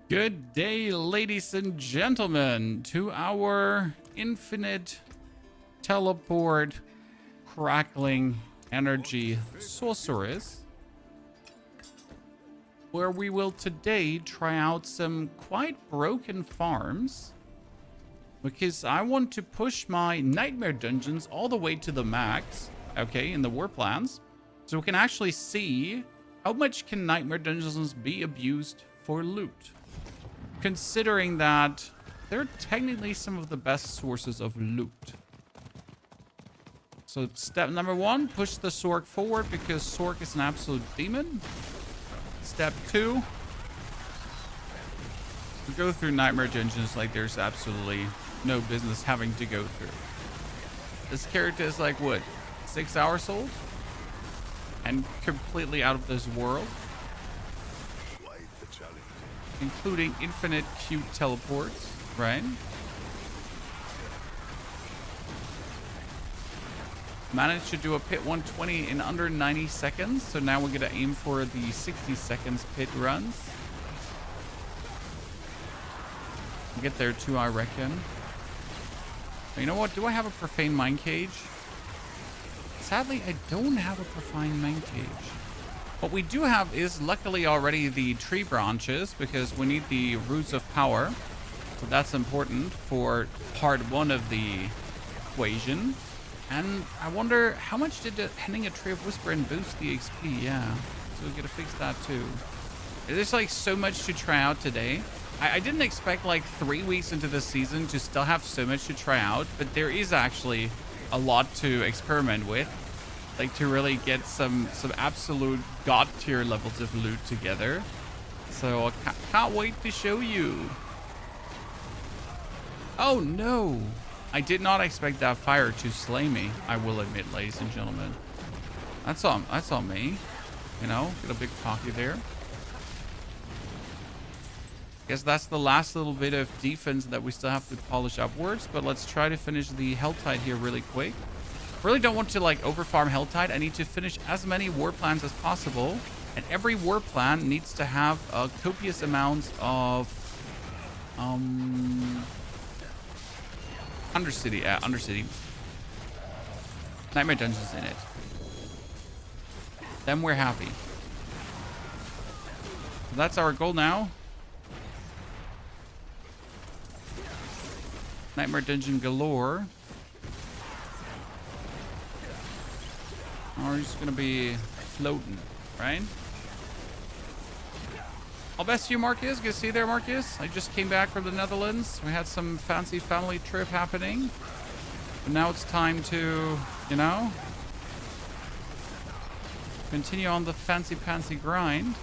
Good day, ladies and gentlemen, to our infinite teleport crackling energy sorceress, where we will today try out some quite broken farms because I want to push my nightmare dungeons all the way to the max, okay, in the war plans, so we can actually see how much can nightmare dungeons be abused for loot. Considering that they're technically some of the best sources of loot. So step number one, push the Sorc forward because Sorc is an absolute demon. Step two, go through nightmare dungeons like there's absolutely no business having to go through. This character is like what, 6 hours old? And completely out of this world. Including infinite cute teleports, right? Managed to do a pit 120 in under 90 seconds. So now we're gonna aim for the 60 seconds pit runs. We'll get there too, I reckon. But you know what? Do I have a profane mind cage? Sadly, I don't have a profane mind cage. What we do have is luckily already the tree branches because we need the roots of power. So that's important for part one of the equation. And I wonder how much did handing a tree of whisper and boost the XP? Yeah, so we're gonna fix that too. There's like so much to try out today. I didn't expect like 3 weeks into the season to still have so much to try out, but there is actually a lot to experiment with. Like to really get some absolute god tier levels of loot together. So I can't wait to show you. Oh no, I did not expect that fire to slay me, I will admit, ladies and gentlemen. That's on me. You know, get a big cocky there. Guess that's the last little bit of defense that we still have to polish upwards, but let's try to finish the Helltide here really quick. Really don't want to like overfarm Helltide. I need to finish as many war plans as possible, and every war plan needs to have copious amounts of Undercity nightmare dungeons in it. Then we're happy. So that's our goal now. Nightmare dungeon galore. We're just gonna be floating, right? I'll best you, Marcus. Good to see you there, Marcus. I just came back from the Netherlands. We had some fancy family trip happening. But now it's time to, you know, continue on the fancy pantsy grind.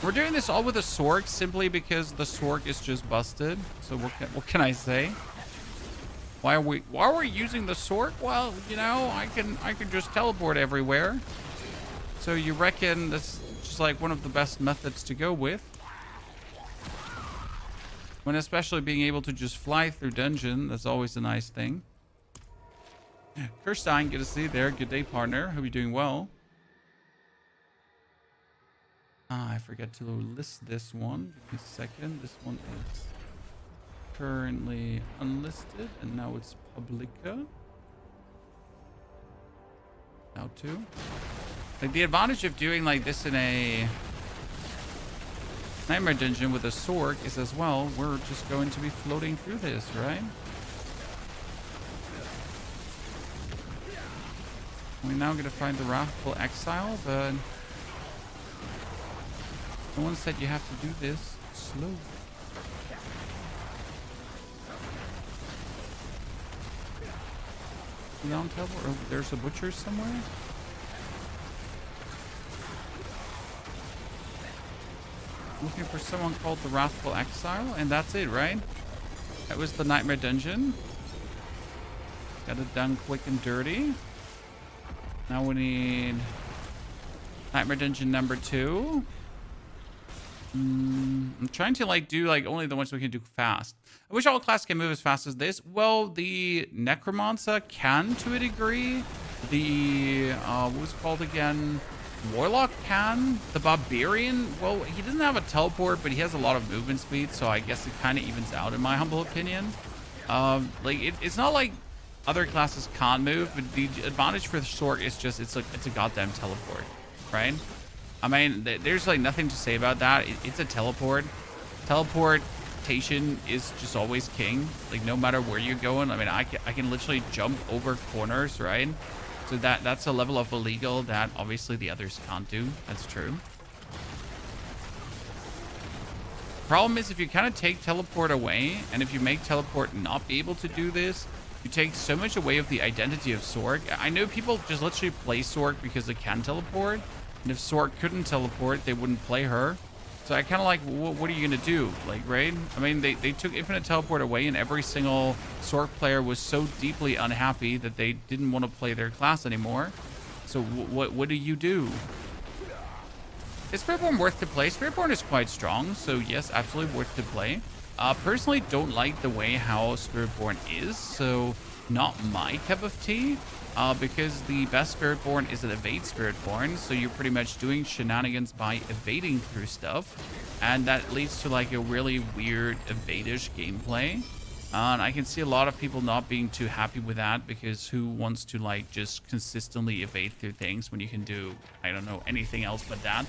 We're doing this all with a Sorc simply because the Sorc is just busted. So what can I say? Why are we using the Sorc? Well, you know, I can just teleport everywhere. So you reckon that's just like one of the best methods to go with? When especially being able to just fly through dungeon, that's always a nice thing. Kirstein, good to see you there. Good day, partner. Hope you're doing well. I forgot to list this one. Give me a second. This one is currently unlisted and now it's publica. Now too. Like the advantage of doing like this in a nightmare dungeon with a Sorc is as well we're just going to be floating through this, right? We're now gonna find the Wrathful Exile, but no one said you have to do this slow. Beyond teleport, or there's a butcher somewhere. Looking for someone called the Wrathful Exile, and that's it, right? That was the Nightmare Dungeon. Got it done quick and dirty. Now we need Nightmare Dungeon number 2. I'm trying to like do like only the ones we can do fast. I wish all classes can move as fast as this. Well, the Necromancer can to a degree. The what was it called again? Warlock can. The Barbarian, well, he doesn't have a teleport, but he has a lot of movement speed, so I guess it kind of evens out in my humble opinion. Like it's not like other classes can't move, but the advantage for the Sorc is just it's a goddamn teleport, right? I mean, there's like nothing to say about that. It's a teleport. Teleportation is just always king. Like no matter where you're going. I mean, I can literally jump over corners, right? So that's a level of illegal that obviously the others can't do. That's true. Problem is if you kind of take teleport away, and if you make teleport not be able to do this, you take so much away of the identity of Sorc. I know people just literally play Sorc because they can teleport, and if Sorc couldn't teleport, they wouldn't play her. So I kind of like, what are you going to do? Like, right? I mean, they took infinite teleport away, and every single Sorc player was so deeply unhappy that they didn't want to play their class anymore. So what do you do? Is Spiritborn worth to play? Spiritborn is quite strong, so yes, absolutely worth to play. Personally, don't like the way how Spiritborn is, so not my cup of tea. Because the best Spiritborn is an evade Spiritborn, so you're pretty much doing shenanigans by evading through stuff, and that leads to like a really weird evade-ish gameplay. And I can see a lot of people not being too happy with that, because who wants to like just consistently evade through things when you can do, I don't know, anything else but that.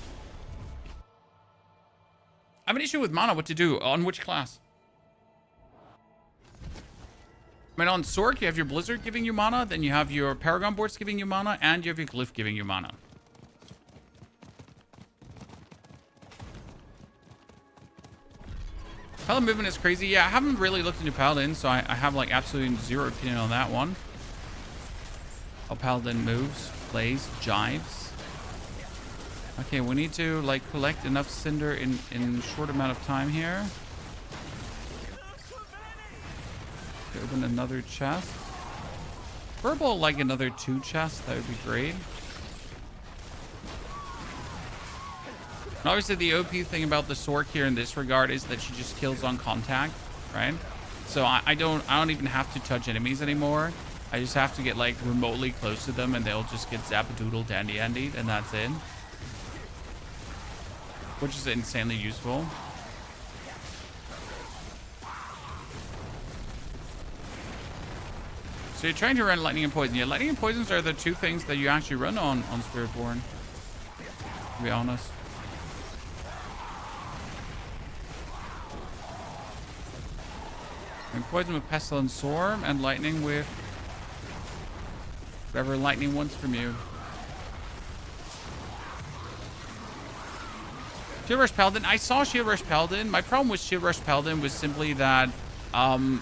I have an issue with mana. What to do? On which class? I mean, on Sorc, you have your Blizzard giving you mana, then you have your Paragon boards giving you mana, and you have your Glyph giving you mana. Paladin movement is crazy. Yeah, I haven't really looked into Paladin, so I have like absolutely zero opinion on that one. How Paladin moves, plays, jives. Okay, we need to like collect enough Cinder in a short amount of time here. Open another chest. Verbal like another 2 chests. That would be great. And obviously the OP thing about the Sorc here in this regard is that she just kills on contact, right? So I don't even have to touch enemies anymore. I just have to get like remotely close to them and they'll just get zapadoodle dandy andy, and that's it. Which is insanely useful. So you're trying to run lightning and poison. Yeah, lightning and poisons are the 2 things that you actually run on Spiritborn, to be honest. And poison with pestilent swarm, and lightning with whatever lightning wants from you. Shield Rush Paladin. I saw Shield Rush Paladin. My problem with Shield Rush Paladin was simply that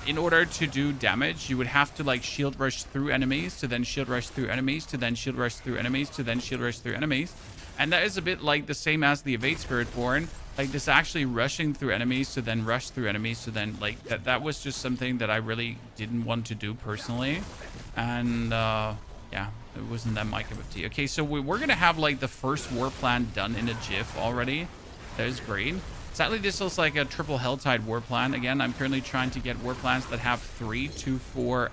in order to do damage, you would have to like shield rush through enemies, to then shield rush through enemies, to then shield rush through enemies, to then shield rush through enemies. And that is a bit like the same as the evade Spiritborn. Like this actually rushing through enemies to then rush through enemies to then like that was just something that I really didn't want to do personally. And yeah, it wasn't that my cup of tea. Okay, so we're gonna have like the first war plan done in a GIF already. That is great. Sadly, this looks like a triple Helltide war plan. Again, I'm currently trying to get war plans that have 3 to 4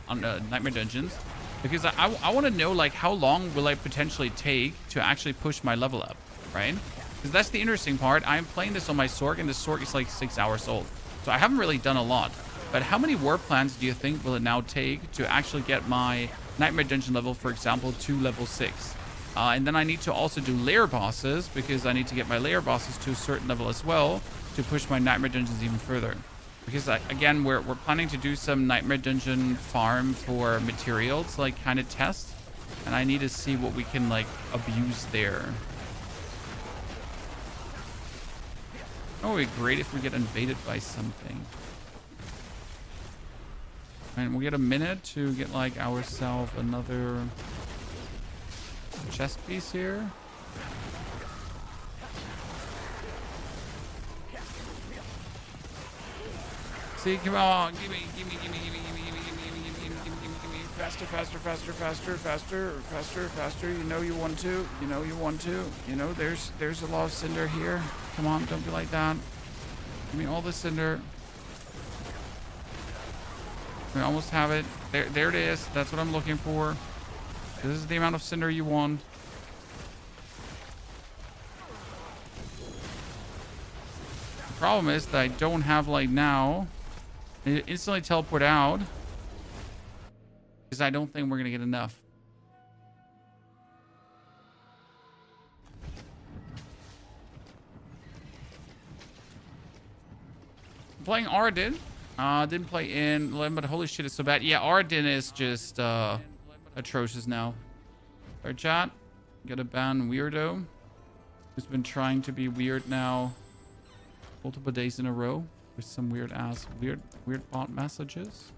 Nightmare Dungeons, because I want to know like how long will I potentially take to actually push my level up, right? Because that's the interesting part. I'm playing this on my Sorc, and the Sorc is like 6 hours old, so I haven't really done a lot. But how many war plans do you think will it now take to actually get my Nightmare Dungeon level, for example, to level 6? And then I need to also do layer bosses, because I need to get my layer bosses to a certain level as well to push my Nightmare Dungeons even further. Because again, we're planning to do some Nightmare Dungeon farm for materials, like kind of test, and I need to see what we can like abuse there. Oh, it'd be great if we get invaded by something. And we'll get a minute to get like ourselves another chest piece here. See, come on, give me, faster. You know you want to. There's a lot of cinder here. Come on, don't be like that. Give me all the cinder. We almost have it. There it is. That's what I'm looking for. This is the amount of cinder you want. Problem is that I don't have light now. It instantly teleport out. Because I don't think we're going to get enough. Playing Aradin. Didn't play in, but holy shit, it's so bad. Yeah, Aradin is just atrocious now. Our chat. Get a ban weirdo. Who's been trying to be weird now multiple days in a row with some weird bot messages.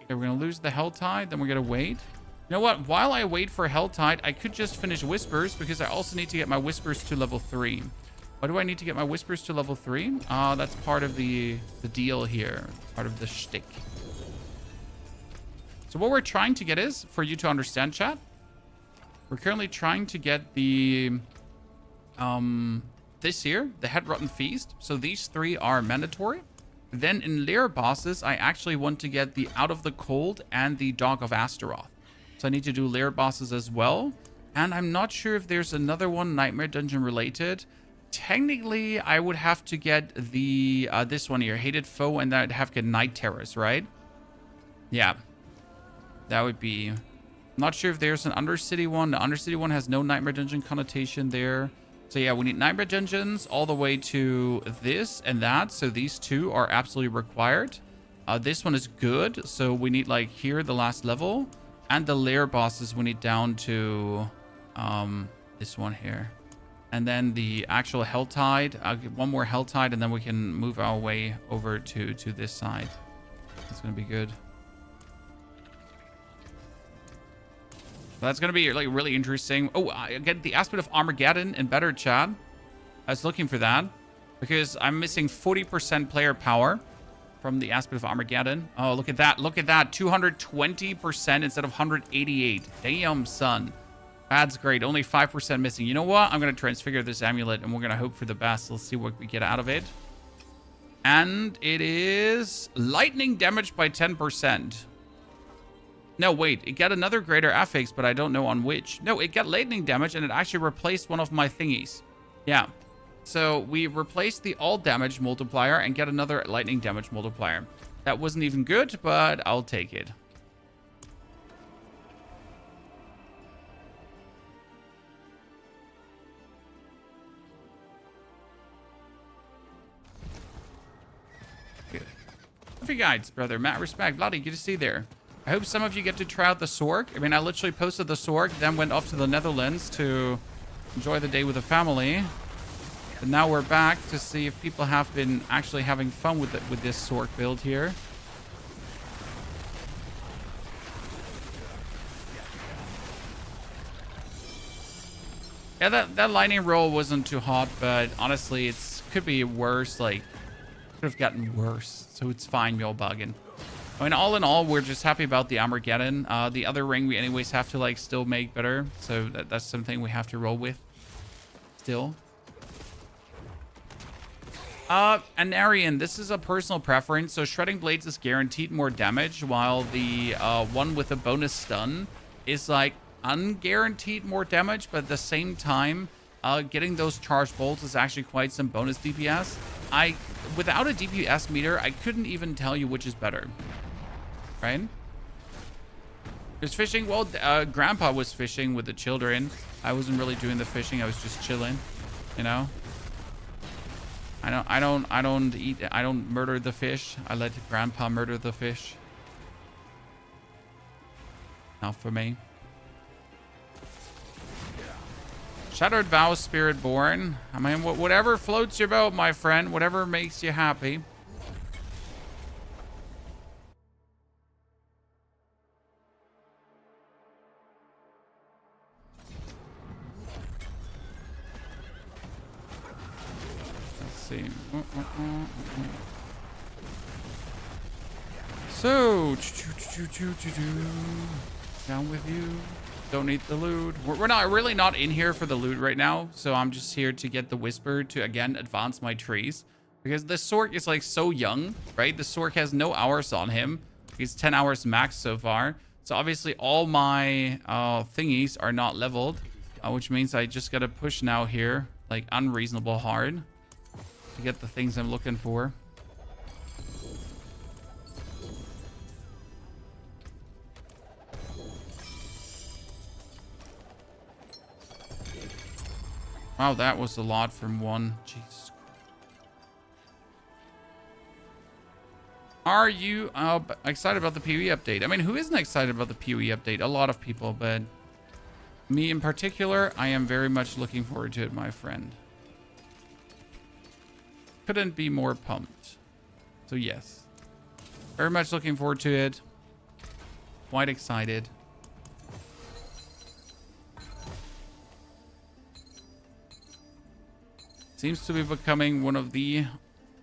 Okay, we're gonna lose the Helltide, then we're gonna wait. You know what? While I wait for Helltide, I could just finish Whispers because I also need to get my Whispers to level 3. Why do I need to get my Whispers to level 3? That's part of the deal here. Part of the shtick. So what we're trying to get is, for you to understand, chat, we're currently trying to get the, this here, the Head Rotten Feast. So these 3 are mandatory. Then in lair bosses, I actually want to get the Out of the Cold and the Dog of Astaroth. So I need to do lair bosses as well. And I'm not sure if there's another one Nightmare Dungeon related. Technically, I would have to get the this one here, Hated Foe, and then I'd have to get Night Terrors, right? Yeah. That would be... Not sure if there's an Undercity one. The Undercity one has no Nightmare Dungeon connotation there. So yeah, we need Nightmare Dungeons all the way to this and that. So these 2 are absolutely required. This one is good. So we need like here, the last level. And the lair bosses we need down to this one here. And then the actual Helltide. I'll get one more Helltide and then we can move our way over to this side. It's going to be good. That's going to be like really interesting. Oh, I get the aspect of Armageddon in better, chat. I was looking for that because I'm missing 40% player power from the aspect of Armageddon. Oh, look at that. Look at that. 220% instead of 188. Damn, son. That's great. Only 5% missing. You know what? I'm going to transfigure this amulet and we're going to hope for the best. Let's see what we get out of it. And it is lightning damage by 10%. No, wait. It got another greater affix, but I don't know on which. No, it got lightning damage, and it actually replaced one of my thingies. Yeah. So we replaced the all damage multiplier and get another lightning damage multiplier. That wasn't even good, but I'll take it. Good. Perfect guides, brother. Matt, respect. Vladdy, good to see you there. I hope some of you get to try out the Sorc. I mean, I literally posted the Sorc, then went off to the Netherlands to enjoy the day with the family. And now we're back to see if people have been actually having fun with this Sorc build here. Yeah, that lightning roll wasn't too hot, but honestly, could be worse. Like, could have gotten worse. So it's fine, y'all bugging. I mean, all in all, we're just happy about the Armageddon. The other ring we anyways have to like still make better. So that's something we have to roll with still. Anarian, this is a personal preference. So Shredding Blades is guaranteed more damage, while the one with a bonus stun is like unguaranteed more damage. But at the same time, getting those charged bolts is actually quite some bonus DPS. Without a DPS meter, I couldn't even tell you which is better. Right? There's fishing. Well, Grandpa was fishing with the children. I wasn't really doing the fishing. I was just chilling. You know. I don't murder the fish. I let Grandpa murder the fish. Not for me. Shattered Vow, Spirit Born. I mean, whatever floats your boat, my friend. Whatever makes you happy. Let's see. So, down with you. Don't need the loot. We're not really not in here for the loot right now. So I'm just here to get the Whisper to, again, advance my trees. Because the Sorc is like so young, right? The Sorc has no hours on him. He's 10 hours max so far. So obviously all my thingies are not leveled. Which means I just got to push now here like unreasonable hard to get the things I'm looking for. Wow, that was a lot from one. Jeez. Are you excited about the PoE update? I mean, who isn't excited about the PoE update? A lot of people, but me in particular, I am very much looking forward to it, my friend. Couldn't be more pumped. So yes, very much looking forward to it. Quite excited. Seems to be becoming one of the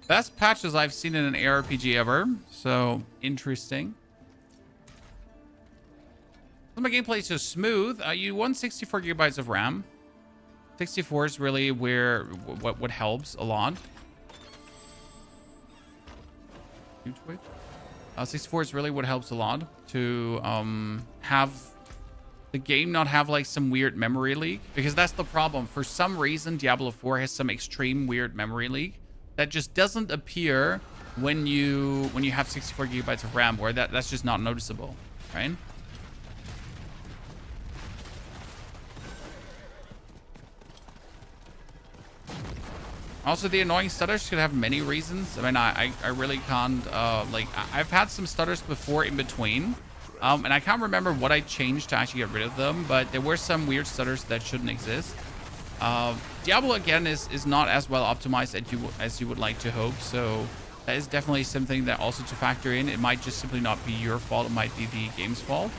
best patches I've seen in an ARPG ever. So interesting. My gameplay is just smooth. You want 64 gigabytes of RAM. 64 is really where what helps a lot. 64 is really what helps a lot to have the game not have like some weird memory leak, because that's the problem. For some reason, Diablo 4 has some extreme weird memory leak that just doesn't appear when you have 64 gigabytes of RAM, where that's just not noticeable, right? Also, the annoying stutters could have many reasons. I mean, I really can't, like, I've had some stutters before in between, and I can't remember what I changed to actually get rid of them, but there were some weird stutters that shouldn't exist. Diablo, again, is not as well optimized as you would like to hope, so that is definitely something that also to factor in. It might just simply not be your fault. It might be the game's fault.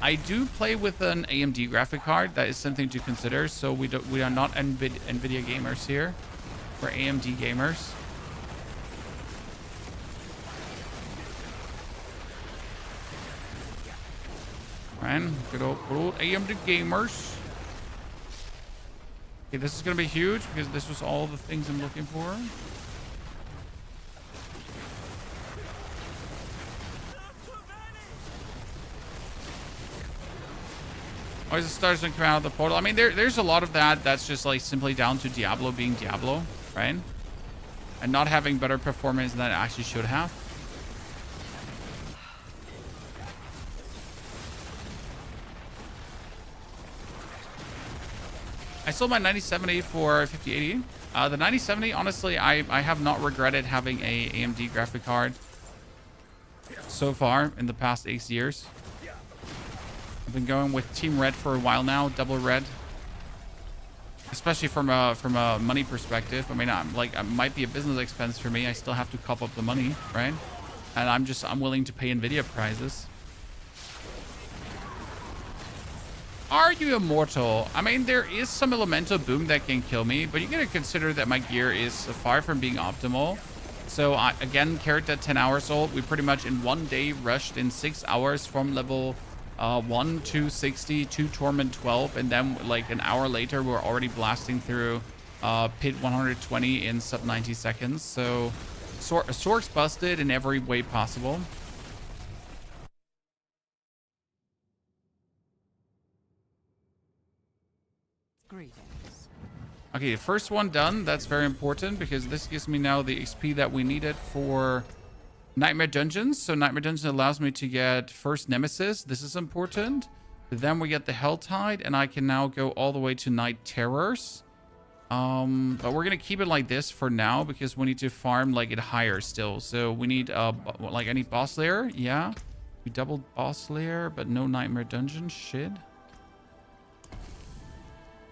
I do play with an AMD graphic card. That is something to consider, so we are not NVIDIA gamers here. For AMD gamers. Right, good old AMD gamers. Okay, this is gonna be huge because this was all the things I'm looking for. Why is the stars gonna come out of the portal? I mean, there's a lot of that that's just like simply down to Diablo being Diablo, right? And not having better performance than it actually should have. I sold my 9070 for 5080. The 9070, honestly, I have not regretted having a AMD graphic card so far in the past 8 years. I've been going with Team Red for a while now, double red. Especially from a money perspective. I mean, it might be a business expense for me. I still have to cop up the money, right? And I'm willing to pay Nvidia prices. Are you immortal? I mean, there is some elemental boom that can kill me, but you gotta consider that my gear is far from being optimal. So again, character 10 hours old. We pretty much in one day rushed in 6 hours from level 1 to 60 to torment 12, and then like an hour later we're already blasting through pit 120 in sub 90 seconds. So Sorc's busted in every way possible. Greetings. Okay, the first one done. That's very important because this gives me now the XP that we needed for Nightmare Dungeons. So Nightmare Dungeons allows me to get first Nemesis. This is important. Then we get the Helltide, and I can now go all the way to Night Terrors. But we're gonna keep it like this for now because we need to farm like it higher still. So we need like I need boss layer. Yeah, we doubled boss layer, but no Nightmare Dungeon. Shit.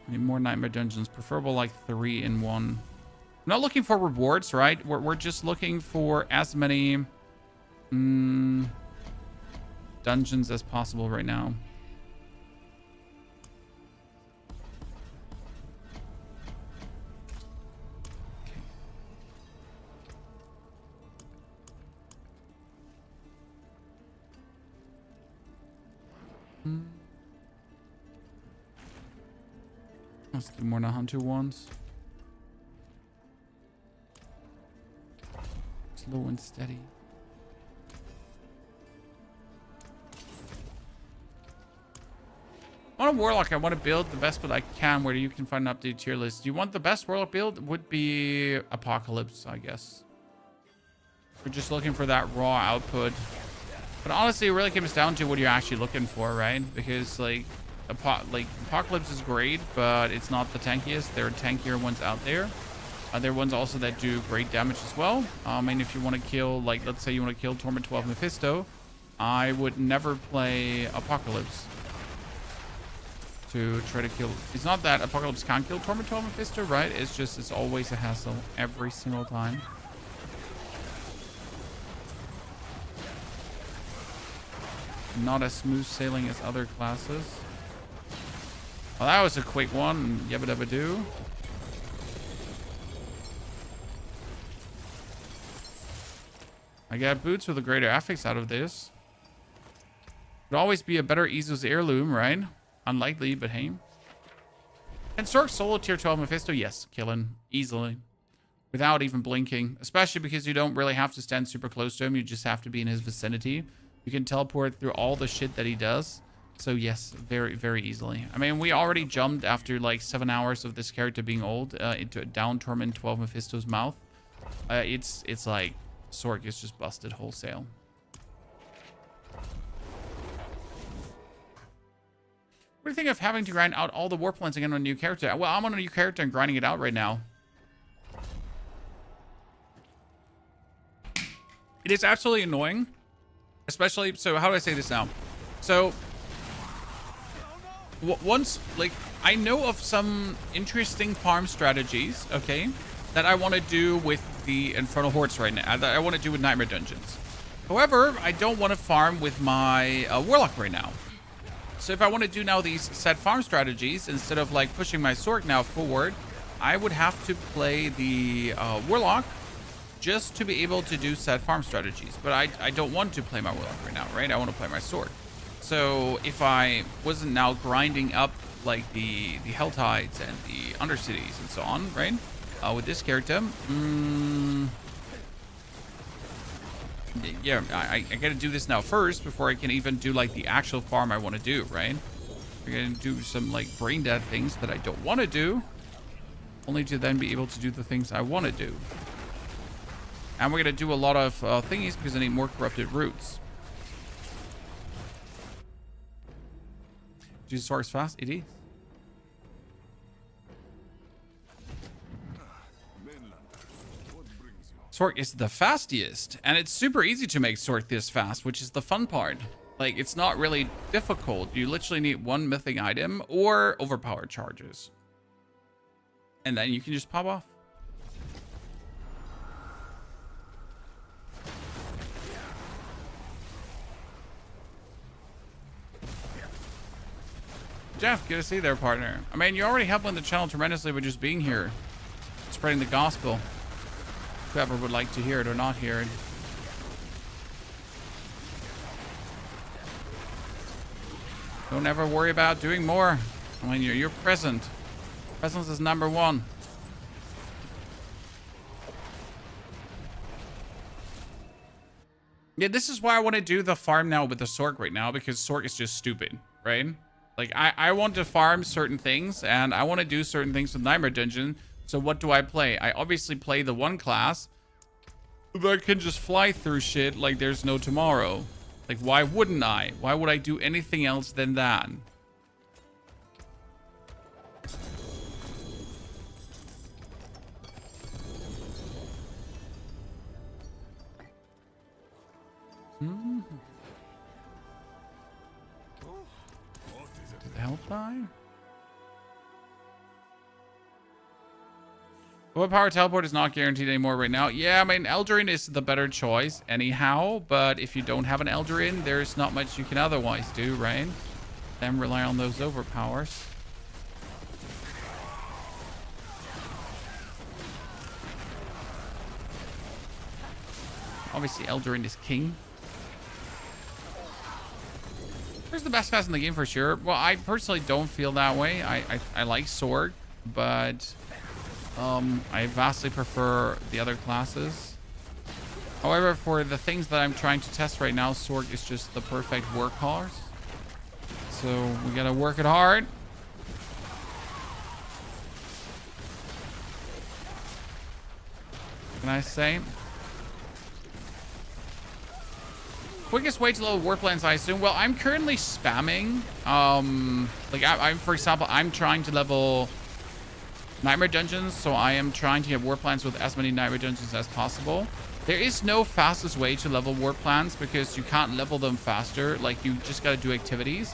Need more Nightmare Dungeons, preferable like 3 in 1. I'm not looking for rewards, right? We're just looking for as many dungeons as possible right now. Okay. Let's do more than hunter ones. Slow and steady. Oh a Warlock, I want to build the best build I can where you can find an updated tier list. Do you want the best Warlock build? Would be Apocalypse, I guess. We're just looking for that raw output. But honestly, it really comes down to what you're actually looking for, right? Because, like Apocalypse is great, but it's not the tankiest. There are tankier ones out there. There are ones also that do great damage as well. And if you want to kill, like, let's say you want to kill Torment 12 Mephisto, I would never play Apocalypse to try to kill. It's not that Apocalypse can't kill Torment 12 Mephisto, right? It's just, it's always a hassle every single time. Not as smooth sailing as other classes. Well, that was a quick one. Yabba dabba do. I got boots with a greater affix out of this. Could always be a better Izu's heirloom, right? Unlikely, but hey. And Sorc solo tier 12 Mephisto? Yes, killing easily. Without even blinking. Especially because you don't really have to stand super close to him. You just have to be in his vicinity. You can teleport through all the shit that he does. So yes, very, very easily. I mean, we already jumped after like 7 hours of this character being old into down torment 12 Mephisto's mouth. It's like Sorc is just busted wholesale. What do you think of having to grind out all the war plans again on a new character? Well, I'm on a new character and grinding it out right now. It is absolutely annoying. Especially, so how do I say this now? So, once, like, I know of some interesting farm strategies, okay, that I want to do with the Infernal Hordes right now, that I want to do with Nightmare Dungeons. However, I don't want to farm with my Warlock right now. So if I want to do now these set farm strategies, instead of like pushing my Sorc now forward, I would have to play the Warlock just to be able to do set farm strategies. But I don't want to play my Warlock right now, right? I want to play my Sorc. So if I wasn't now grinding up like the Hell Tides and the Undercities and so on, right? With this character, yeah, I gotta do this now first before I can even do like the actual farm I want to do, right? I'm gonna do some like brain dead things that I don't want to do, only to then be able to do the things I want to do. And we're gonna do a lot of thingies because I need more corrupted roots. Jesus, Sorc's fast? It is. Sorc is the fastest, and it's super easy to make Sorc this fast, which is the fun part. Like, it's not really difficult. You literally need one mythic item or overpowered charges. And then you can just pop off. Jeff, good to see you there, partner. I mean, you're already helping the channel tremendously by just being here. Spreading the gospel. Whoever would like to hear it or not hear it. Don't ever worry about doing more. I mean, you're present. Presence is number one. Yeah, this is why I want to do the farm now with the Sorc right now, because Sorc is just stupid, right? Like, I want to farm certain things, and I want to do certain things with Nightmare Dungeon. So what do I play? I obviously play the one class that can just fly through shit like there's no tomorrow. Like, why wouldn't I? Why would I do anything else than that? Did the health die? What power teleport is not guaranteed anymore right now? Yeah, I mean, Eldraine is the better choice anyhow, but if you don't have an Eldraine, there's not much you can otherwise do, right? Then rely on those overpowers. Obviously, Eldraine is king. Who's the best class in the game for sure? Well, I personally don't feel that way. I like Sorc, but I vastly prefer the other classes. However, for the things that I'm trying to test right now, Sorc is just the perfect workhorse. So we gotta work it hard. What can I say? Quickest way to level war plants, I assume. Well, I'm currently spamming. Like I'm for example, I'm trying to level nightmare dungeons, so I am trying to get war plants with as many nightmare dungeons as possible. There is no fastest way to level war plants because you can't level them faster. Like you just gotta do activities.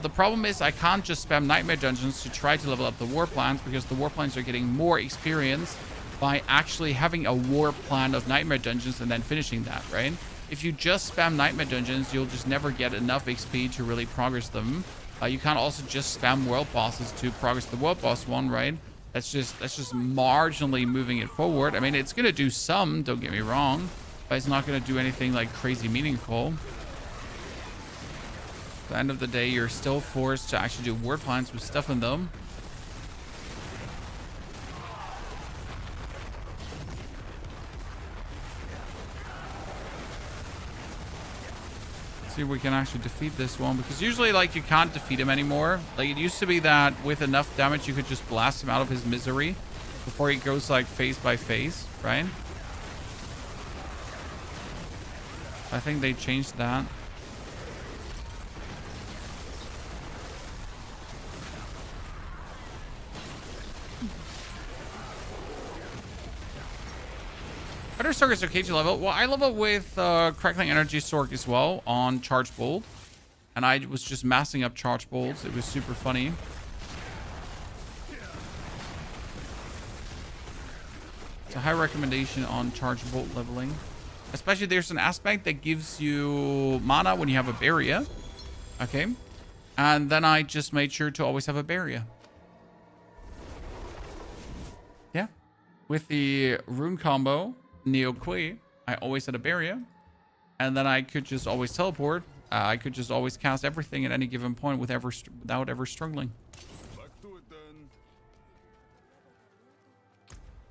The problem is I can't just spam nightmare dungeons to try to level up the war plants because the war plants are getting more experience by actually having a war plan of nightmare dungeons and then finishing that, right? If you just spam nightmare dungeons, you'll just never get enough XP to really progress them. You can't also just spam world bosses to progress the world boss one, right? That's just marginally moving it forward. I mean, it's gonna do some, don't get me wrong, but it's not gonna do anything like crazy meaningful. At the end of the day, you're still forced to actually do war plans with stuff in them. See if we can actually defeat this one, because usually like you can't defeat him anymore. Like it used to be that with enough damage you could just blast him out of his misery before he goes like phase by phase, right? I think they changed that. Better Sorc is okay to level. Well, I level with Crackling Energy Sorc as well on Charge Bolt. And I was just massing up Charge Bolts. It was super funny. It's a high recommendation on Charge Bolt leveling. Especially there's an aspect that gives you mana when you have a barrier. Okay. And then I just made sure to always have a barrier. Yeah. With the rune combo, Neo Kui, I always had a barrier, and then I could just always teleport. I could just always cast everything at any given point without ever struggling.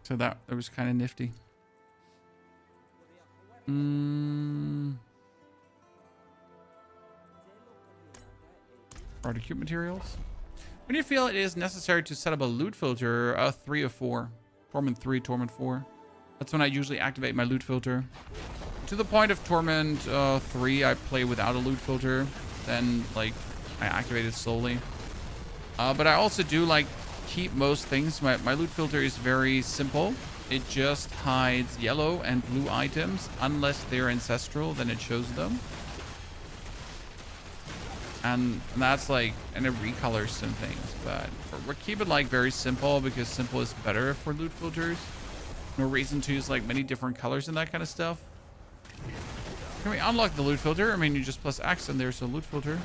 So that was kind of nifty. Product cube materials. When you feel it is necessary to set up a loot filter, 3 of 4, torment 3, torment 4. That's when I usually activate my loot filter. To the point of torment 3, I play without a loot filter. Then, like, I activate it slowly. But I also do, like, keep most things. My loot filter is very simple. It just hides yellow and blue items. Unless they're ancestral, then it shows them. And that's, like, and it recolors some things. But we're keeping, like, very simple because simple is better for loot filters. No reason to use like many different colors and that kind of stuff. Can we unlock the loot filter? I mean, you just plus X and there's a loot filter.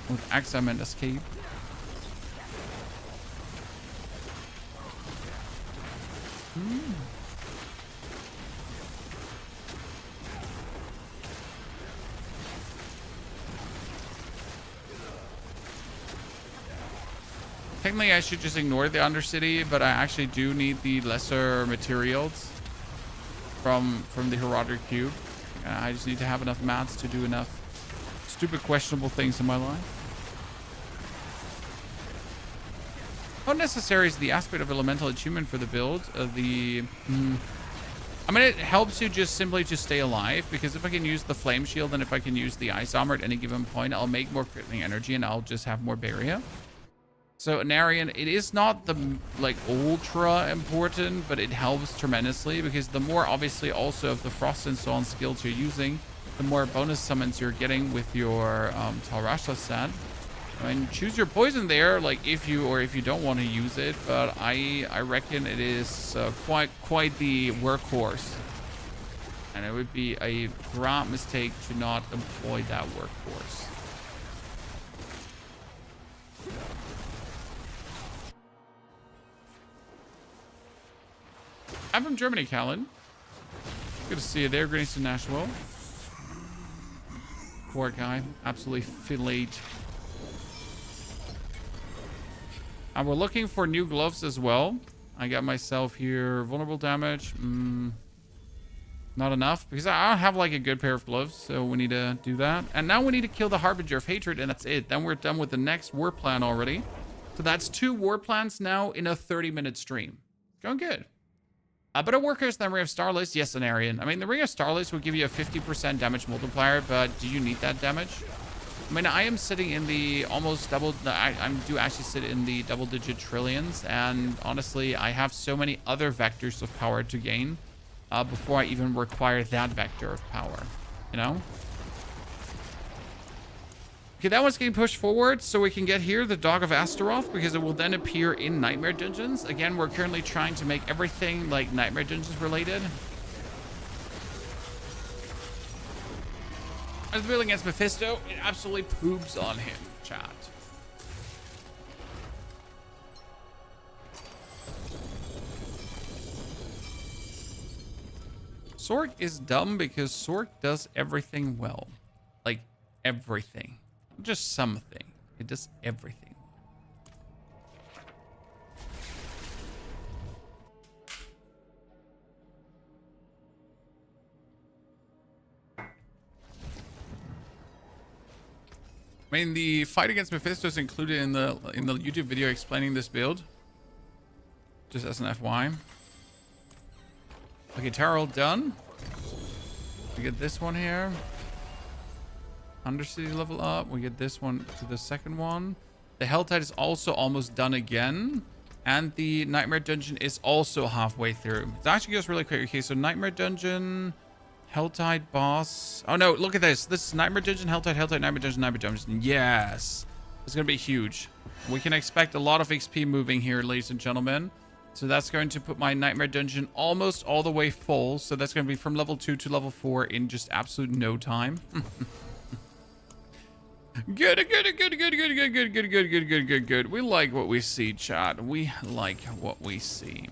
With X, I meant escape. Technically, I should just ignore the Undercity, but I actually do need the lesser materials from the Herodic Cube. I just need to have enough mats to do enough stupid, questionable things in my life. How necessary is the aspect of elemental attunement for the build? I mean, it helps you just simply to stay alive, because if I can use the flame shield and if I can use the ice armor at any given point, I'll make more critting energy and I'll just have more barrier. So Anarian, it is not the like ultra important, but it helps tremendously because the more obviously also of the frost and so on skills you're using, the more bonus summons you're getting with your Talrasha set. I mean, choose your poison there, like if you don't want to use it, but I reckon it is quite the workhorse, and it would be a grand mistake to not employ that workhorse. I'm from Germany, Callan. Good to see you there. Greetings to Nashville. Poor guy. Absolutely filleted. And we're looking for new gloves as well. I got myself here vulnerable damage. Not enough, because I don't have like a good pair of gloves, so we need to do that. And now we need to kill the Harbinger of Hatred, and that's it. Then we're done with the next war plan already. So that's 2 war plans now in a 30-minute stream. Going good. Better workers than Ring of Starlist? Yes, an Arian. I mean, the Ring of Starlist will give you a 50% damage multiplier, but do you need that damage? I mean, I am sitting in the almost double... I do actually sit in the double-digit trillions, and honestly, I have so many other vectors of power to gain before I even require that vector of power, you know? Okay, that one's getting pushed forward so we can get here the Dog of Astaroth, because it will then appear in Nightmare Dungeons. Again, we're currently trying to make everything like Nightmare Dungeons related. As the build against Mephisto, it absolutely poops on him, chat. Sorc is dumb because Sorc does everything well. Like, everything. Just something. It does everything. I mean, the fight against Mephisto is included in the YouTube video explaining this build. Just as an FYI. Okay, Tarot done. We get this one here. Undercity level up. We get this one to the second one. The Helltide is also almost done again. And the Nightmare Dungeon is also halfway through. It actually goes really quick. Okay, so Nightmare Dungeon, Helltide boss. Oh no, look at this. This is Nightmare Dungeon, Helltide, Helltide, Nightmare Dungeon, Nightmare Dungeon. Yes. It's going to be huge. We can expect a lot of XP moving here, ladies and gentlemen. So that's going to put my Nightmare Dungeon almost all the way full. So that's going to be from level 2 to level 4 in just absolute no time. Good. We like what we see, chat. We like what we see.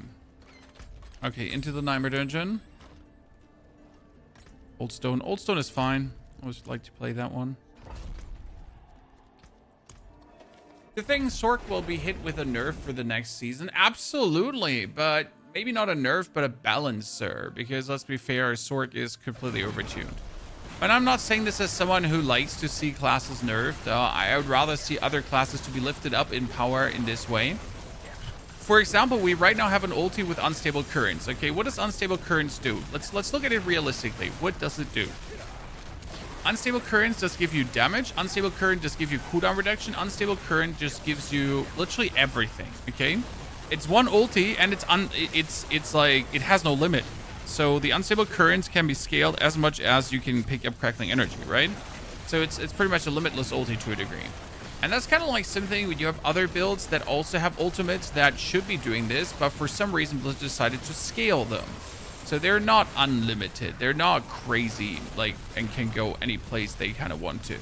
Okay, into the Nightmare Dungeon. Old Stone. Old Stone is fine. I always like to play that one. The thing, Sorc will be hit with a nerf for the next season. Absolutely, but maybe not a nerf, but a balancer. Because let's be fair, Sorc is completely overtuned. And I'm not saying this as someone who likes to see classes nerfed. I would rather see other classes to be lifted up in power in this way. For example, we right now have an ulti with Unstable Currents. Okay, what does Unstable Currents do? Let's look at it realistically. What does it do? Unstable Currents just give you damage. Unstable Current just gives you cooldown reduction. Unstable Current just gives you literally everything. Okay, it's one ulti and it's like it has no limit. So the Unstable Currents can be scaled as much as you can pick up Crackling energy, right? So it's pretty much a limitless ulti to a degree. And that's kind of like something when you have other builds that also have ultimates that should be doing this, but for some reason Blizzard decided to scale them. So they're not unlimited. They're not crazy, like, and can go any place they kind of want to.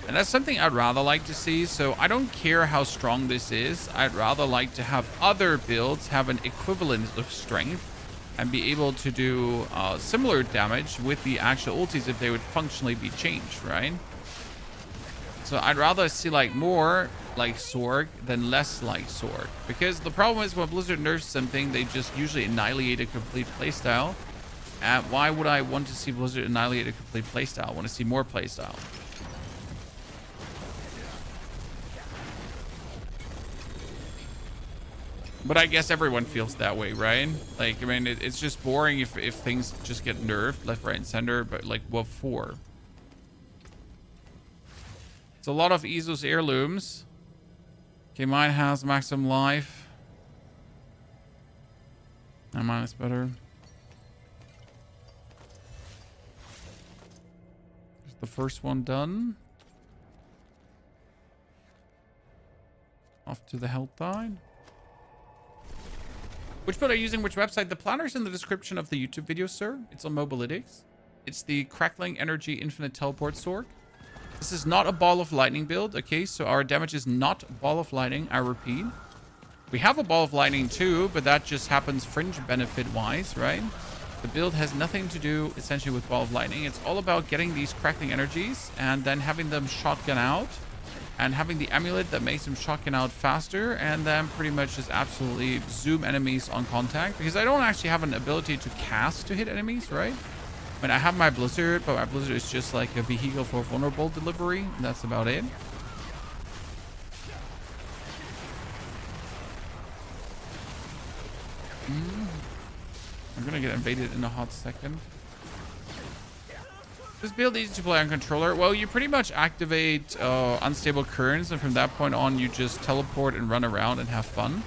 And that's something I'd rather like to see. So I don't care how strong this is. I'd rather like to have other builds have an equivalent of strength and be able to do similar damage with the actual ultis if they would functionally be changed, right? So I'd rather see like more like Sorc than less like Sorc, because the problem is when Blizzard nerfs something, they just usually annihilate a complete playstyle. And why would I want to see Blizzard annihilate a complete playstyle? I want to see more playstyle. But I guess everyone feels that way, right? Like, I mean, it's just boring if things just get nerfed left, right, and center. But like, what for? It's a lot of Isos heirlooms. Okay, mine has maximum life. And mine is better. Is the first one done? Off to the Helltide. Which build are you using? Which website? The planner's in the description of the YouTube video, sir. It's on Mobalytics. It's the Crackling Energy Infinite Teleport Sorc. This is not a Ball of Lightning build, okay? So our damage is not Ball of Lightning, I repeat. We have a Ball of Lightning too, but that just happens fringe benefit-wise, right? The build has nothing to do, essentially, with Ball of Lightning. It's all about getting these Crackling energies and then having them shotgun out. And having the amulet that makes them shotgun out faster, and then pretty much just absolutely zoom enemies on contact. Because I don't actually have an ability to cast to hit enemies, right? I mean, I have my Blizzard, but my Blizzard is just like a vehicle for vulnerable delivery. And that's about it. I'm gonna get invaded in a hot second. This build easy to play on controller. Well, you pretty much activate unstable currents, and from that point on, you just teleport and run around and have fun.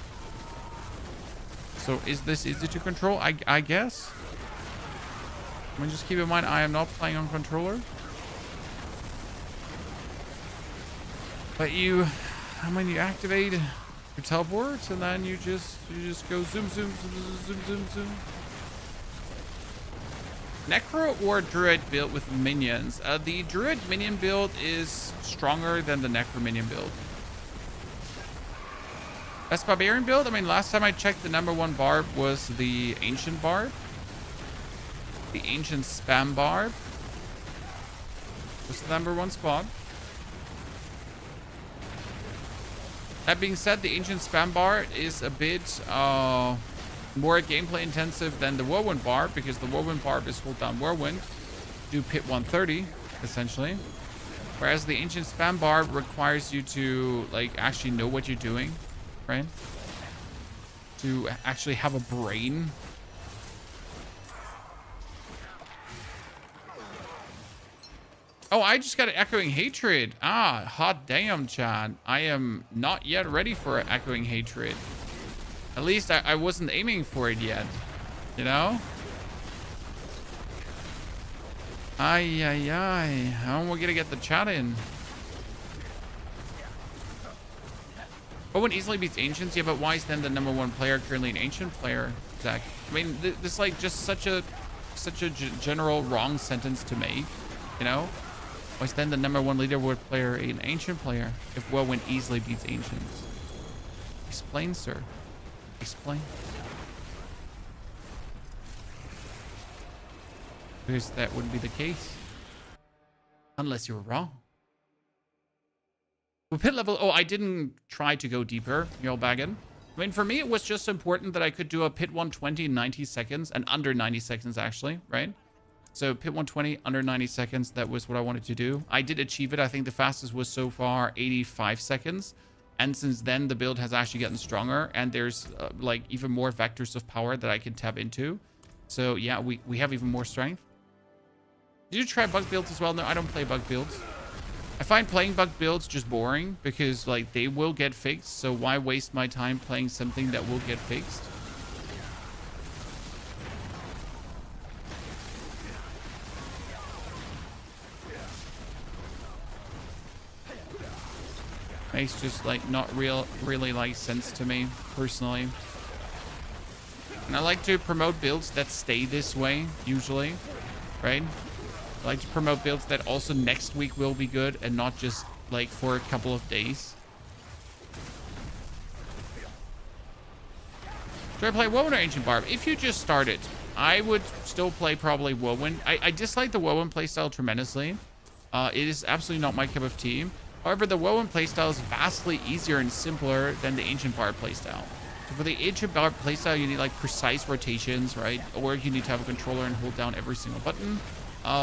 So is this easy to control? I guess. I mean, just keep in mind, I am not playing on controller. But you activate your teleports, and then you just go zoom, zoom, zoom, zoom, zoom, zoom. Necro or Druid build with minions. The Druid minion build is stronger than the Necro minion build. Best Barbarian build? I mean, last time I checked, the #1 barb was the Ancient Barb. The Ancient Spam Barb was the #1 spot. That being said, the Ancient Spam Barb is a bit more gameplay intensive than the Whirlwind Barb, because the Whirlwind Barb is hold down Whirlwind, do pit 130 essentially, whereas the Ancient Spam Barb requires you to like actually know what you're doing, right? To actually have a brain. Oh, I just got an Echoing Hatred. Ah, hot damn, Chad. I am not yet ready for an Echoing Hatred. At least I wasn't aiming for it yet, you know? Ay, ay, ay. How am I gonna get the chat in? Owen easily beats Ancients. Yeah, but why is then the #1 player currently an Ancient player, Zach? I mean, this like just such a general wrong sentence to make, you know? Why is then the #1 leaderboard player an Ancient player if Whirlwind easily beats Ancients? Explain, sir. Explain. Because that wouldn't be the case. Unless you were wrong. With pit level, oh, I didn't try to go deeper, You'll Baggin. I mean, for me, it was just important that I could do a pit 120 in 90 seconds, and under 90 seconds, actually, right? So pit 120, under 90 seconds, that was what I wanted to do. I did achieve it. I think the fastest was so far 85 seconds. And since then, the build has actually gotten stronger, and there's like even more vectors of power that I can tap into. So yeah, we have even more strength. Did you try bug builds as well? No, I don't play bug builds. I find playing bug builds just boring because like they will get fixed. So why waste my time playing something that will get fixed? Makes just like not really like sense to me personally. And I like to promote builds that stay this way usually, right? I like to promote builds that also next week will be good and not just like for a couple of days. Should I play Whirlwind or Ancient Barb? If you just started, I would still play probably Whirlwind. I dislike the Whirlwind playstyle tremendously. It is absolutely not my cup of tea. However, the Whirlwind playstyle is vastly easier and simpler than the Ancient Barb playstyle. So for the Ancient Barb playstyle, you need like precise rotations, right? Or you need to have a controller and hold down every single button.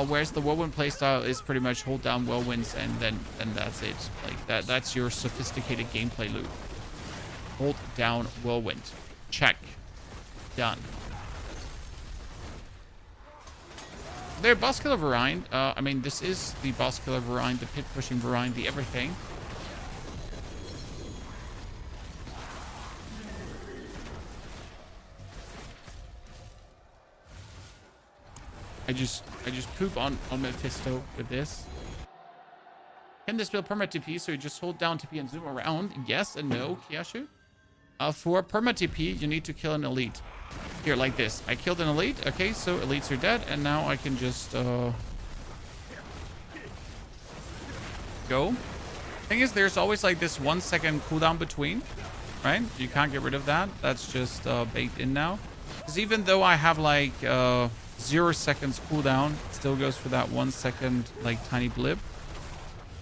Whereas the Whirlwind playstyle is pretty much hold down Whirlwinds and then that's it. Like that's your sophisticated gameplay loop. Hold down Whirlwind. Check. Done. Their boss killer variant. I mean, this is the boss killer variant, the pit pushing variant, the everything. I just poop on Mephisto with this. Can this build perma TP? So you just hold down TP and zoom around? Yes and no, Kiashu. For perma TP, you need to kill an elite. Here, like this. I killed an elite. Okay, so elites are dead, and now I can just go. Thing is, there's always like this 1 second cooldown between, right? You can't get rid of that. That's just baked in now. Because even though I have like 0 seconds cooldown, it still goes for that 1 second like tiny blip.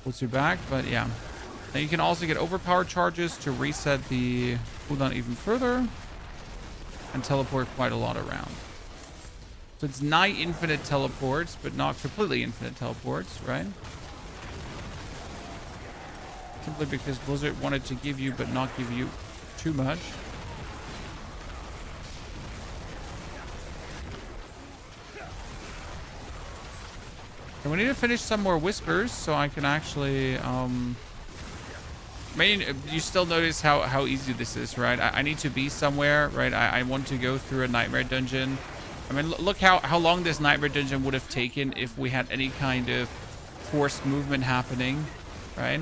Puts you back, but yeah. Now you can also get overpower charges to reset the cooldown even further and teleport quite a lot around. So it's nigh infinite teleports, but not completely infinite teleports, right? Simply because Blizzard wanted to give you, but not give you too much. And we need to finish some more whispers so I can actually, I mean, you still notice how easy this is, right? I need to be somewhere, right? I want to go through a nightmare dungeon. I mean, look how long this nightmare dungeon would have taken if we had any kind of forced movement happening, right?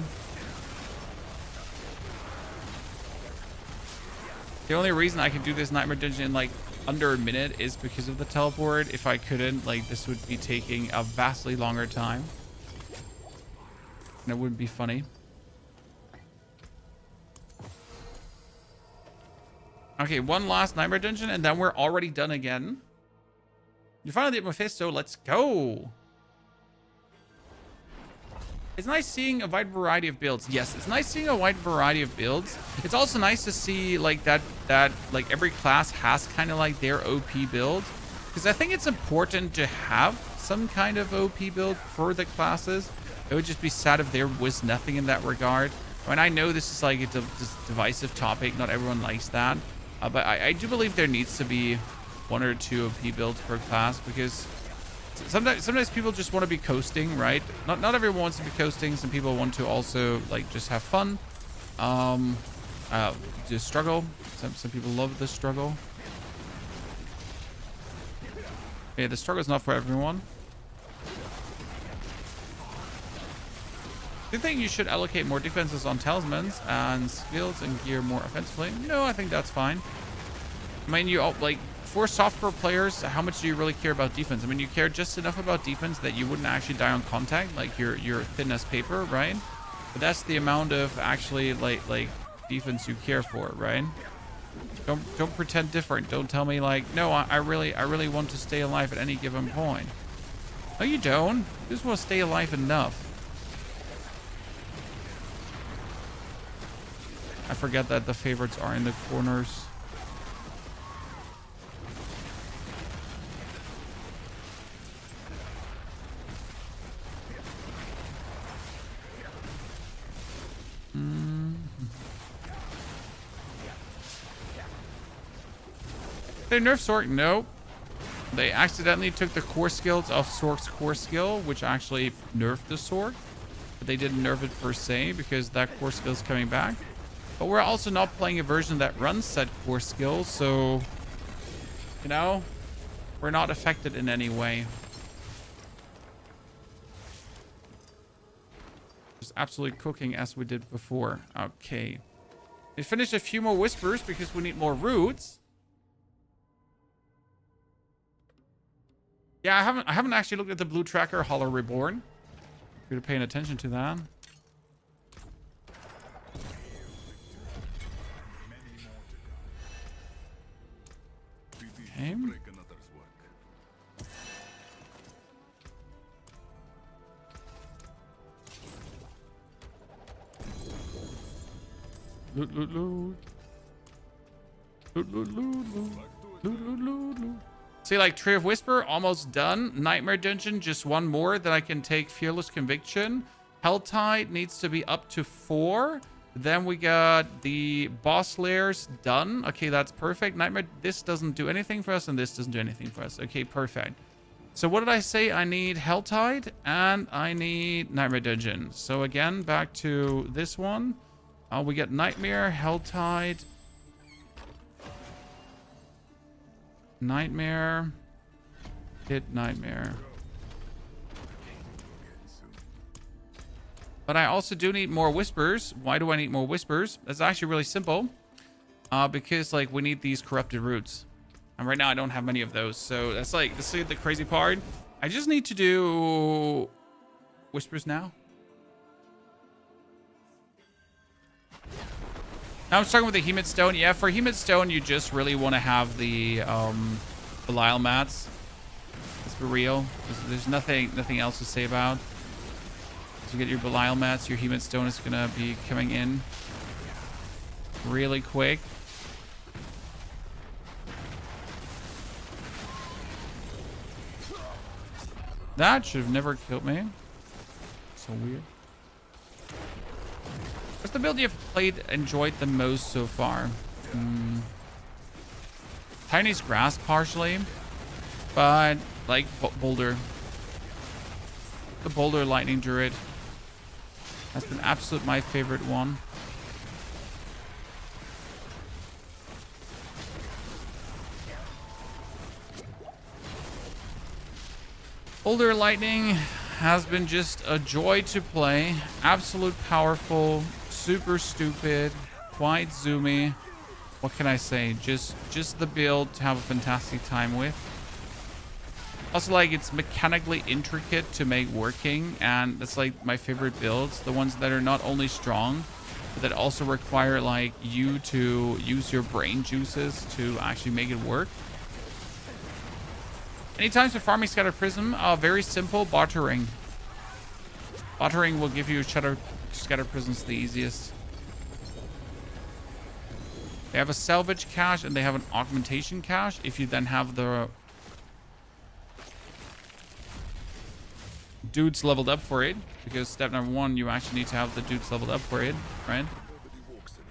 The only reason I can do this nightmare dungeon in like under a minute is because of the teleport. If I couldn't, like, this would be taking a vastly longer time. And it wouldn't be funny. Okay, one last nightmare dungeon, and then we're already done again. You finally did Mephisto. Let's go. It's nice seeing a wide variety of builds. Yes, it's nice seeing a wide variety of builds. It's also nice to see like that like every class has kind of like their OP build, because I think it's important to have some kind of OP build for the classes. It would just be sad if there was nothing in that regard. I mean, I know this is like a divisive topic. Not everyone likes that, but I do believe there needs to be one or two OP builds per class, because sometimes people just want to be coasting, right? Not everyone wants to be coasting. Some people want to also like just have fun, just struggle. Some people love the struggle. Yeah, the struggle is not for everyone. Do you think you should allocate more defenses on talismans and skills and gear more offensively? No, I think that's fine. I mean, you all, like, for softcore players, how much do you really care about defense? I mean, you care just enough about defense that you wouldn't actually die on contact, like you're thin as paper, right? But that's the amount of actually like defense you care for, right? Don't pretend different. Don't tell me like, no, I really want to stay alive at any given point. No, you don't. You just want to stay alive enough. I forget that the favorites are in the corners. They nerfed Sorc? Nope. They accidentally took the core skills of Sorc's core skill, which actually nerfed the Sorc. But they didn't nerf it per se because that core skill is coming back. But we're also not playing a version that runs said core skill, so, you know, we're not affected in any way. Just absolutely cooking as we did before. Okay. We finished a few more whispers because we need more roots. Yeah, I haven't actually looked at the blue tracker Hollow Reborn. You're paying attention to that. Okay. Loot, loot, loot. Loot, loot, loot, loot. Loot, loot, loot, loot. See, like, Tree of Whisper, almost done. Nightmare Dungeon, just one more that I can take Fearless Conviction. Helltide needs to be up to 4. Then we got the boss layers done. Okay, that's perfect. Nightmare, this doesn't do anything for us, and this doesn't do anything for us. Okay, perfect. So what did I say? I need Helltide, and I need Nightmare Dungeon. So again, back to this one. We get Nightmare, Helltide, Nightmare, hit Nightmare. But I also do need more whispers. Why do I need more whispers? It's actually really simple. Because like we need these corrupted roots. And right now I don't have many of those. So that's like, this is the crazy part. I just need to do whispers now. Now I'm starting with the Hemid Stone. Yeah, for Hemid Stone, you just really want to have the Belial mats. Let's be real. There's nothing else to say about. So you get your Belial mats, your Hemid Stone is going to be coming in really quick. That should have never killed me. So weird. What's the build you've enjoyed the most so far? Tiny's grass partially, but like boulder. The boulder lightning druid has been absolute my favorite one. Boulder lightning has been just a joy to play. Absolute powerful, super stupid, quite zoomy. What can I say? Just the build to have a fantastic time with. Also, like, it's mechanically intricate to make working, and that's like my favorite builds. The ones that are not only strong, but that also require like you to use your brain juices to actually make it work. Any times for farming Scattered Prism? Very simple, bartering. Bartering will give you Scattered Prisms the easiest. They have a salvage cache and they have an augmentation cache. If you then have the dudes leveled up for it, because step number 1, you actually need to have the dudes leveled up for it, right?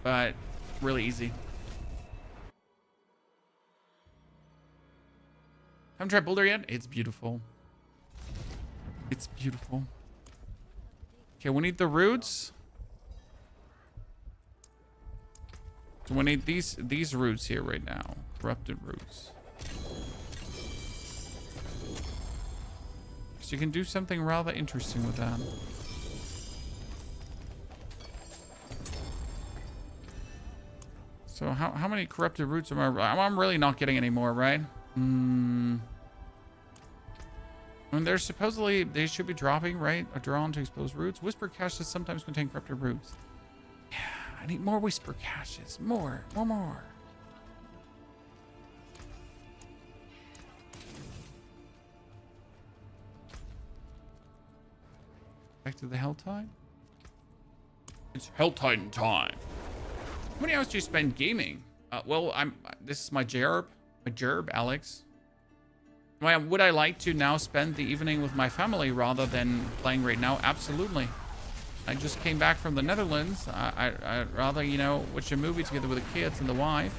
But really easy. Haven't tried Boulder yet? It's beautiful. It's beautiful. Okay, we need the roots. So we need these roots here right now. Corrupted roots. So you can do something rather interesting with that. So how many corrupted roots am I'm really not getting any more, right? I mean, they're supposedly, they should be dropping, right? A drawn to expose roots. Whisper caches sometimes contain corrupted roots. Yeah, I need more whisper caches. More. Back to the Helltide. It's Helltide time. How many hours do you spend gaming? Well, this is my Jerb. Alex. Would I like to now spend the evening with my family rather than playing right now? Absolutely. I just came back from the Netherlands. I'd rather, you know, watch a movie together with the kids and the wife.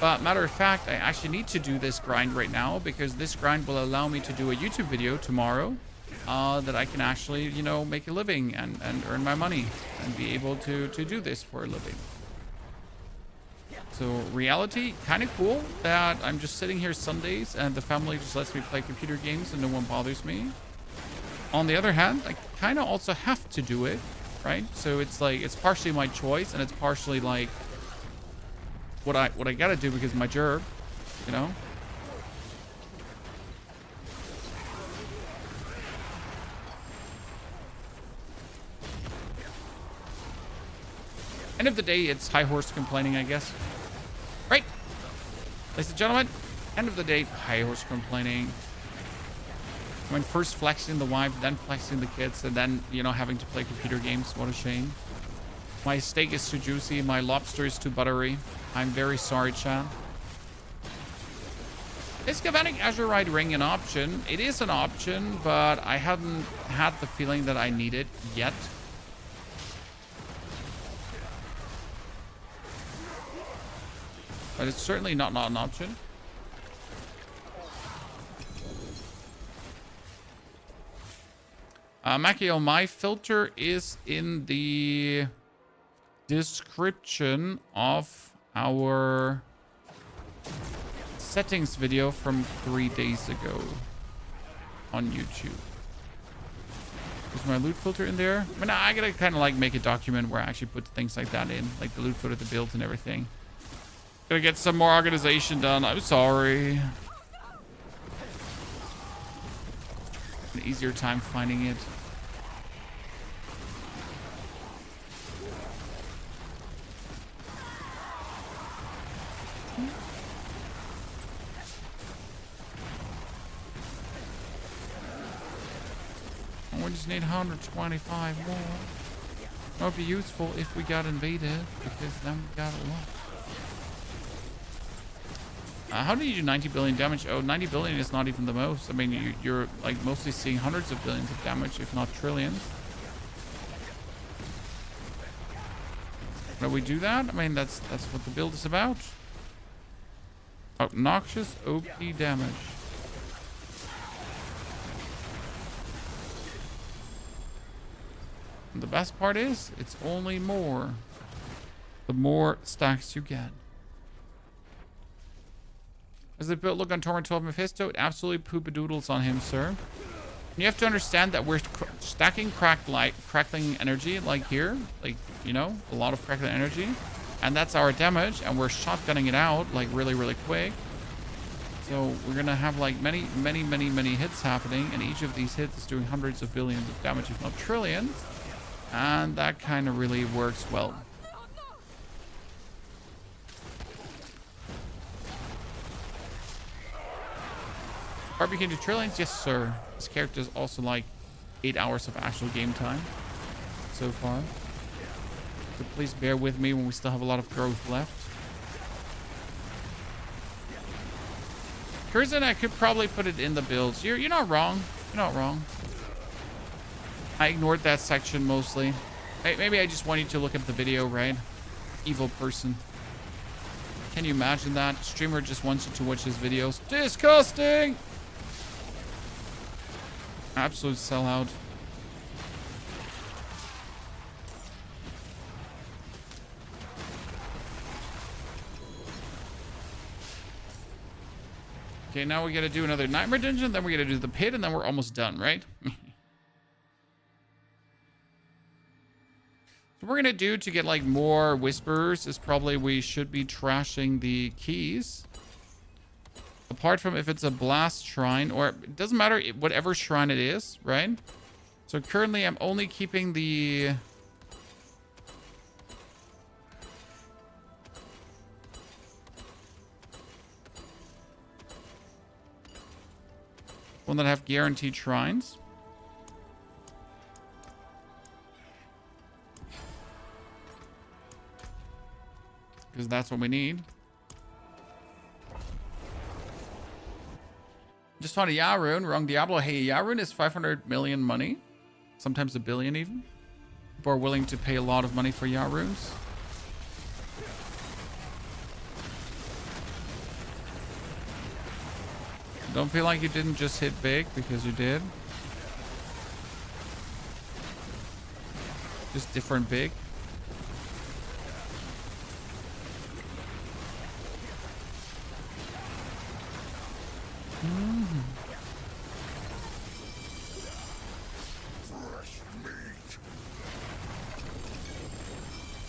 But matter of fact, I actually need to do this grind right now because this grind will allow me to do a YouTube video tomorrow that I can actually, you know, make a living and earn my money and be able to do this for a living. So reality, kind of cool that I'm just sitting here Sundays and the family just lets me play computer games and no one bothers me. On the other hand, I kind of also have to do it, right? So it's like, it's partially my choice and it's partially like what I gotta do because of my job, you know? End of the day, it's high horse complaining, I guess. Right, ladies and gentlemen, end of the day, high horse complaining. When first flexing the wife, then flexing the kids, and then, you know, having to play computer games. What a shame. My steak is too juicy. My lobster is too buttery. I'm very sorry, Chad. Is Galvanic Azurite Ring an option? It is an option, but I haven't had the feeling that I need it yet. But it's certainly not an option. Macchio, my filter is in the description of our settings video from 3 days ago on YouTube. Is my loot filter in there? I mean, I gotta kind of like make a document where I actually put things like that in, like the loot filter, the builds and everything. Gotta get some more organization done. I'm sorry. An easier time finding it. We just need 125 more. That would be useful if we got invaded, because then we got a lot. How do you do 90 billion damage? Oh, 90 billion is not even the most. I mean, you're like mostly seeing hundreds of billions of damage, if not trillions. But we do that? I mean, that's what the build is about. Obnoxious OP damage. And the best part is, it's only more. The more stacks you get. As the build look on Torment 12 Mephisto, it absolutely poopadoodles on him, sir. And you have to understand that we're stacking crackling energy, like here. Like, you know, a lot of crackling energy. And that's our damage, and we're shotgunning it out, like, really, really quick. So we're going to have, like, many hits happening, and each of these hits is doing hundreds of billions of damage, if not trillions. And that kind of really works well. Barbie can do trillions? Yes, sir. This character is also like 8 hours of actual game time so far. So please bear with me when we still have a lot of growth left. Curzon, I could probably put it in the builds. You're not wrong. You're not wrong. I ignored that section mostly. Maybe I just want you to look at the video, right? Evil person. Can you imagine that? Streamer just wants you to watch his videos. Disgusting! Absolute sellout. Okay, now we gotta do another nightmare dungeon, then we gotta do the pit, and then we're almost done, right? So what we're gonna do to get like more whisperers is probably we should be trashing the keys. Apart from if it's a blast shrine, or it doesn't matter whatever shrine it is, right? So currently I'm only keeping the one that have guaranteed shrines. Because that's what we need. Just found a Yarun. Wrong Diablo. Hey, Yarun is 500 million money. Sometimes a billion even. People are willing to pay a lot of money for Yaruns. Don't feel like you didn't just hit big, because you did. Just different big.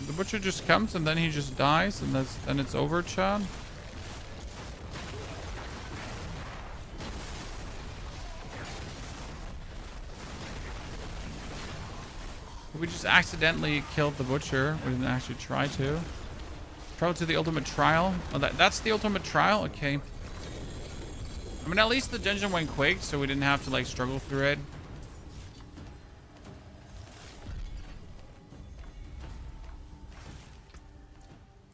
The butcher just comes and then he just dies, and then it's over, Chad. We just accidentally killed the butcher. We didn't actually try to. Travel to the ultimate trial. Oh, that's the ultimate trial? Okay. I mean, at least the dungeon went quick, so we didn't have to like struggle through it.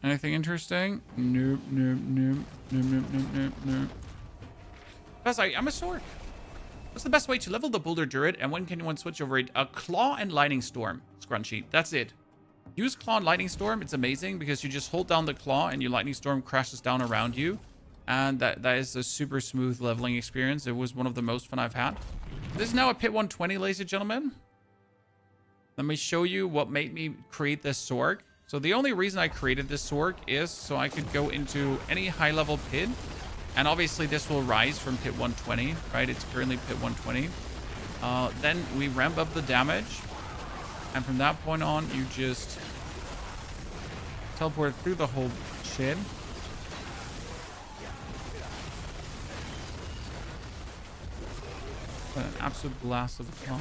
Anything interesting? Nope, nope, nope, nope, nope, nope, nope, nope. Plus, I'm a Sorc. What's the best way to level the Boulder Druid, and when can one switch over it? A Claw and Lightning Storm. Scrunchy. That's it. Use Claw and Lightning Storm. It's amazing because you just hold down the Claw and your Lightning Storm crashes down around you. And that is a super smooth leveling experience. It was one of the most fun I've had. This is now a Pit 120, ladies and gentlemen. Let me show you what made me create this Sorc. So the only reason I created this Sorc is so I could go into any high-level pit. And obviously this will rise from Pit 120, right? It's currently Pit 120. Then we ramp up the damage. And from that point on, you just teleport through the whole shit. An absolute blast of a climb.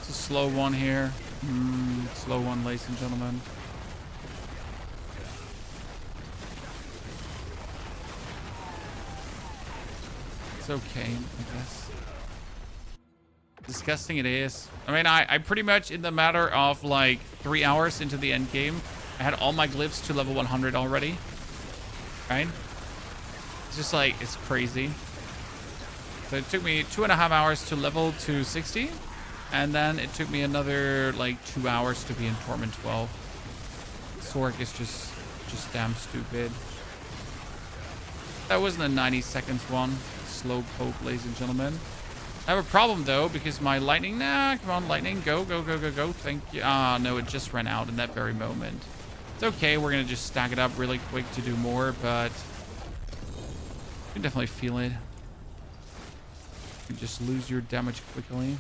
It's a slow one here. Slow one, ladies and gentlemen. It's okay, I guess. Disgusting it is. I mean, I pretty much, in the matter of like 3 hours into the end game, I had all my glyphs to level 100 already. Right? It's just like, it's crazy. So it took me 2.5 hours to level to 60. And then it took me another like 2 hours to be in Torment 12. Sorc is just damn stupid. That wasn't a 90 seconds one. Slow poke, ladies and gentlemen. I have a problem though, because my lightning, come on, lightning, go. Thank you. No, it just ran out in that very moment. It's okay, we're gonna just stack it up really quick to do more, but you can definitely feel it. You just lose your damage quickly.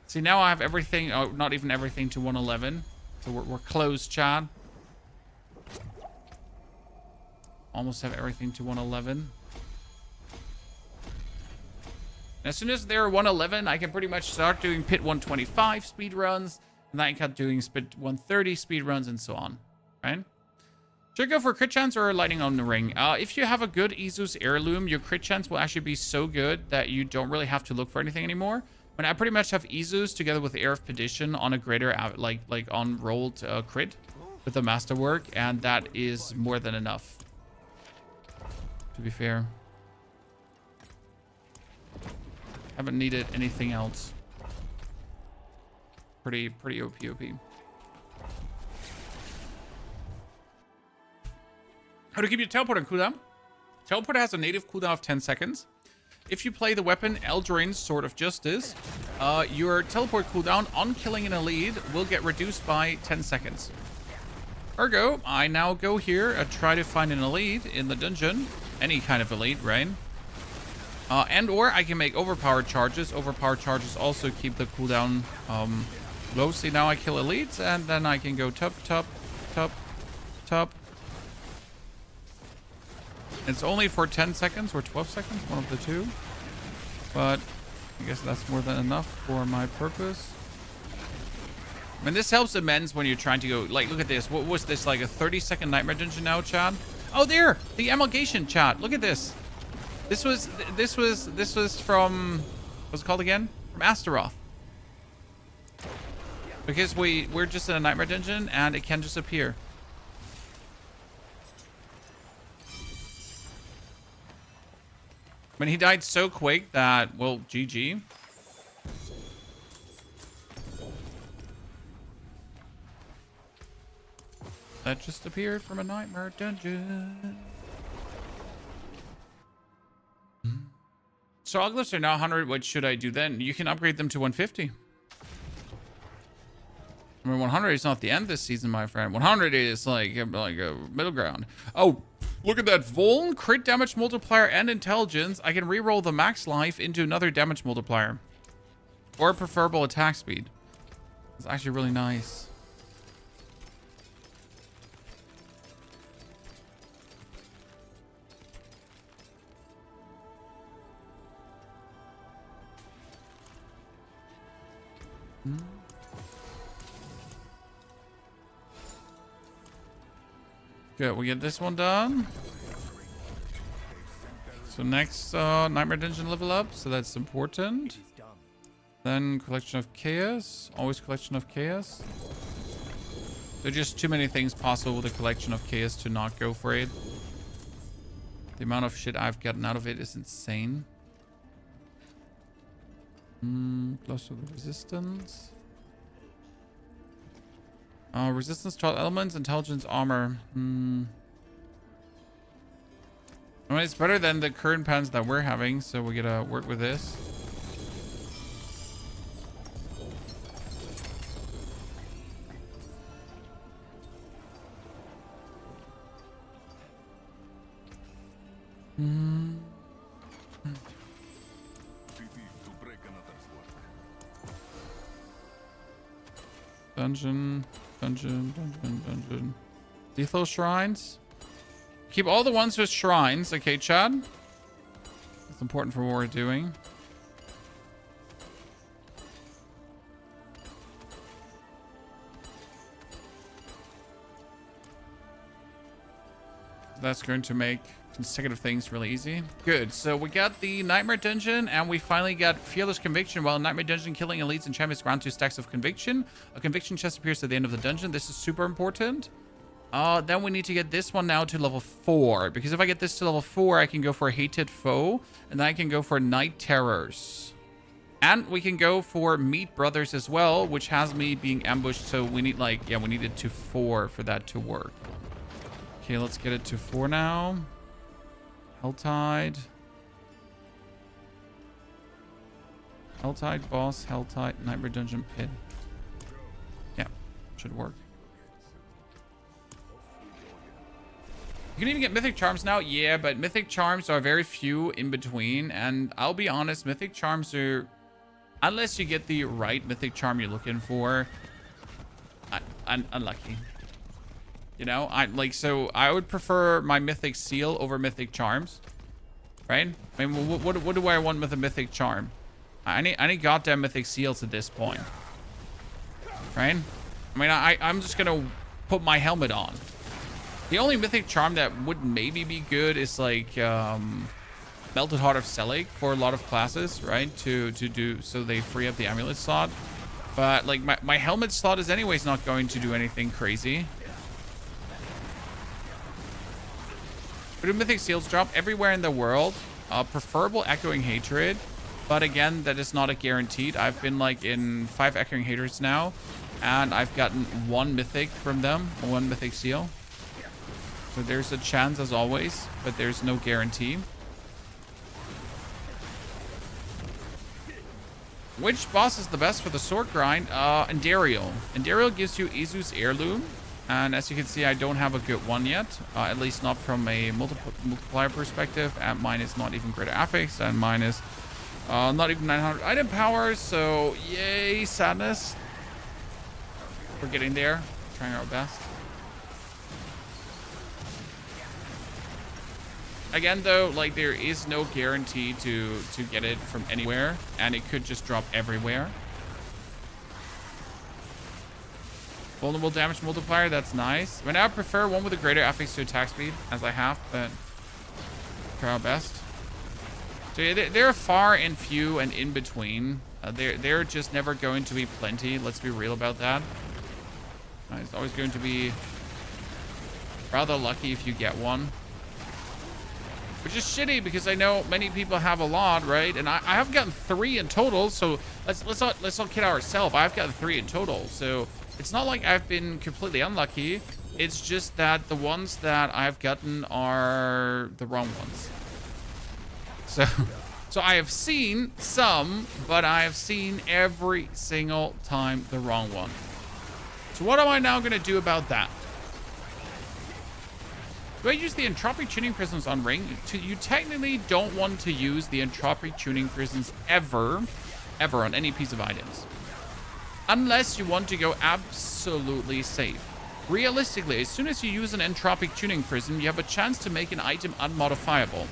See, now I have everything, not even everything, to 111. So we're close, Chad. Almost have everything to 111. And as soon as they're 111, I can pretty much start doing pit 125 speed runs, and then I can doing pit 130 speed runs, and so on. Right? Should I go for crit chance or lightning on the ring? If you have a good Izu's heirloom, your crit chance will actually be so good that you don't really have to look for anything anymore. But I pretty much have Izu's together with Air of Perdition on a greater, like on rolled crit with the masterwork, and that is more than enough. To be fair, haven't needed anything else. Pretty OP. How to keep your teleport on cooldown? Teleport has a native cooldown of 10 seconds. If you play the weapon Eldrain's Sword of Justice, your teleport cooldown on killing an elite will get reduced by 10 seconds. Ergo, I now go here and try to find an elite in the dungeon. Any kind of elite, right? And or I can make overpowered charges. Overpowered charges also keep the cooldown low. See, now I kill elites, and then I can go top. It's only for 10 seconds or 12 seconds, one of the two. But I guess that's more than enough for my purpose. I mean, this helps immense when you're trying to go, like, look at this. What was this, like a 30-second Nightmare Dungeon now, Chad? Oh, there! The amalgamation, Chad. Look at this. This was from, what's it called again? From Astaroth. Because we're just in a Nightmare Dungeon, and it can just appear. I mean, he died so quick that, well, GG. That just appeared from a Nightmare Dungeon. So Oglyphs are now 100. What should I do then? You can upgrade them to 150. I mean, 100 is not the end this season, my friend. 100 is like a middle ground. Oh, look at that. Vuln, crit damage multiplier, and intelligence. I can reroll the max life into another damage multiplier. Or preferable attack speed. It's actually really nice. Good, we get this one done. So next, Nightmare Dungeon level up, so that's important. Then Collection of Chaos, always Collection of Chaos. There's just too many things possible with a Collection of Chaos to not go for it. The amount of shit I've gotten out of it is insane. Close to the resistance. Resistance to all elements, intelligence, armor. I mean, it's better than the current pans that we're having, so we gotta work with this. Dungeon. Lethal shrines. Keep all the ones with shrines. Okay, Chad. It's important for what we're doing. that's going to make consecutive things really easy. Good. So we got the Nightmare Dungeon, and we finally got Fearless Conviction. While Nightmare Dungeon, killing elites and champions grant 2 stacks of Conviction. A Conviction chest appears at the end of the dungeon. This is super important. Then we need to get this one now to level 4. Because if I get this to level 4, I can go for Hated Foe. And then I can go for Night Terrors. And we can go for Meat Brothers as well, which has me being ambushed. So we need like, yeah, we need it to 4 for that to work. Okay, let's get it to 4 now. Helltide. Helltide, boss, Helltide, Nightmare Dungeon, Pit. Yeah, should work. You can even get Mythic Charms now. Yeah, but Mythic Charms are very few in between. And I'll be honest, Mythic Charms are... Unless you get the right Mythic Charm you're looking for, unlucky. You know, so I would prefer my Mythic Seal over Mythic Charms, right? I mean, what do I want with a Mythic Charm? I need goddamn Mythic Seals at this point, right? I mean, I'm just gonna put my helmet on. The only Mythic Charm that would maybe be good is like Melted Heart of Selig for a lot of classes, right? To do so they free up the amulet slot, but like my helmet slot is anyways not going to do anything crazy. But do Mythic Seals drop everywhere in the world? Preferable Echoing Hatred. But again, that is not a guaranteed. I've been like in 5 Echoing Haters now. And I've gotten 1 Mythic from them. 1 Mythic Seal. So there's a chance as always. But there's no guarantee. Which boss is the best for the Sorc grind? Endariel. Endariel gives you Izu's Heirloom. And as you can see, I don't have a good one yet. At least not from a multiplier perspective. And mine is not even greater affix. And mine is not even 900 item power. So, yay, sadness. We're getting there. Trying our best. Again, though, like, there is no guarantee to get it from anywhere. And it could just drop everywhere. Vulnerable damage multiplier, that's nice. I mean, I prefer one with a greater affix to attack speed, as I have, but try our best. So yeah, they're far and few and in between. They're just never going to be plenty. Let's be real about that. It's always going to be rather lucky if you get one. Which is shitty because I know many people have a lot, right? And I have gotten 3 in total, so let's not kid ourselves. I've gotten 3 in total, so it's not like I've been completely unlucky. It's just that the ones that I've gotten are the wrong ones. So I have seen some, but I have seen every single time the wrong one. So what am I now going to do about that? Do I use the Entropic Tuning Prisms on Ring? You technically don't want to use the Entropic Tuning Prisms ever on any piece of items. Unless you want to go absolutely safe. Realistically, as soon as you use an Entropic Tuning Prism, you have a chance to make an item unmodifiable.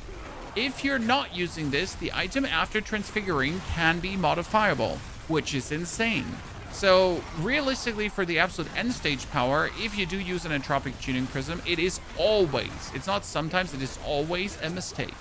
If you're not using this, the item after transfiguring can be modifiable, which is insane. So, realistically, for the absolute end stage power, if you do use an Entropic Tuning Prism, it is always, it's not sometimes, it is always a mistake.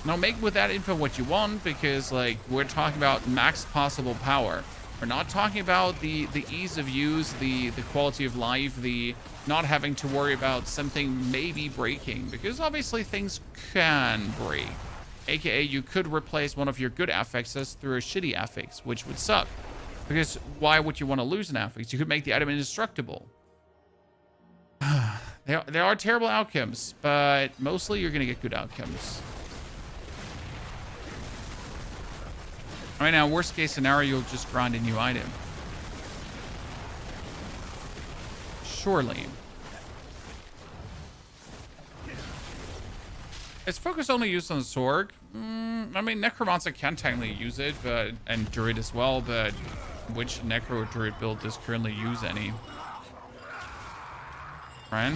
Now make with that info what you want, because like we're talking about max possible power. We're not talking about the ease of use, the quality of life, the not having to worry about something maybe breaking, because obviously things can break. AKA you could replace one of your good affixes through a shitty affix, which would suck. Because why would you want to lose an affix? You could make the item indestructible. There are terrible outcomes, but mostly you're going to get good outcomes. Right now, worst case scenario, you'll just grind a new item. Surely. Is focus only used on the Sorc? I mean, Necromancer can technically use it, and Druid as well, but which Necro or Druid build does currently use any? Right?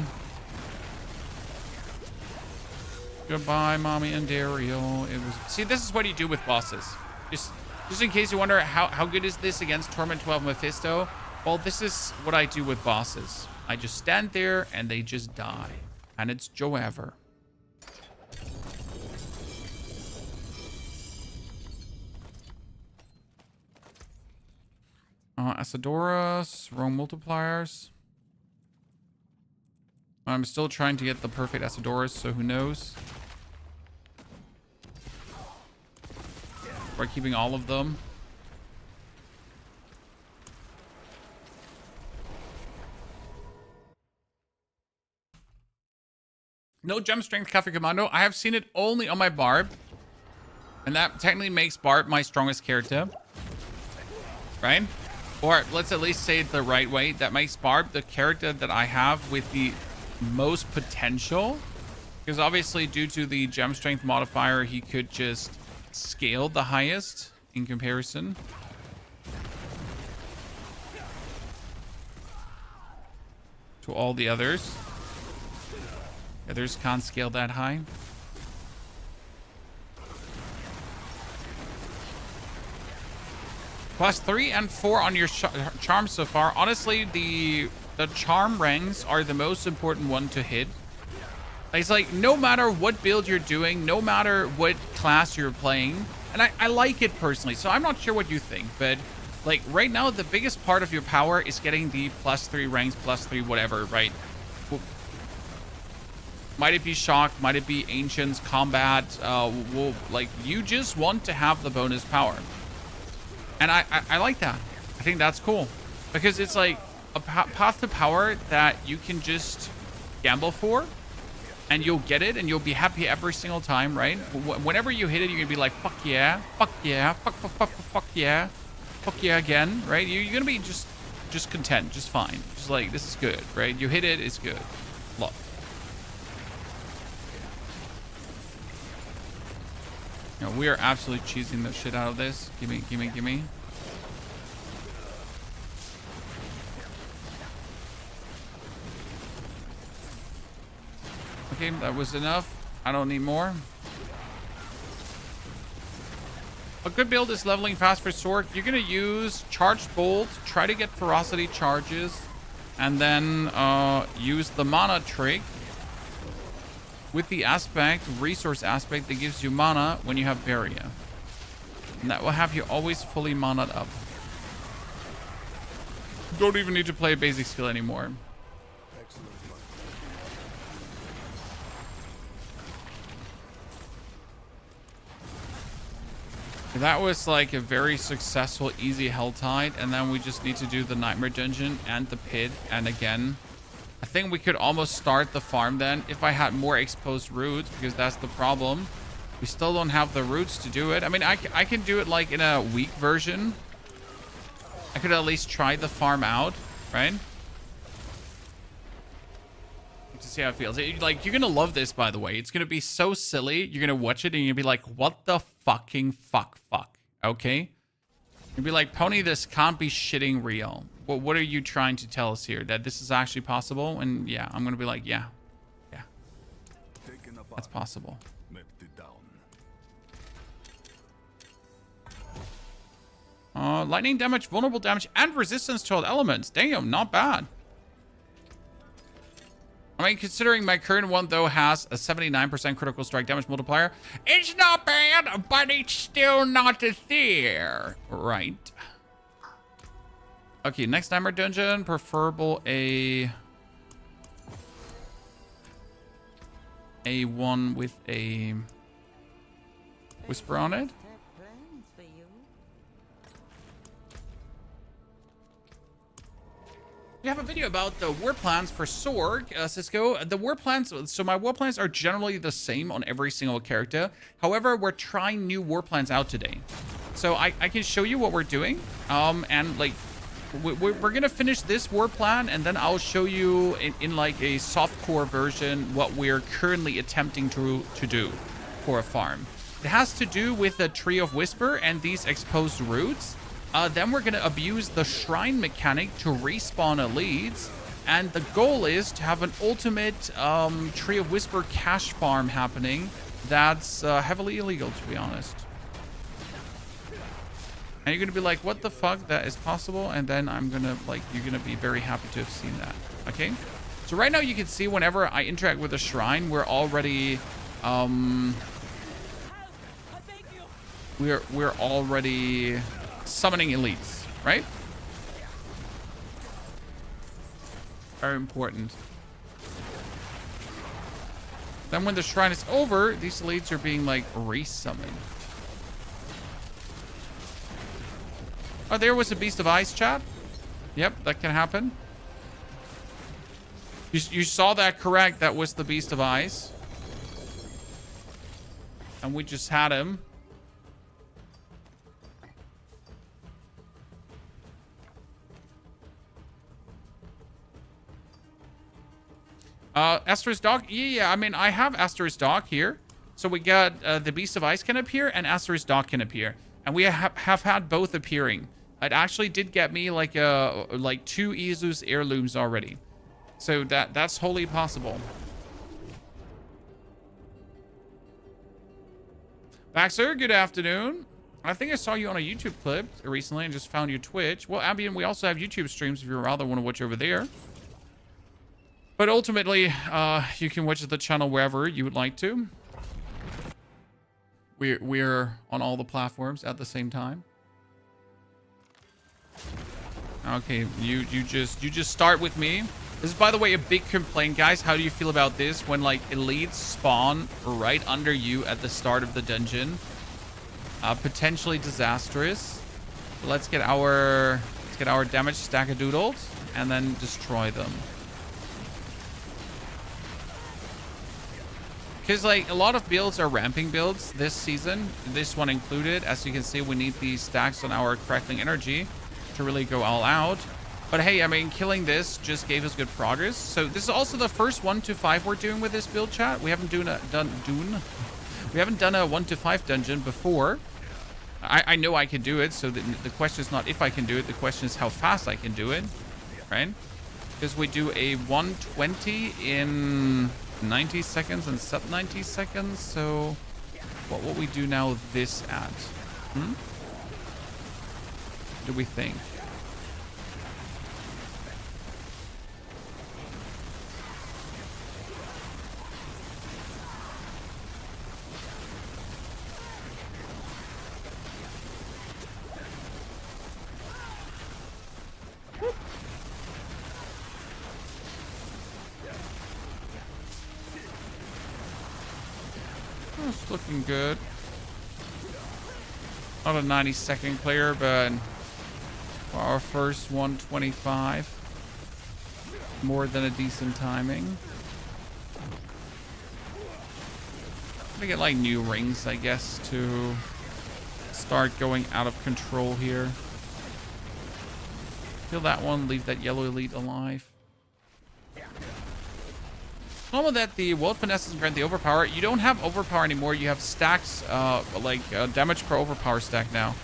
Goodbye, Mommy and Dario. It was. See, this is what you do with bosses. Just in case you wonder how good is this against Torment 12 Mephisto, Well, this is what I do with bosses. I just stand there and they just die. And it's Joe Ever. Asadoras, wrong multipliers. I'm still trying to get the perfect Asadoras, so who knows? We're keeping all of them. No gem strength Cafe Commando. I have seen it only on my Barb. And that technically makes Barb my strongest character. Right? Or let's at least say it the right way. That makes Barb the character that I have with the most potential. Because obviously due to the gem strength modifier, he could just scale the highest in comparison. To all the others. Others can't scale that high. +3 and 4 on your charm so far. Honestly, the charm ranks are the most important one to hit. It's like no matter what build you're doing, no matter what class you're playing, and I like it personally, so I'm not sure what you think, but like right now the biggest part of your power is getting the +3 ranks, +3 whatever, right? Might it be shock, might it be ancients, combat, like you just want to have the bonus power. And I like that. I think that's cool because it's like a path to power that you can just gamble for and you'll get it and you'll be happy every single time, right? Whenever you hit it, you're gonna be like, fuck yeah, fuck yeah, fuck yeah, fuck yeah again, right? You're gonna be just content, just fine. Just like, this is good, right? You hit it, it's good. Love. You know, we are absolutely cheesing the shit out of this. Gimme, gimme, gimme. Okay, that was enough. I don't need more. A good build is leveling fast for Sorc. You're going to use Charged Bolt, try to get Ferocity charges, and then use the mana trick with the aspect, resource aspect that gives you mana when you have Barrier. And that will have you always fully mana'd up. You don't even need to play a basic skill anymore. That was like a very successful, easy Helltide, and then we just need to do the Nightmare Dungeon and the Pit, and again, I think we could almost start the farm then if I had more exposed routes, because that's the problem. We still don't have the routes to do it. I mean, I can do it like in a weak version. I could at least try the farm out, right? To see how it feels. Like, you're gonna love this, by the way. It's gonna be so silly. You're gonna watch it and you'll be like, what the fucking fuck, okay? You'll be like, Pony, this can't be shitting real. What are you trying to tell us here? That this is actually possible? And yeah, I'm gonna be like, yeah, that's possible. Lightning damage, vulnerable damage, and resistance to all elements. Damn, not bad. I mean, considering my current one, though, has a 79% critical strike damage multiplier, it's not bad, but it's still not there. Right. Okay, next Nightmare Dungeon, preferable a one with a whisper on it. We have a video about the war plans for Sorc, Cisco. The war plans, so my war plans are generally the same on every single character. However, we're trying new war plans out today. So I can show you what we're doing. And like, we're gonna finish this war plan, and then I'll show you in like a softcore version what we're currently attempting to do for a farm. It has to do with the Tree of Whisper and these exposed routes. Then we're going to abuse the shrine mechanic to respawn elites. And the goal is to have an ultimate Tree of Whisper cash farm happening that's heavily illegal, to be honest. And you're going to be like, what the fuck? That is possible. And then I'm going to like, you're going to be very happy to have seen that. Okay. So right now you can see whenever I interact with a shrine, we're already, we're already summoning elites, right? Very important. Then when the shrine is over, these elites are being like resummoned. Oh, there was a Beast of Ice, chat. Yep, that can happen. You saw that correct. That was the Beast of Ice. And we just had him. Esther's Dog? Yeah, I mean, I have Esther's Dog here. So we got the Beast of Ice can appear and Esther's Dog can appear. And we have had both appearing. It actually did get me like 2 Izu's heirlooms already. So that's wholly possible. Baxter, good afternoon. I think I saw you on a YouTube clip recently and just found your Twitch. Well, Ambien, we also have YouTube streams if you rather want to watch over there. But ultimately, you can watch the channel wherever you would like to. We're on all the platforms at the same time. Okay, you just start with me. This is, by the way, a big complaint, guys. How do you feel about this when like elites spawn right under you at the start of the dungeon? Potentially disastrous. Let's get our damage stackadoodled and then destroy them. Because like a lot of builds are ramping builds this season, this one included. As you can see, we need these stacks on our Crackling energy to really go all out. But hey, I mean, killing this just gave us good progress. So this is also the first 1 to 5 we're doing with this build, chat. We haven't done a 1 to 5 dungeon before. I know I can do it, so the question is not if I can do it, the question is how fast I can do it, right? Because we do a 120 in 90 seconds and sub 90 seconds. So what will we do now this at? What do we think? It's looking good. Not a 90-second clear, but for our first 125, more than a decent timing. I'm gonna get like new rings, I guess, to start going out of control here. Kill that one, leave that yellow elite alive. Problem that the World Finesse doesn't grant the overpower. You don't have overpower anymore. You have stacks, damage per overpower stack now.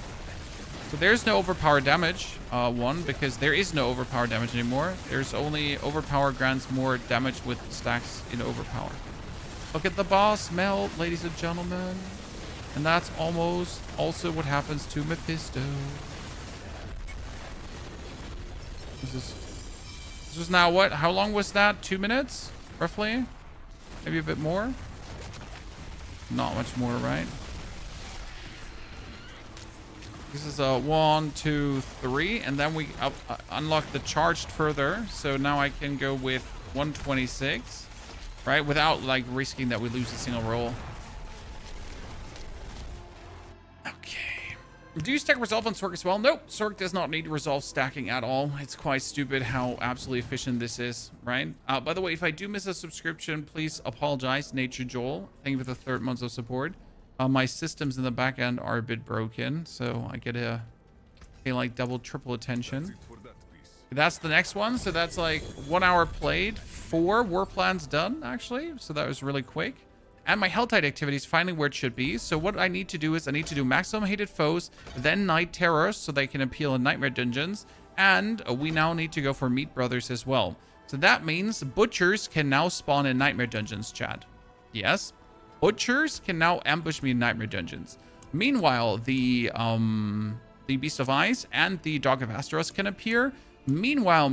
So there's no overpower damage, because there is no overpower damage anymore. There's only overpower grants more damage with stacks in overpower. Look at the boss melt, ladies and gentlemen. And that's almost also what happens to Mephisto. This was now what? How long was that? 2 minutes? Roughly? Maybe a bit more? Not much more, right? This is a 1, 2, 3, and then we unlock the charged further. So now I can go with 126, right? Without like risking that we lose a single roll. Okay. Do you stack resolve on Sorc as well? Nope. Sorc does not need resolve stacking at all. It's quite stupid how absolutely efficient this is, right? By the way, if I do miss a subscription, please apologize. Nature Joel, thank you for the 3rd month of support. My systems in the back end are a bit broken, so I get a like double, triple attention. That's the next one. So that's like 1 hour played, 4 war plans done, actually. So that was really quick. And my Helltide activity is finally where it should be. So what I need to do is I need to do maximum hated foes, then night terrors so they can appeal in nightmare dungeons. And we now need to go for meat brothers as well. So that means butchers can now spawn in nightmare dungeons, Chad. Yes, butchers can now ambush me in nightmare dungeons. Meanwhile, the the Beast of Ice and the Dog of Asteros can appear. Meanwhile,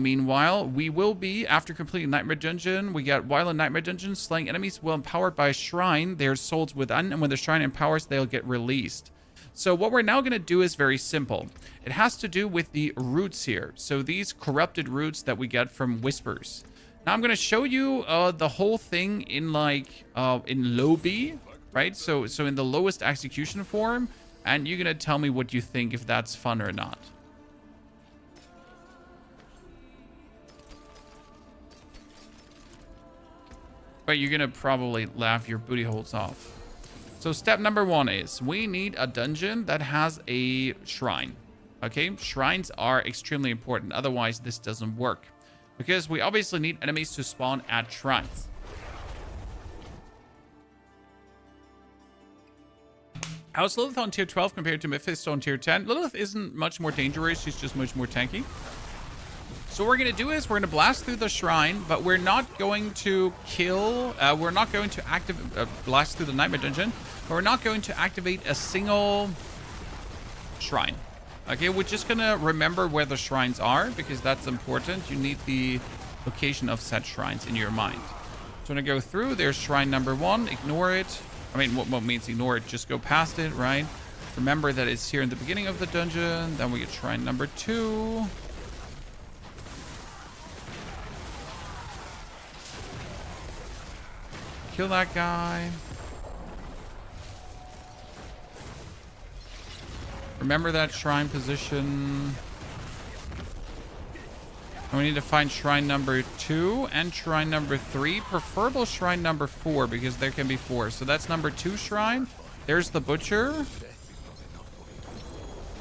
we will be, after completing Nightmare Dungeon, we get while in Nightmare Dungeon, slaying enemies will empowered by a shrine, their souls within, and when the shrine empowers, they'll get released. So what we're now going to do is very simple. It has to do with the roots here. So these corrupted roots that we get from Whispers. Now I'm going to show you the whole thing in like, in low B, right? So in the lowest execution form, and you're going to tell me what you think, if that's fun or not. But you're going to probably laugh your booty holes off. So step number 1 is we need a dungeon that has a shrine. Okay, shrines are extremely important. Otherwise, this doesn't work. Because we obviously need enemies to spawn at shrines. How's Lilith on tier 12 compared to Mephisto on tier 10? Lilith isn't much more dangerous. She's just much more tanky. So what we're going to do is we're going to blast through the shrine, but we're not going to kill, we're not going to blast through the Nightmare Dungeon, but we're not going to activate a single shrine. Okay, we're just going to remember where the shrines are, because that's important. You need the location of said shrines in your mind. So I'm going to go through, there's shrine number 1, ignore it. I mean, what means ignore it? Just go past it, right? Remember that it's here in the beginning of the dungeon. Then we get shrine number 2. Kill that guy. Remember that shrine position. And we need to find shrine number 2 and shrine number 3. Preferable shrine number 4, because there can be 4. So that's number 2 shrine. There's the butcher.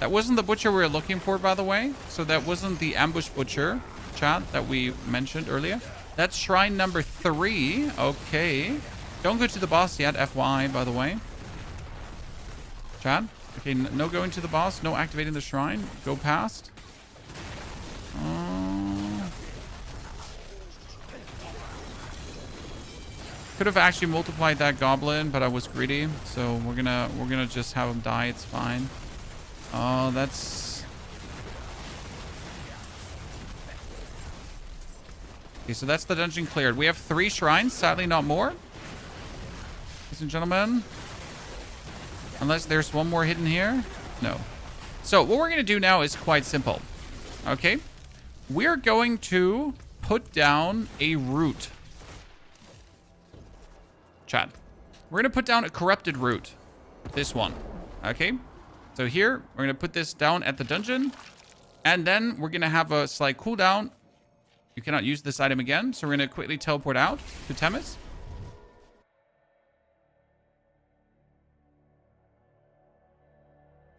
That wasn't the butcher we were looking for, by the way. So that wasn't the ambush butcher, chat, that we mentioned earlier. That's shrine number 3. Okay. Don't go to the boss yet, FYI, by the way. Chat. Okay, no going to the boss. No activating the shrine. Go past. Could have actually multiplied that goblin, but I was greedy. So we're gonna just have him die. It's fine. Oh, that's... Okay, so that's the dungeon cleared. We have 3 shrines, sadly not more. Ladies and gentlemen. Unless there's one more hidden here. No. So what we're going to do now is quite simple. Okay. We're going to put down a root. Chat. We're going to put down a corrupted root. This one. Okay. So here, we're going to put this down at the dungeon. And then we're going to have a slight cooldown. You cannot use this item again. So we're going to quickly teleport out to Temis.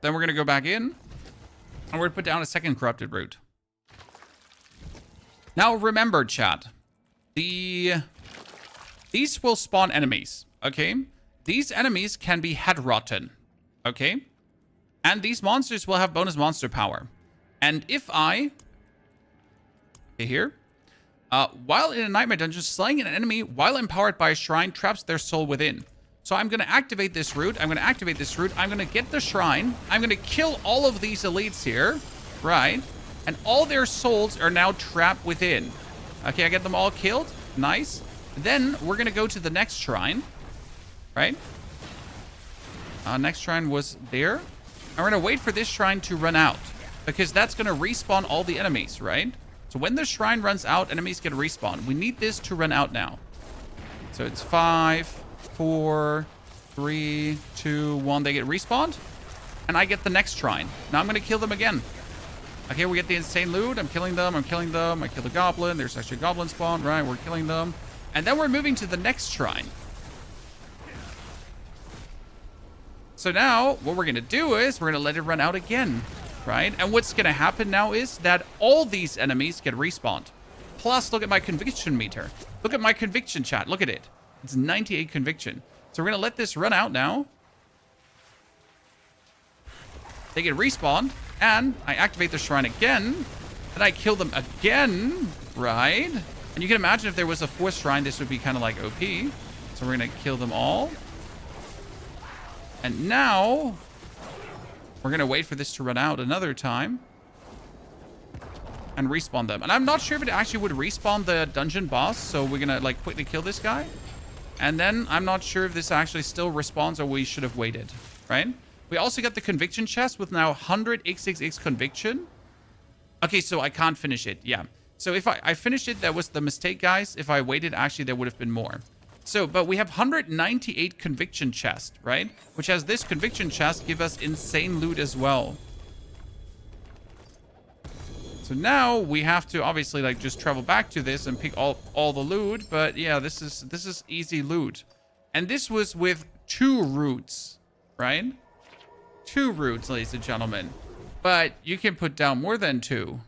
Then we're going to go back in. And we're going to put down a second corrupted root. Now remember, chat. These will spawn enemies. Okay? These enemies can be head rotten. Okay? And these monsters will have bonus monster power. And if I... Okay, here. While in a nightmare dungeon, slaying an enemy while empowered by a shrine traps their soul within. So I'm going to activate this route. I'm going to activate this route. I'm going to get the shrine. I'm going to kill all of these elites here. Right. And all their souls are now trapped within. Okay, I get them all killed. Nice. Then we're going to go to the next shrine. Right. Next shrine was there. And we're going to wait for this shrine to run out. Because that's going to respawn all the enemies, right? So when the shrine runs out, enemies get respawn. We need this to run out now. So it's 5... 4, 3, 2, 1. They get respawned. And I get the next shrine. Now I'm going to kill them again. Okay, we get the insane loot. I'm killing them. I'm killing them. I kill the goblin. There's actually a goblin spawn. Right, we're killing them. And then we're moving to the next shrine. So now what we're going to do is we're going to let it run out again. Right? And what's going to happen now is that all these enemies get respawned. Plus, look at my conviction meter. Look at my conviction, chat. Look at it. It's 98 conviction. So we're going to let this run out now. They get respawned. And I activate the shrine again. And I kill them again. Right? And you can imagine if there was a 4th shrine, this would be kind of like OP. So we're going to kill them all. And now... We're going to wait for this to run out another time. And respawn them. And I'm not sure if it actually would respawn the dungeon boss. So we're going to like quickly kill this guy. And then I'm not sure if this actually still respawns or we should have waited. Right? We also got the conviction chest with now 100 XXX conviction. Okay, so I can't finish it. Yeah. So if I finished it, that was the mistake, guys. If I waited, actually, there would have been more. So, but we have 198 conviction chest, right? Which has this conviction chest give us insane loot as well. So now we have to obviously like just travel back to this and pick all the loot. But yeah, this is easy loot. And this was with 2 roots, right? 2 roots, ladies and gentlemen. But you can put down more than 2.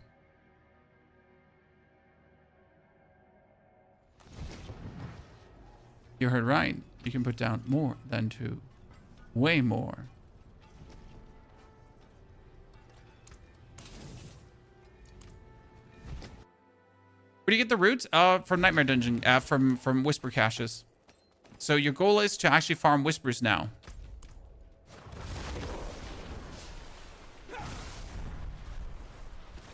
You heard right. You can put down more than 2. Way more. Where do you get the roots? From Nightmare Dungeon. From Whisper Caches. So your goal is to actually farm Whispers now.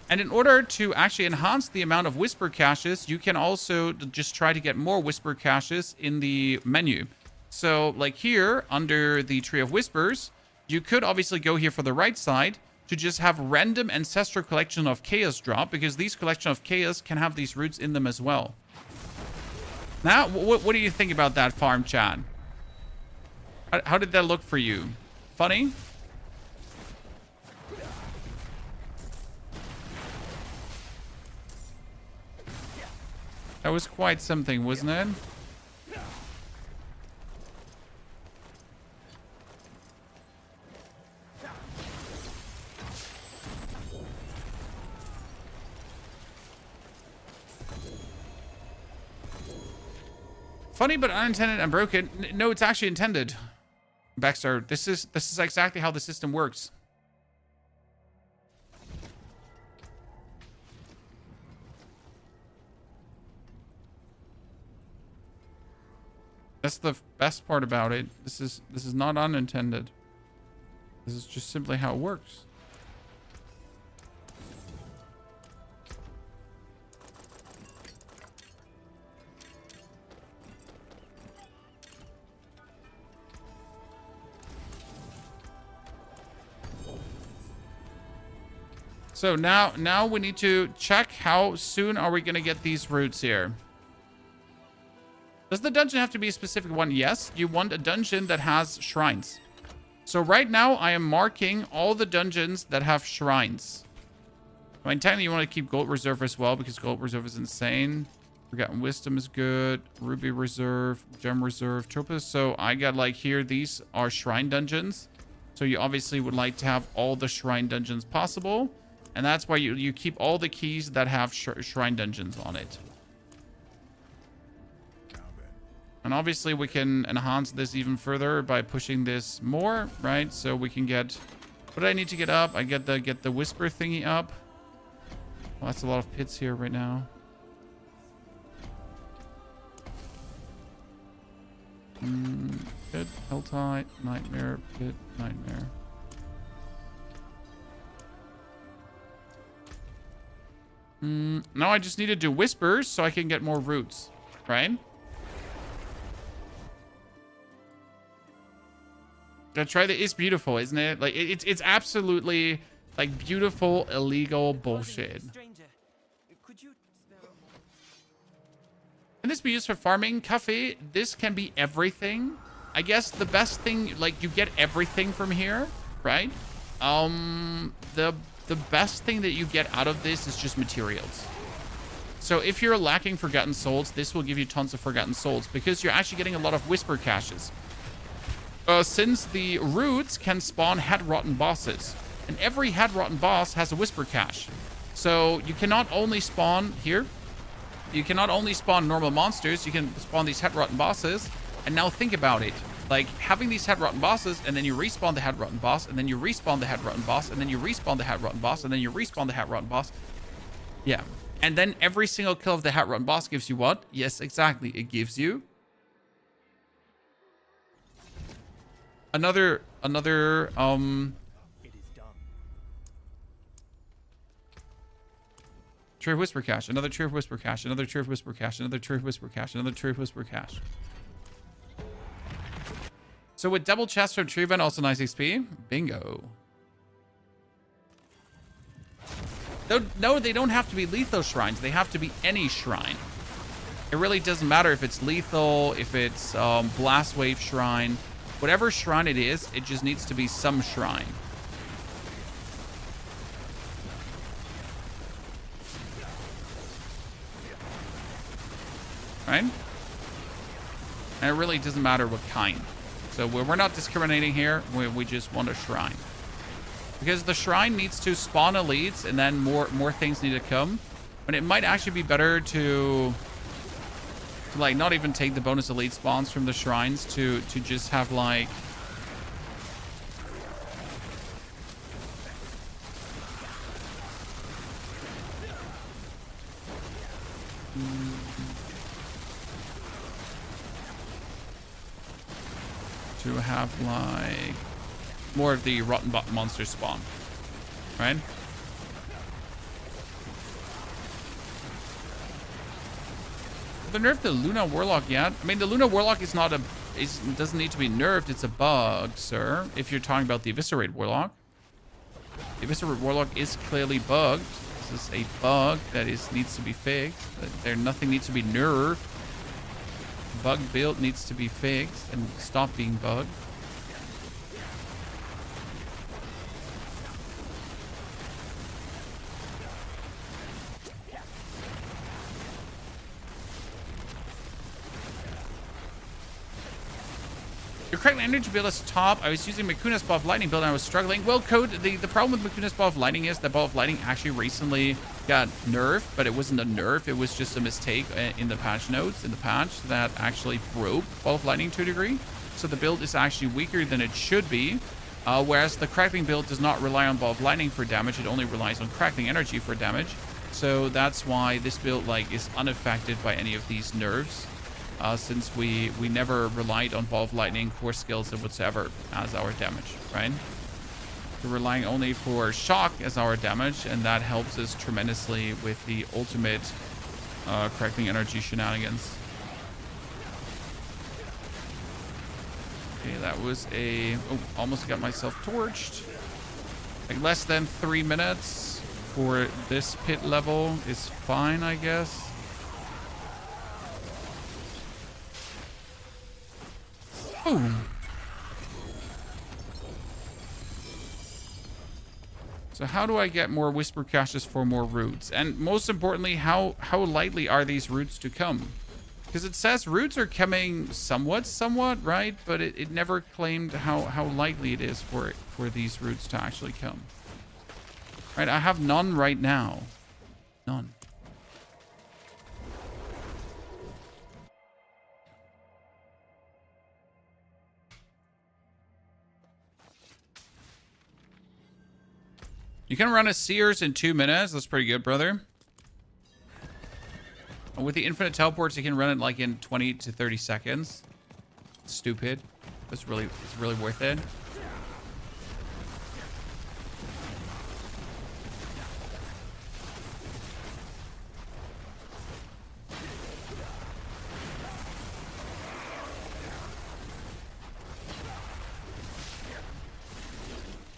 And in order to actually enhance the amount of Whisper Caches, you can also just try to get more Whisper Caches in the menu. So, like here, under the Tree of Whispers, you could obviously go here for the right side to just have random Ancestral Collection of Chaos drop, because these Collection of Chaos can have these roots in them as well. Now, what do you think about that farm, Chad? How did that look for you? Funny? That was quite something, wasn't it? Funny but unintended and broken. No, it's actually intended. Baxter, this is exactly how the system works. That's the best part about it. This is not unintended. This is just simply how it works. So now we need to check how soon are we going to get these roots here. Does the dungeon have to be a specific one? Yes. You want a dungeon that has shrines. So right now I am marking all the dungeons that have shrines. I mean, technically you want to keep Gold Reserve as well, because Gold Reserve is insane. Forgotten Wisdom is good. Ruby Reserve, Gem Reserve, Topaz. So I got like here, these are shrine dungeons. So you obviously would like to have all the shrine dungeons possible. And that's why you keep all the keys that have shrine dungeons on it. And obviously we can enhance this even further by pushing this more, right? So we can get, what do I need to get up? I get the whisper thingy up. Well, that's a lot of pits here right now. Pit, Helltide, Nightmare, Pit, Nightmare. Now I just need to do whispers so I can get more roots, right? Gotta try that. It's beautiful, isn't it? Like it's absolutely like beautiful illegal bullshit. Can this be used for farming? Cafe, this can be everything. I guess the best thing, like you get everything from here, right? The best thing that you get out of this is just materials. So if you're lacking Forgotten Souls, this will give you tons of Forgotten Souls because you're actually getting a lot of Whisper Caches. Since the roots can spawn head-rotten bosses. And every head-rotten boss has a Whisper Cache. So you cannot only spawn here. You cannot only spawn normal monsters. You can spawn these head-rotten bosses. And now think about it. Like, having these head-rotten bosses, and then you respawn the head-rotten boss, and then you respawn the head-rotten boss, and then you respawn the head-rotten boss, and then you respawn the head-rotten boss. Yeah. And then every single kill of the head-rotten boss gives you what? Yes, exactly. It gives you another Tree of Whisper Cache, another Tree of Whisper Cache, another Tree of Whisper Cache, another Tree of Whisper Cache, another Tree of Whisper Cache. So with double chest from Tree Event, also nice XP. Bingo. No, they don't have to be lethal shrines. They have to be any shrine. It really doesn't matter if it's lethal, if it's blast wave shrine. Whatever shrine it is, it just needs to be some shrine. Right? And it really doesn't matter what kind. So we're not discriminating here. We just want a shrine. Because the shrine needs to spawn elites and then more things need to come. But it might actually be better to like not even take the bonus elite spawns from the shrines to just have like to have like more of the rotten bot monsters spawn, right? Have they nerfed the Luna Warlock yet? I mean, the Luna Warlock is not doesn't need to be nerfed. It's a bug, sir. If you're talking about the Eviscerate Warlock, the Eviscerate Warlock is clearly bugged. This is a bug that needs to be fixed. Nothing needs to be nerfed. Bug build needs to be fixed and stop being bugged. Your Crackling energy build is top. I was using Makuna's Ball of Lightning build and I was struggling. Well, Code, the problem with Makuna's Ball of Lightning is that Ball of Lightning actually recently got nerfed, but it wasn't a nerf. It was just a mistake in the patch notes, in the patch that actually broke Ball of Lightning to a degree. So the build is actually weaker than it should be. Whereas the Crackling build does not rely on Ball of Lightning for damage. It only relies on Crackling energy for damage. So that's why this build is unaffected by any of these nerfs. Since we never relied on Ball of Lightning, core skills, and whatsoever as our damage, right? We're relying only for shock as our damage, and that helps us tremendously with the ultimate Crackling energy shenanigans. Okay, that was almost got myself torched. Like less than 3 minutes for this pit level is fine, I guess. Boom. So how do I get more whisper caches for more roots? And most importantly, how likely are these roots to come? Because it says roots are coming somewhat, right? But it never claimed how likely it is for these roots to actually come. Right, I have none right now. None. You can run a Sears in 2 minutes. That's pretty good, brother. And with the infinite teleports, you can run it like in 20 to 30 seconds. Stupid. It's really worth it.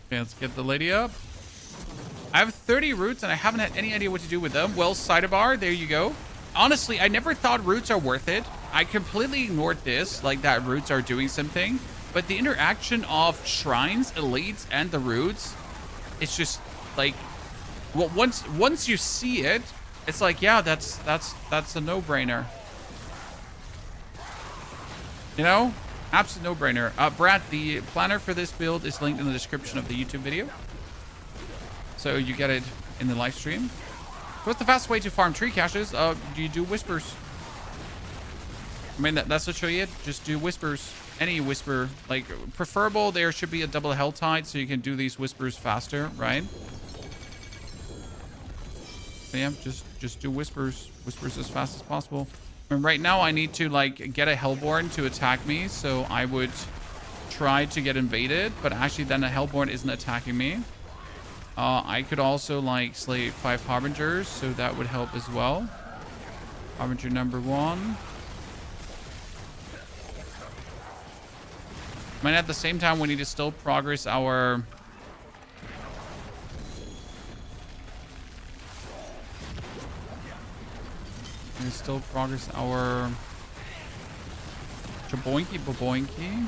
Okay, let's get the lady up. I have 30 roots and I haven't had any idea what to do with them. Well, Sidebar, there you go. Honestly, I never thought roots are worth it. I completely ignored this, like that roots are doing something. But the interaction of shrines, elites, and the roots, it's just like, well, once you see it, it's like, yeah, that's a no-brainer. You know? Absolute no-brainer. Brad, the planner for this build is linked in the description of the YouTube video. So you get it in the live stream. What's the fastest way to farm tree caches? Do you do whispers? I mean, that's literally it. Just do whispers. Any whisper. Like, preferable, there should be a double hell tide so you can do these whispers faster, right? So yeah, just do whispers. Whispers as fast as possible. And right now I need to like get a Hellborn to attack me, so I would try to get invaded, but actually then a Hellborn isn't attacking me. I could also like slay 5 Harbingers, so that would help as well. Harbinger number 1. I mean, at the same time, we need to still progress our... Chaboinky Boboinky.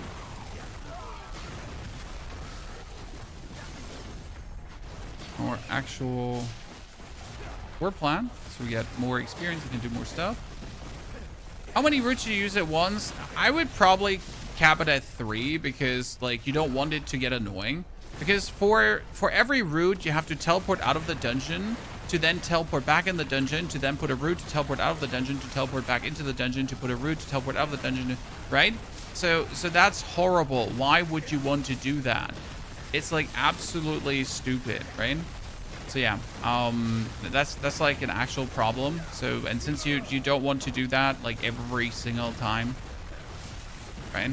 Our actual war plan, so we get more experience, we can do more stuff. How many routes do you use at once? I would probably cap it at 3 because like you don't want it to get annoying. Because for every route, you have to teleport out of the dungeon to then teleport back in the dungeon to then put a route to teleport out of the dungeon to teleport back into the dungeon to put a route to teleport out of the dungeon, right? So that's horrible. Why would you want to do that? It's like absolutely stupid, right? So yeah, that's like an actual problem. So, and since you don't want to do that like every single time, right?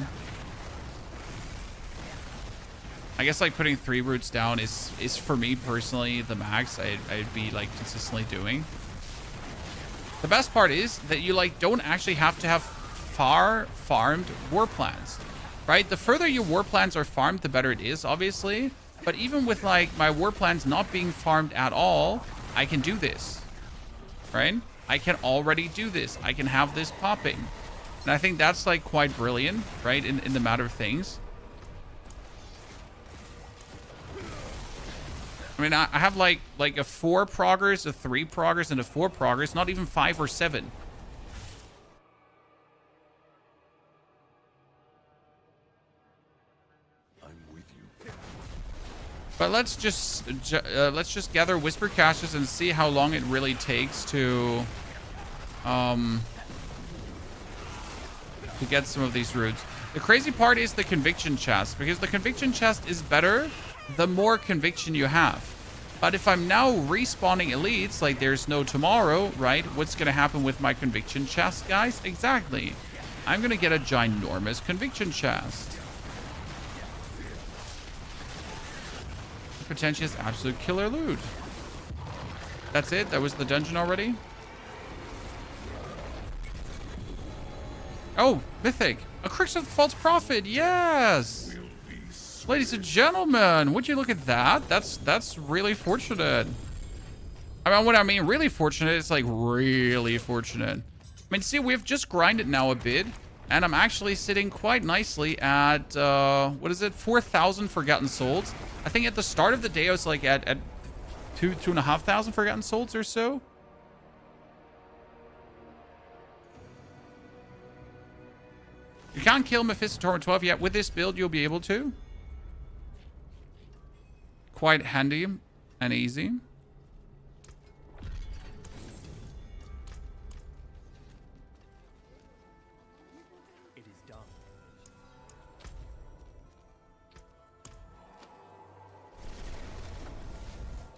I guess like putting 3 routes down is for me personally the max I'd be like consistently doing. The best part is that you like don't actually have to have far farmed war plans, right? The further your war plans are farmed, the better it is, obviously. But even with like my war plans not being farmed at all, I can do this, right? I can already do this. I can have this popping. And I think that's like quite brilliant, right? In the matter of things. I mean, I have like a 4 progress, a 3 progress, and a 4 progress, not even 5 or 7. But let's just gather Whisper Caches and see how long it really takes to get some of these routes. The crazy part is the conviction chest, because the conviction chest is better the more conviction you have. But if I'm now respawning elites, like there's no tomorrow, right? What's going to happen with my conviction chest, guys? Exactly. I'm going to get a ginormous conviction chest. Potentially is absolute killer loot. That's it? That was the dungeon already? Oh, mythic. A Crux of the False Prophet. Yes. Ladies and gentlemen, would you look at that? That's really fortunate. I mean, what I mean really fortunate is like really fortunate. I mean, see, we've just grinded now a bit, and I'm actually sitting quite nicely at, what is it? 4,000 Forgotten Souls. I think at the start of the day, I was like at 2,500 Forgotten Souls or so. You can't kill Mephisto Torment 12 yet. With this build, you'll be able to. Quite handy and easy. It is done.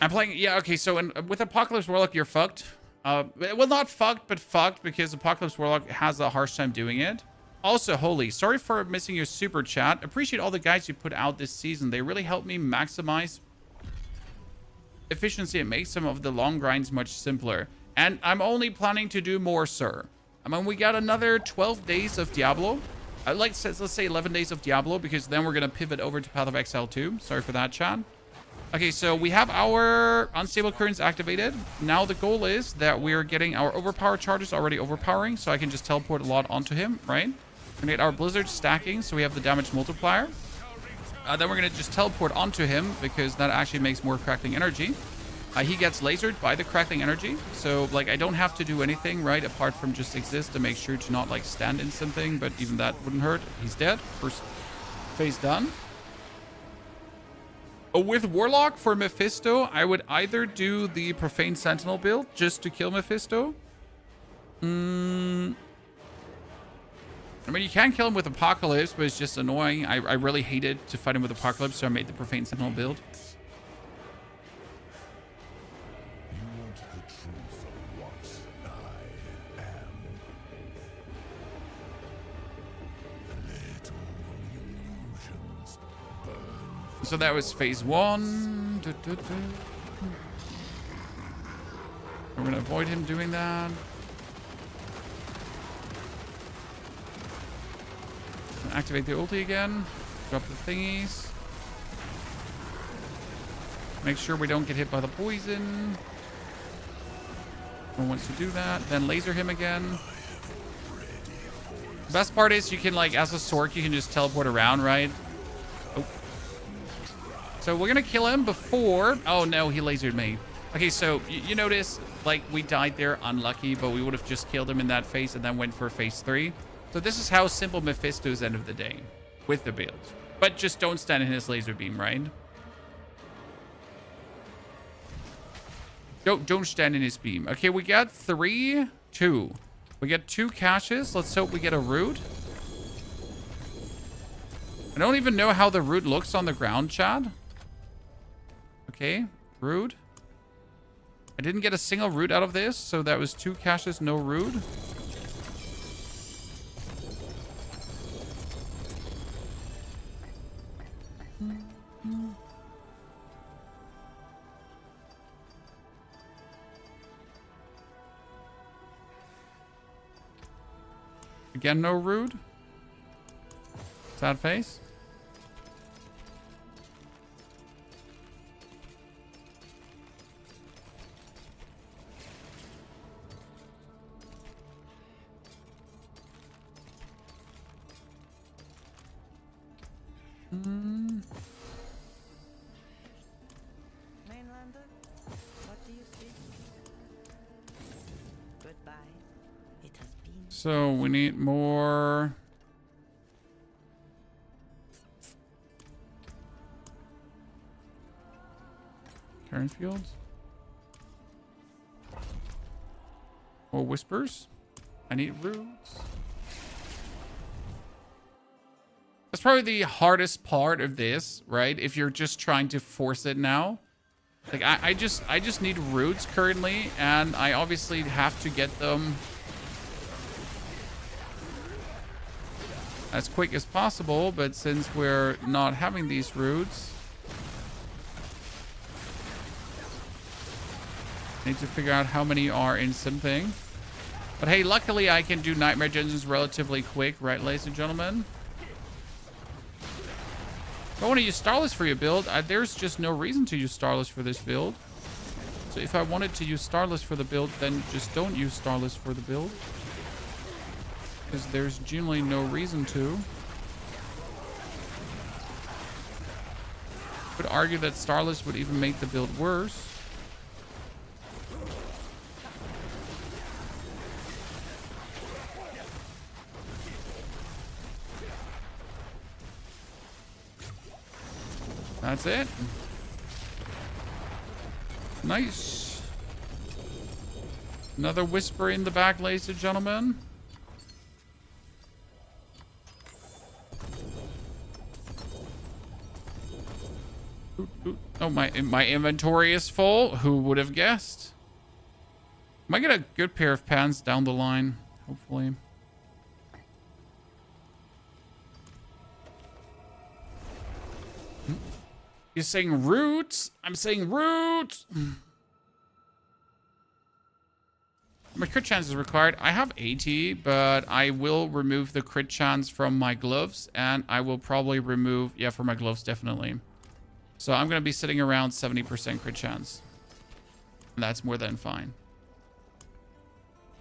I'm playing, yeah, okay, so with Apocalypse Warlock, you're fucked. Well, not fucked, but fucked, because Apocalypse Warlock has a harsh time doing it. Also, Holy, sorry for missing your super chat. Appreciate all the guys you put out this season. They really helped me maximize efficiency and make some of the long grinds much simpler. And I'm only planning to do more, sir. I mean, we got another 12 days of Diablo. Let's say 11 days of Diablo, because then we're going to pivot over to Path of Exile 2. Sorry for that, chat. Okay, so we have our Unstable Currents activated. Now the goal is that we're getting our Overpower charges already overpowering, so I can just teleport a lot onto him, right? We're going to get our Blizzard stacking, so we have the damage multiplier. Then we're going to just teleport onto him, because that actually makes more Crackling energy. He gets lasered by the Crackling energy, so like I don't have to do anything, right, apart from just exist to make sure to not like stand in something, but even that wouldn't hurt. He's dead. First phase done. With Warlock for Mephisto, I would either do the Profane Sentinel build just to kill Mephisto. I mean, you can kill him with Apocalypse, but it's just annoying. I really hated to fight him with Apocalypse, so I made the Profane Sentinel build. You want the truth of what I am. Let all illusions burn. So that was phase 1. We're gonna avoid him doing that. Activate the ulti again. Drop the thingies. Make sure we don't get hit by the poison. No one wants to do that. Then laser him again. The best part is you can, like, as a Sorc, you can just teleport around, right? Oh. So we're gonna kill him before... Oh no, he lasered me. Okay, so you notice, like, we died there unlucky, but we would have just killed him in that phase and then went for phase 3. So this is how simple Mephisto's end of the day with the build. But just don't stand in his laser beam, right? Don't stand in his beam. Okay, we got 2. We get 2 caches. Let's hope we get a root. I don't even know how the root looks on the ground, Chad. Okay, root. I didn't get a single root out of this, so that was 2 caches, no root. Again, no root. Sad face. Mainlander, what do you see? Goodbye. It has been. So we need more. Current fields. More whispers. I need roots. That's probably the hardest part of this, right? If you're just trying to force it now. Like I just need roots currently, and I obviously have to get them as quick as possible, but since we're not having these roots, I need to figure out how many are in something. But hey, luckily I can do Nightmare Dungeons relatively quick, right, ladies and gentlemen? If I want to use Starless for your build, there's just no reason to use Starless for this build. So if I wanted to use Starless for the build, then just don't use Starless for the build. Because there's generally no reason to. Could argue that Starless would even make the build worse. That's it. Nice. Another whisper in the back, ladies and gentlemen. Oh, my inventory is full. Who would have guessed? Might get a good pair of pants down the line, hopefully. You're saying roots? I'm saying roots. My crit chance is required. I have 80, but I will remove the crit chance from my gloves, and I will probably remove, yeah, for my gloves, definitely. So I'm going to be sitting around 70% crit chance. And that's more than fine.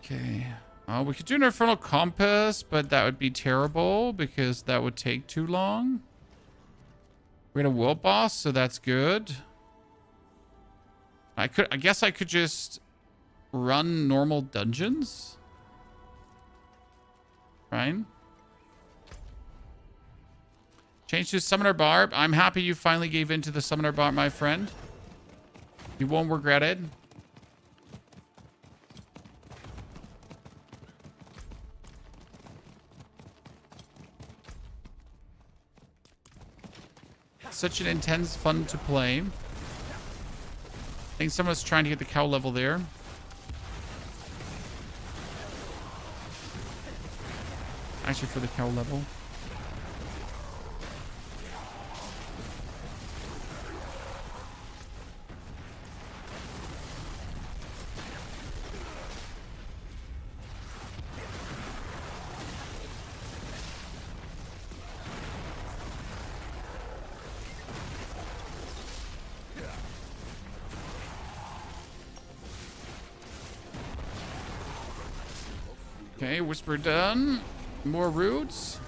Okay. We could do an Infernal Compass, but that would be terrible because that would take too long. We're gonna world boss, so that's good. I guess I could just run normal dungeons. Right? Change to Summoner Barb. I'm happy you finally gave in to the Summoner Barb, my friend. You won't regret it. Such an intense fun to play. I think someone's trying to get the cow level there. Actually, for the cow level. Okay, whisper done. More roots.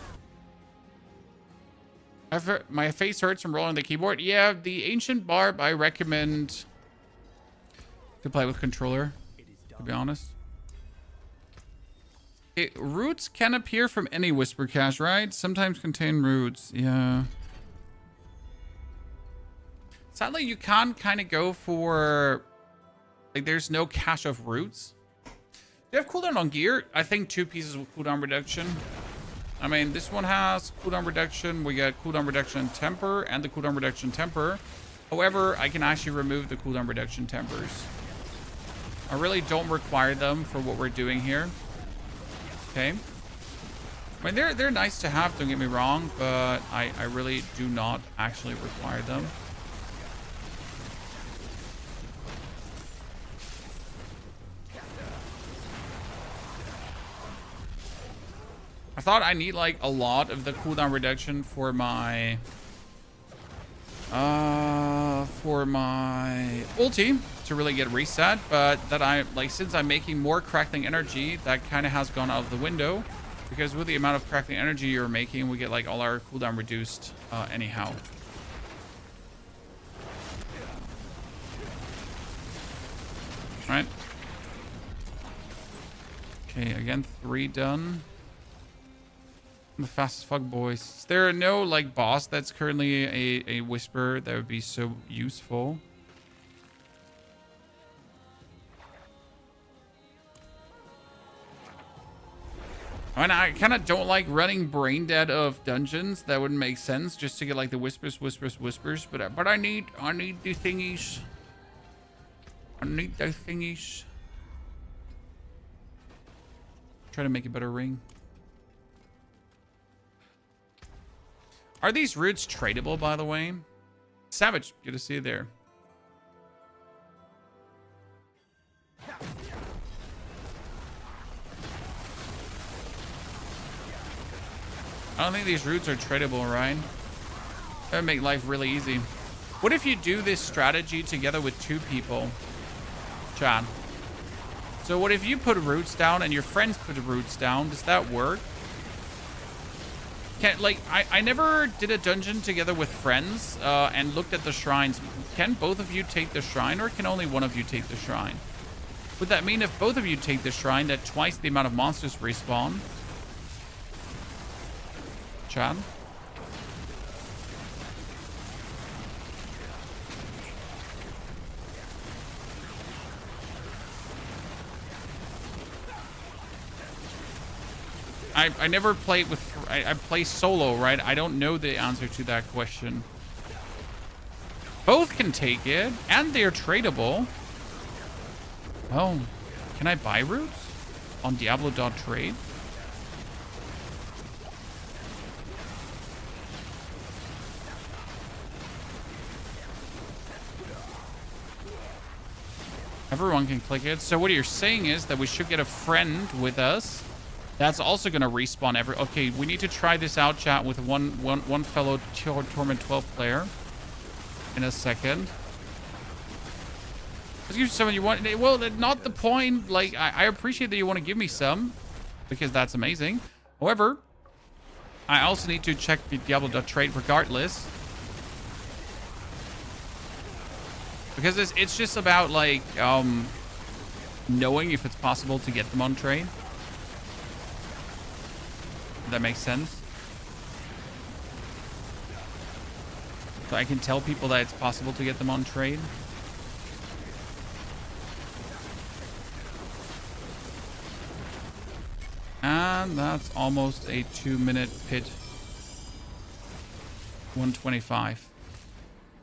My face hurts from rolling the keyboard. Yeah, the ancient barb I recommend to play with controller, to be honest. Okay, roots can appear from any whisper cache, right? Sometimes contain roots. Yeah. Sadly, you can't kind of go for... Like, there's no cache of roots. Do you have cooldown on gear? I think 2 pieces with cooldown reduction. I mean, this one has cooldown reduction. We get cooldown reduction temper and the cooldown reduction temper. However, I can actually remove the cooldown reduction tempers. I really don't require them for what we're doing here. Okay. I mean, they're nice to have, don't get me wrong, but I really do not actually require them. I thought I need like a lot of the cooldown reduction for my ulti to really get reset, but that I like, since I'm making more crackling energy, that kind of has gone out of the window, because with the amount of crackling energy you're making, we get like all our cooldown reduced anyhow. Right. Okay, again, 3 done. The fast as fuck, boys. Is there no like boss that's currently a whisper that would be so useful? I mean, I kind of don't like running brain dead of dungeons. That wouldn't make sense, just to get like the whispers. But I need the thingies. I need those thingies. Try to make a better ring. Are these roots tradable, by the way? Savage, good to see you there. I don't think these roots are tradable, right? That would make life really easy. What if you do this strategy together with 2 people? Chad. So what if you put roots down and your friends put roots down? Does that work? I never did a dungeon together with friends and looked at the shrines. Can both of you take the shrine, or can only one of you take the shrine? Would that mean if both of you take the shrine that twice the amount of monsters respawn? Chad? I never played with... I play solo, right? I don't know the answer to that question. Both can take it, and they're tradable. Oh, can I buy roots on Diablo.trade? Everyone can click it. So what you're saying is that we should get a friend with us. That's also going to respawn every... Okay, we need to try this out, chat, with one fellow Torment 12 player in a second. Let's give you some you want. Well, not the point. Like, I appreciate that you want to give me some, because that's amazing. However, I also need to check the Diablo.trade regardless. Because it's just about, like, knowing if it's possible to get them on trade. That makes sense. So I can tell people that it's possible to get them on trade. And that's almost a 2-minute pit. 125.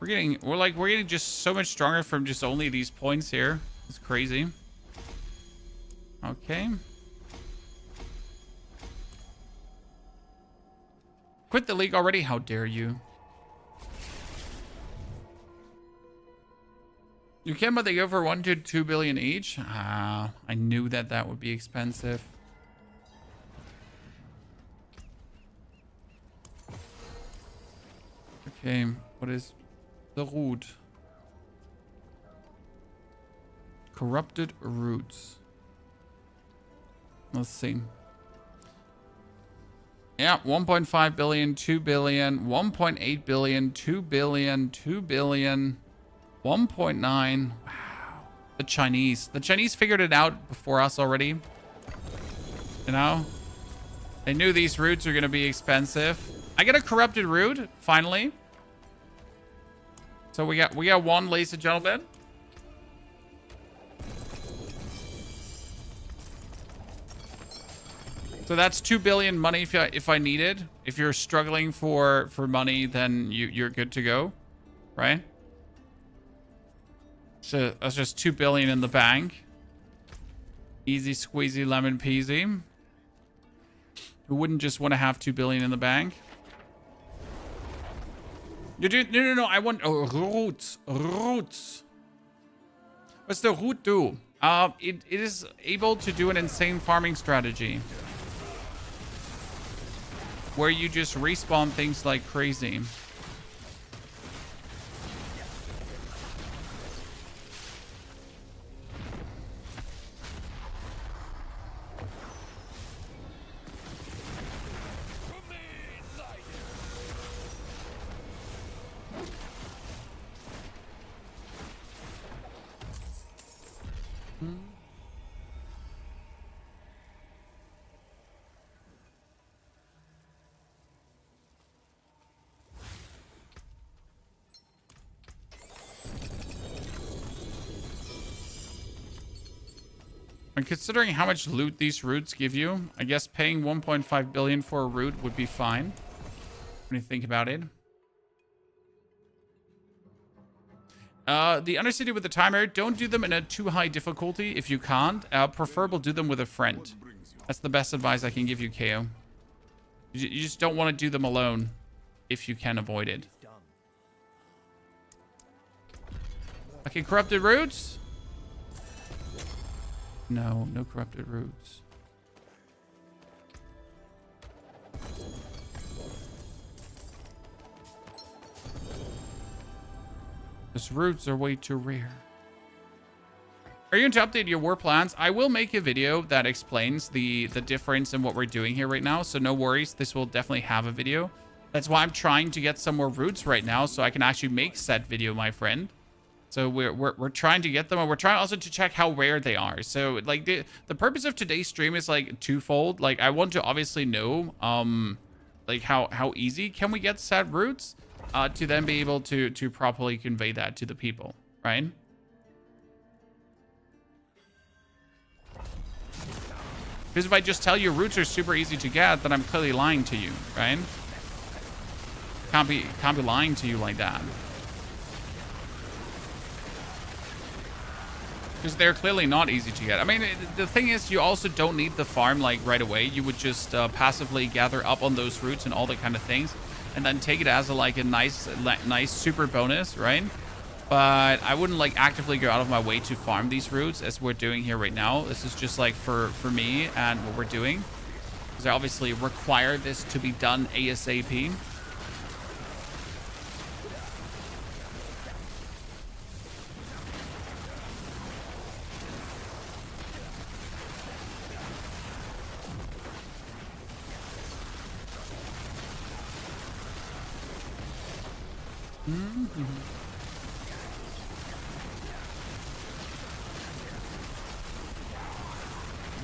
We're getting just so much stronger from just only these points here. It's crazy. Okay. Quit the league already? How dare you? You can, but they go for 1 to 2 billion each. Ah, I knew that would be expensive. Okay, what is the root? Corrupted roots. Let's see. Yeah, 1.5 billion, 2 billion, 1.8 billion, 2 billion, 2 billion, 1.9. Wow. The Chinese. The Chinese figured it out before us already. You know? They knew these roots are going to be expensive. I get a corrupted root, finally. So we got one, ladies and gentlemen. So that's 2 billion money if I need it. If you're struggling for money, then you're good to go, right? So that's just 2 billion in the bank. Easy squeezy lemon peasy. Who wouldn't just want to have 2 billion in the bank? No. I want roots. Roots. What's the root do? It is able to do an insane farming strategy. Where you just respawn things like crazy. And considering how much loot these roots give you, I guess paying 1.5 billion for a root would be fine. When you think about it. The Undercity with the timer, don't do them in a too high difficulty if you can't. Preferable do them with a friend. That's the best advice I can give you, KO. You just don't want to do them alone if you can avoid it. Okay, corrupted roots. No corrupted roots. Those roots are way too rare. Are you going to update your war plans? I will make a video that explains the difference in what we're doing here right now. So no worries. This will definitely have a video. That's why I'm trying to get some more roots right now so I can actually make said video, my friend. So we're trying to get them, and we're trying also to check how rare they are. So like the purpose of today's stream is like twofold. Like I want to obviously know like how easy can we get said roots to then be able to properly convey that to the people, right? Because if I just tell you roots are super easy to get, then I'm clearly lying to you, right? Can't be lying to you like that. Because they're clearly not easy to get. I mean, the thing is, you also don't need the farm like right away. You would just passively gather up on those roots and all that kind of things, and then take it as a nice super bonus, right? But I wouldn't like actively go out of my way to farm these roots as we're doing here right now. This is just like for me and what we're doing, because I obviously require this to be done ASAP.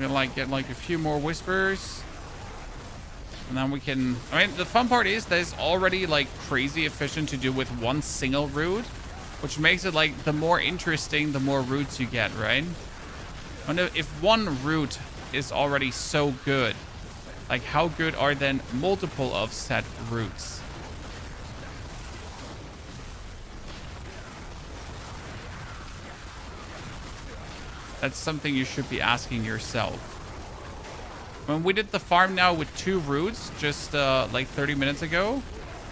We're gonna get like a few more whispers, and then we can. I mean, the fun part is that it's already like crazy efficient to do with one single root, which makes it like the more interesting the more roots you get, right? And if one root is already so good, like how good are then multiple of said roots? That's something you should be asking yourself. When we did the farm now with 2 roots just like 30 minutes ago,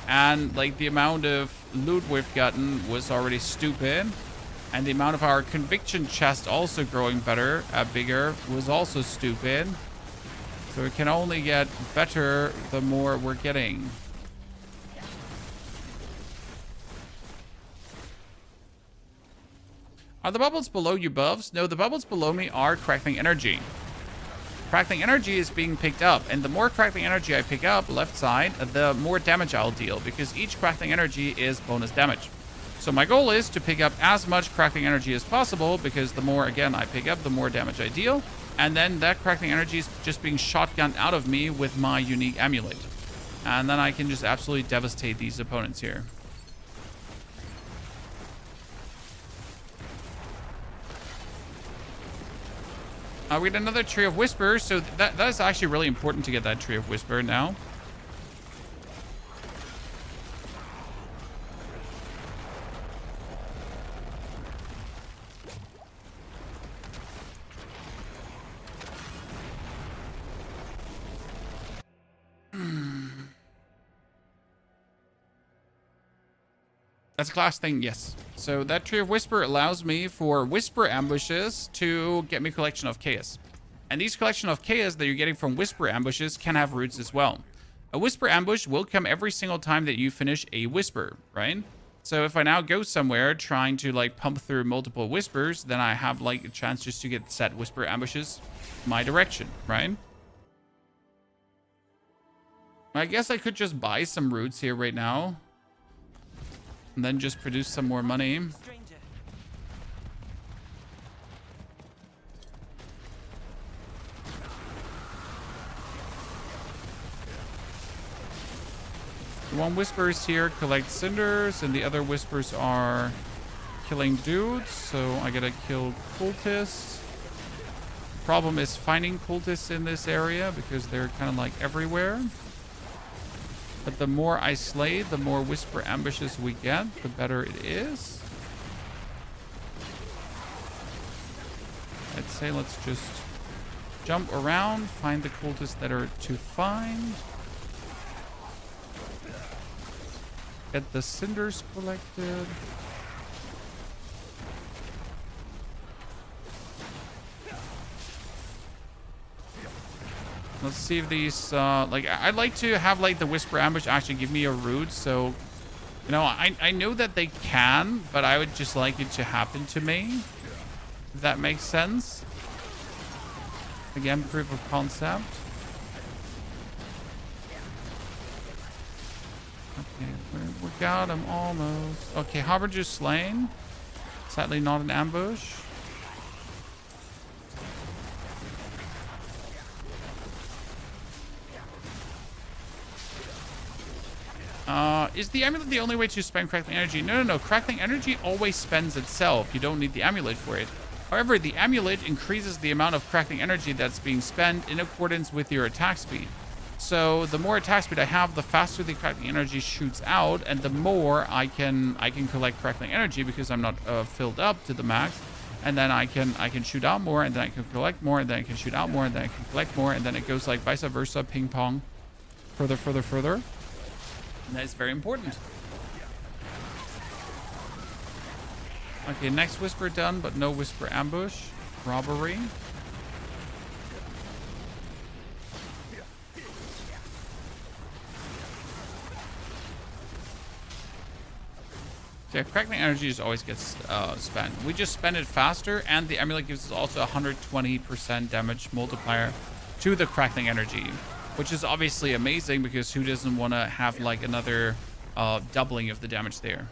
and like the amount of loot we've gotten was already stupid, and the amount of our conviction chest also growing bigger was also stupid. So it can only get better the more we're getting. Are the bubbles below you buffs? No, the bubbles below me are crackling energy. Crackling energy is being picked up, and the more crackling energy I pick up, left side, the more damage I'll deal, because each crackling energy is bonus damage. So my goal is to pick up as much crackling energy as possible, because the more, again, I pick up, the more damage I deal, and then that crackling energy is just being shotgunned out of me with my unique amulet. And then I can just absolutely devastate these opponents here. We get another Tree of Whisper, so that is actually really important to get that Tree of Whisper now. That's a class thing, yes. So that Tree of Whisper allows me for Whisper ambushes to get me a collection of chaos. And these collection of chaos that you're getting from Whisper ambushes can have roots as well. A Whisper ambush will come every single time that you finish a Whisper, right? So if I now go somewhere trying to like pump through multiple Whispers, then I have like a chance just to get set Whisper ambushes my direction, right? I guess I could just buy some roots here right now. And then just produce some more money. Stranger. The one Whisper is here, collect cinders, and the other Whispers are killing dudes. So I gotta kill cultists. Problem is finding cultists in this area because they're kind of like everywhere. But the more I slay, the more Whisper ambushes we get, the better it is. I'd say let's just jump around, find the cultists that are to find. Get the cinders collected. Let's see if these, like, I'd like to have, like, the Whisper Ambush actually give me a root, so, you know, I know that they can, but I would just like it to happen to me, if that makes sense. Again, proof of concept. Okay, we got him almost. Okay, Harbinger's slain. Sadly, not an ambush. Is the amulet the only way to spend crackling energy? No, no, no. Crackling energy always spends itself. You don't need the amulet for it. However, the amulet increases the amount of crackling energy that's being spent in accordance with your attack speed. So the more attack speed I have, the faster the crackling energy shoots out, and the more I can collect crackling energy because I'm not filled up to the max. And then I can shoot out more, and then I can collect more, and then I can shoot out more, and then I can collect more, and then it goes like vice versa, ping pong, further, further, further. And that is very important. Okay, next Whisper done, but no Whisper ambush. Robbery. So yeah, crackling energy just always gets spent. We just spend it faster, and the amulet gives us also 120% damage multiplier to the crackling energy, which is obviously amazing because who doesn't want to have like another doubling of the damage there?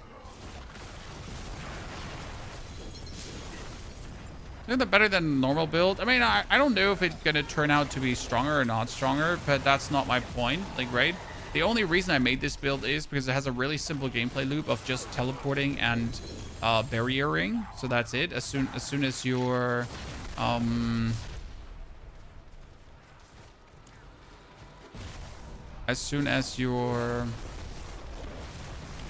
Isn't that better than normal build? I mean, I don't know if it's going to turn out to be stronger or not stronger, but that's not my point, like, right? The only reason I made this build is because it has a really simple gameplay loop of just teleporting and barriering. So that's it. As soon as you're as soon as your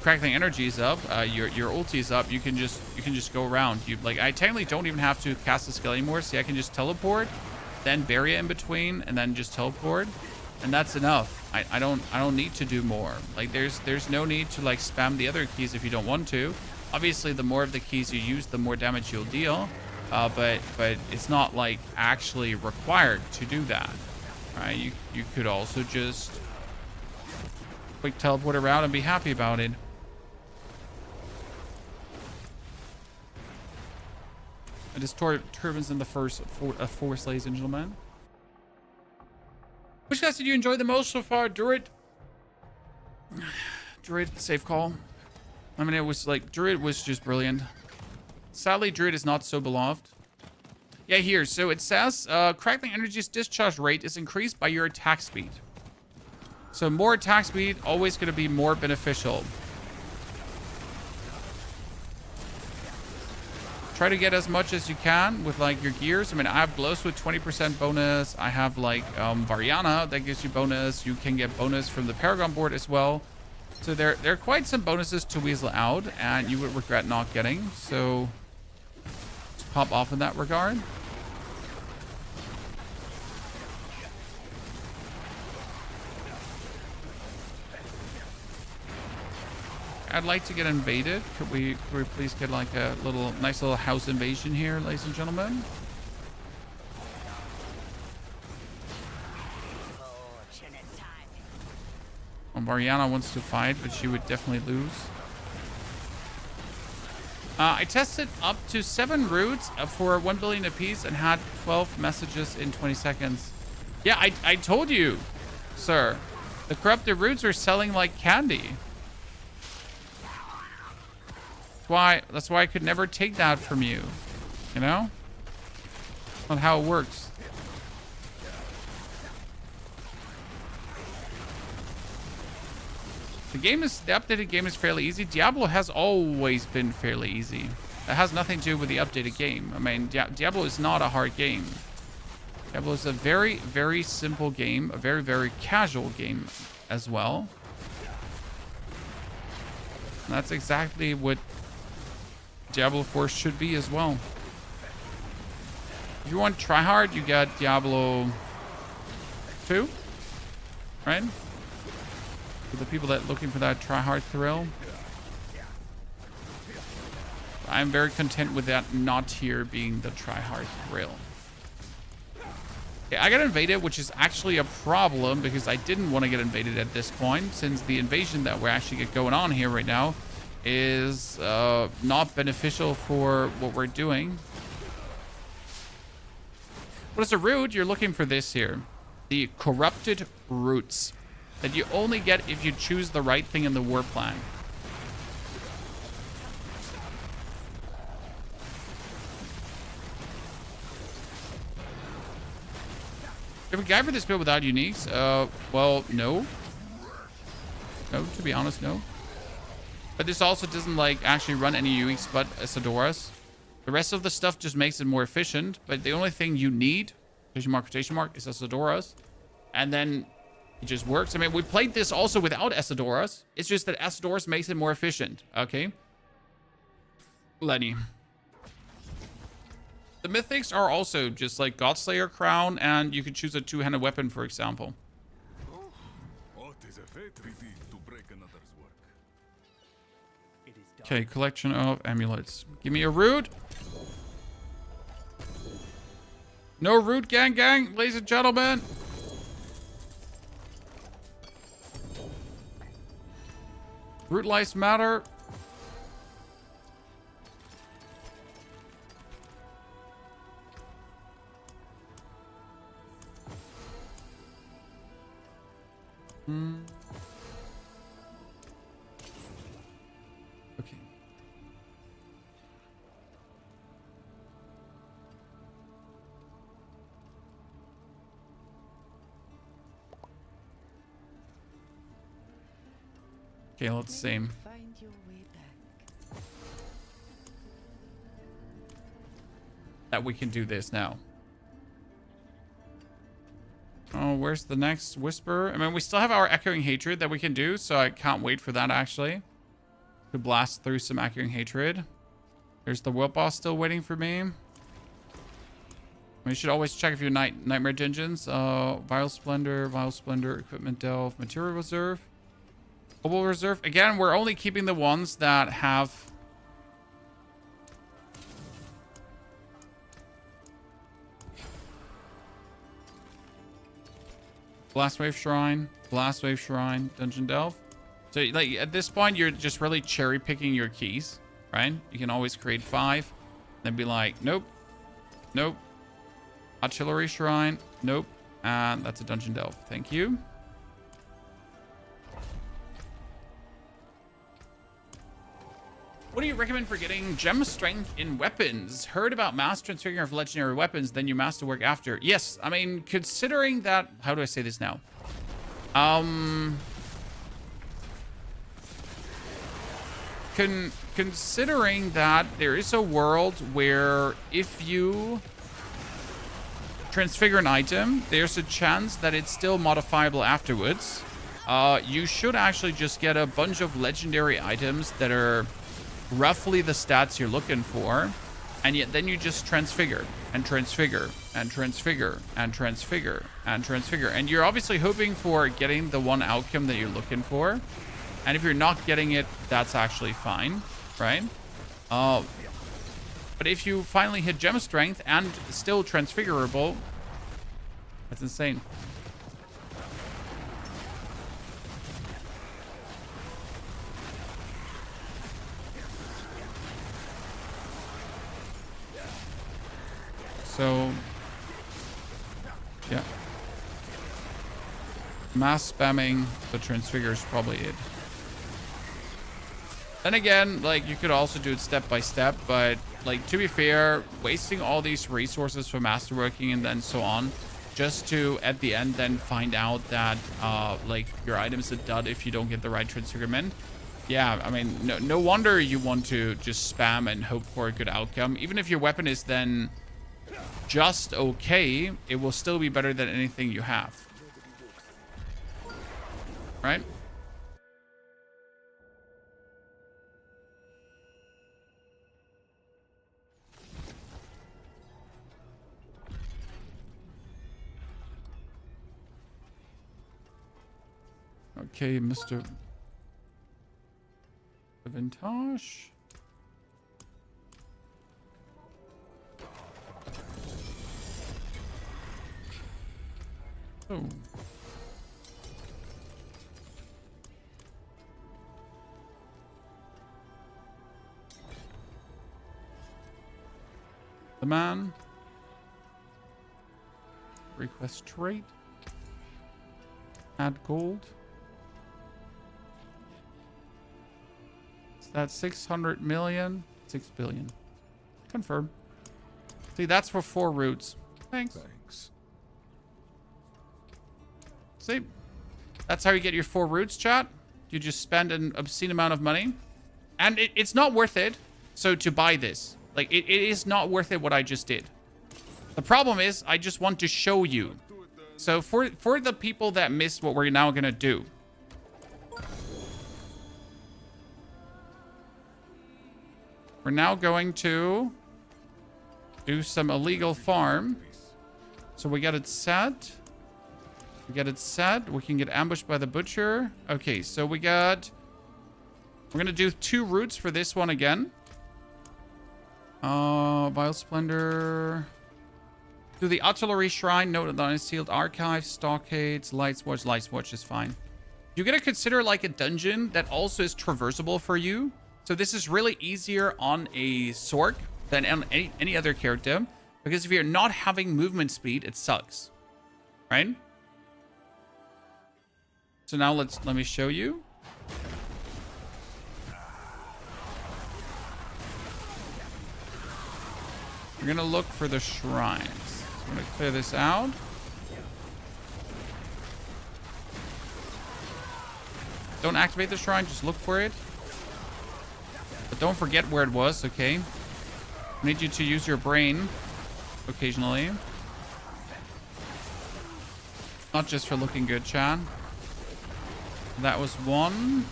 crackling energy is up, your ulti is up, you can just go around. You like, I technically don't even have to cast the skill anymore. See, I can just teleport, then barrier in between, and then just teleport, and that's enough. I don't need to do more. Like, there's no need to like spam the other keys if you don't want to. Obviously, the more of the keys you use, the more damage you'll deal. But it's not like actually required to do that. Right? You could also just quick teleport around and be happy about it. It is turbines in the first force, ladies and gentlemen. Which class did you enjoy the most so far? Druid. Druid, safe call. I mean, it was like, Druid was just brilliant. Sadly, Druid is not so beloved. Yeah, here. So it says, Crackling Energy's discharge rate is increased by your attack speed. So more attack speed, always going to be more beneficial. Try to get as much as you can with like your gears. I mean, I have glows with 20% bonus. I have like Variana that gives you bonus. You can get bonus from the Paragon board as well. So there are quite some bonuses to weasel out, and you would regret not getting. So just pop off in that regard. I'd like to get invaded. Could we please get like a nice little house invasion here, ladies and gentlemen? Well, Mariana wants to fight, but she would definitely lose. I tested up to 7 roots for 1 billion apiece and had 12 messages in 20 seconds. Yeah, I told you, sir. The corrupted roots are selling like candy. That's why I could never take that from you. You know? Not how it works. The updated game is fairly easy. Diablo has always been fairly easy. That has nothing to do with the updated game. I mean, Diablo is not a hard game. Diablo is a very, very simple game. A very, very casual game as well. And that's exactly what Diablo 4 should be as well. If you want tryhard, you got Diablo 2, right? For the people that are looking for that tryhard thrill. I'm very content with that not tier being the tryhard thrill. Okay, I got invaded, which is actually a problem because I didn't want to get invaded at this point, since the invasion that we're actually get going on here right now is not beneficial for what we're doing. What is a root? You're looking for this here. The corrupted roots that you only get if you choose the right thing in the war plan. If we guide for this build without uniques, well, no. No, to be honest, no. But this also doesn't like actually run any uniques but Isadora's. The rest of the stuff just makes it more efficient, but the only thing you need, quotation mark, is Isadora's. And then it just works. I mean, we played this also without Isadora's. It's just that Isadora's makes it more efficient, okay? Lenny. The mythics are also just like Godslayer Crown, and you can choose a two-handed weapon, for example. Okay, collection of amulets. Give me a root. No root, gang, ladies and gentlemen. Root lives matter. Okay. Okay, let's see. Find your way back. That we can do this now. Oh, where's the next whisper? I mean, we still have our Echoing Hatred that we can do, so I can't wait for that, actually. To blast through some Echoing Hatred. There's the World Boss still waiting for me. We should always check if you're Nightmare Dungeons. Vile Splendor, Equipment Delve, Material Reserve. Global Reserve. Again, we're only keeping the ones that have... Blastwave Shrine, Dungeon Delve. So, like, at this point, you're just really cherry picking your keys, right? You can always create 5, then be like, nope, nope. Artillery Shrine, nope. And that's a dungeon delve. Thank you. What do you recommend for getting gem strength in weapons? Heard about mass transfiguring of legendary weapons, then you masterwork after. Yes, I mean, considering that... How do I say this now? Considering that there is a world where if you transfigure an item, there's a chance that it's still modifiable afterwards. You should actually just get a bunch of legendary items that are roughly the stats you're looking for, and yet then you just transfigure and transfigure and transfigure and transfigure and transfigure, and you're obviously hoping for getting the one outcome that you're looking for. And if you're not getting it, that's actually fine, right? But if you finally hit gem strength and still transfigurable, that's insane. So, yeah. Mass spamming the transfigure is probably it. Then again, like, you could also do it step by step, but, like, to be fair, wasting all these resources for masterworking and then so on, just to, at the end, then find out that, like, your item is a dud if you don't get the right transfigurement. Yeah, I mean, no wonder you want to just spam and hope for a good outcome. Even if your weapon is then just okay, it will still be better than anything you have. Right? Okay, Mr. Vintage. Oh. The man. Request trade. Add gold. That's 600 million. 6 billion. Confirm. See, that's for 4 roots. Thanks. See? That's how you get your 4 roots, chat. You just spend an obscene amount of money. And it's not worth it. So to buy this. Like, it is not worth it what I just did. The problem is, I just want to show you. So for the people that missed what we're now going to do. We're now going to do some illegal farm. So we got it set. We got it set. We can get ambushed by the butcher. Okay, so we're going to do 2 roots for this one again. Vile Splendor. Do the Artillery Shrine. Note the Unsealed Archive. Stockades. Light Watch. Light Watch is fine. You're going to consider like a dungeon that also is traversable for you. So this is really easier on a Sorc than on any other character. Because if you're not having movement speed, it sucks. Right? So now let me show you. We're going to look for the shrines. So I'm going to clear this out. Don't activate the shrine, just look for it. But don't forget where it was, okay? I need you to use your brain occasionally. Not just for looking good, Chan. That was 1.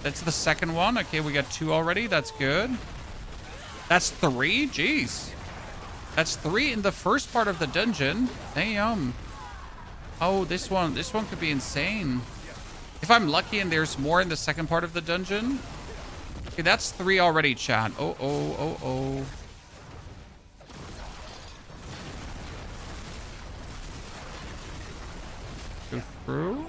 That's the second one. Okay, we got 2 already. That's good. That's 3? Jeez. That's 3 in the first part of the dungeon. Damn. Oh, this one could be insane. If I'm lucky and there's more in the second part of the dungeon. Okay, that's 3 already, chat. Oh. Go through.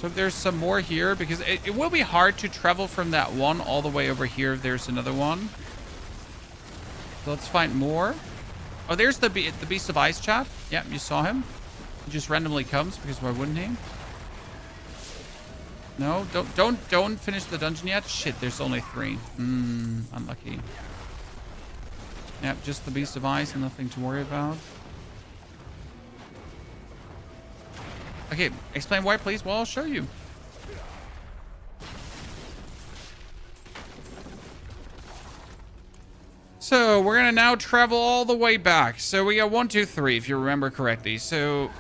So if there's some more here, because it will be hard to travel from that one all the way over here if there's another one. So let's find more. Oh, there's the Beast of Ice, chat. Yeah, you saw him. He just randomly comes because why wouldn't he? No, don't finish the dungeon yet. Shit, there's only 3. Unlucky. Yep, just the Beast of Ice and nothing to worry about. Okay, explain why, please. Well, I'll show you. So we're gonna now travel all the way back. So we got 1, 2, 3, if you remember correctly. So,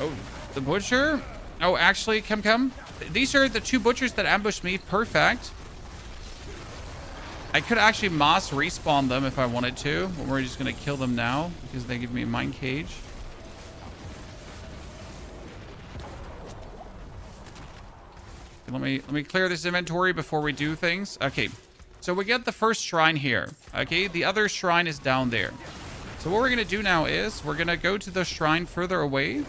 oh, the butcher. Oh, actually, come. These are the 2 butchers that ambushed me. Perfect. I could actually mass respawn them if I wanted to, but we're just gonna kill them now because they give me a mine cage. Let me clear this inventory before we do things. Okay. So we get the first shrine here. Okay, the other shrine is down there. So what we're going to do now is we're going to go to the shrine further away.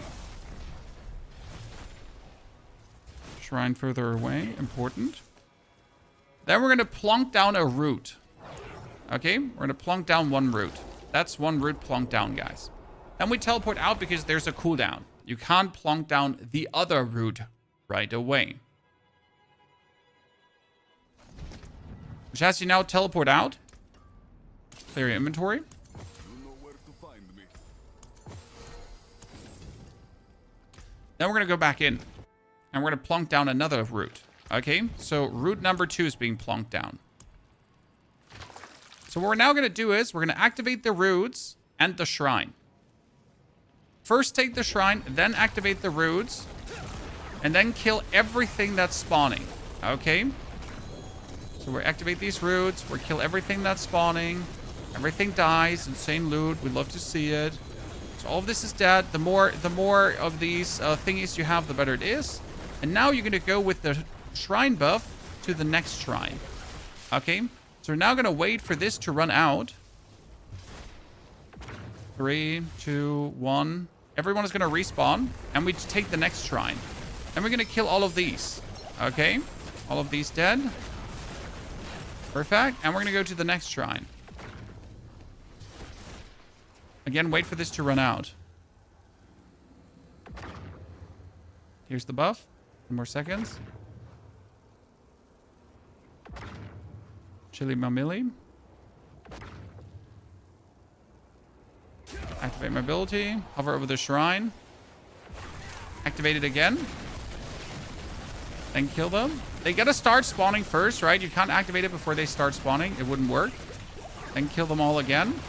Shrine further away, important. Then we're going to plonk down a root. Okay, we're going to plonk down 1 root. That's 1 root plonked down, guys. Then we teleport out because there's a cooldown. You can't plonk down the other root right away. Which has you now teleport out. Clear your inventory. You know where to find me. Then we're going to go back in. And we're going to plonk down another root. Okay, so root number 2 is being plonked down. So what we're now going to do is we're going to activate the roots and the shrine. First take the shrine, then activate the roots. And then kill everything that's spawning. Okay? So we activate these roots. We kill everything that's spawning. Everything dies. Insane loot. We love to see it. So all of this is dead. The more of these thingies you have, the better it is. And now you're going to go with the shrine buff to the next shrine. Okay. So we're now going to wait for this to run out. 3, 2, 1. Everyone is going to respawn. And we take the next shrine. And we're going to kill all of these. Okay. All of these dead. Perfect. And we're going to go to the next shrine. Again, wait for this to run out. Here's the buff. 10 more seconds. Chili Mamili. Activate my ability. Hover over the shrine. Activate it again. Then kill them. They gotta start spawning first, right? You can't activate it before they start spawning. It wouldn't work. Then kill them all again.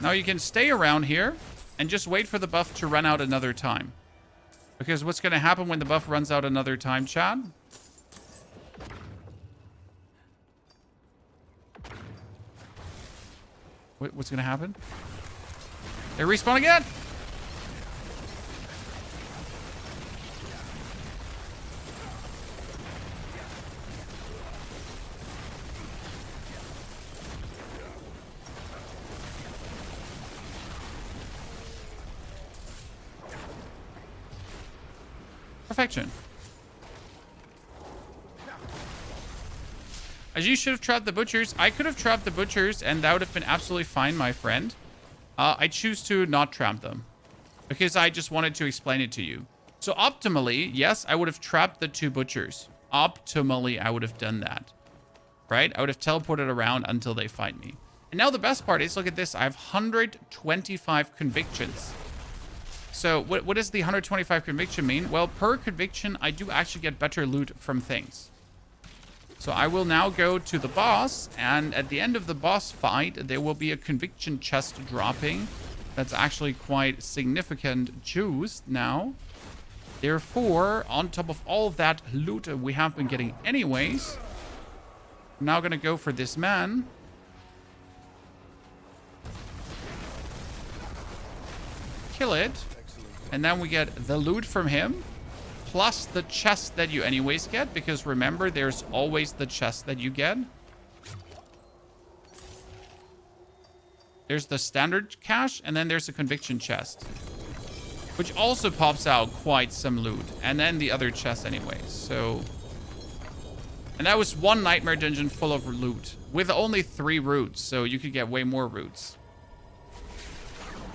Now you can stay around here and just wait for the buff to run out another time. Because what's gonna happen when the buff runs out another time, Chad? What's gonna happen? They respawn again! Perfection. As you should have trapped the butchers. I could have trapped the butchers and that would have been absolutely fine, my friend. I choose to not trap them because I just wanted to explain it to you. So optimally, yes, I would have trapped the 2 butchers. Optimally, I would have done that, right? I would have teleported around until they fight me. And now the best part is, look at this. I have 125 convictions. So what does the 125 conviction mean? Well, per conviction, I do actually get better loot from things. So I will now go to the boss, and at the end of the boss fight, there will be a conviction chest dropping. That's actually quite significant juice now. Therefore, on top of all that loot we have been getting anyways, I'm now going to go for this man. Kill it. And then we get the loot from him. Plus the chest that you anyways get. Because remember, there's always the chest that you get. There's the standard cache. And then there's a conviction chest. Which also pops out quite some loot. And then the other chest anyways. So... And that was one nightmare dungeon full of loot with only 3 roots, so you could get way more roots.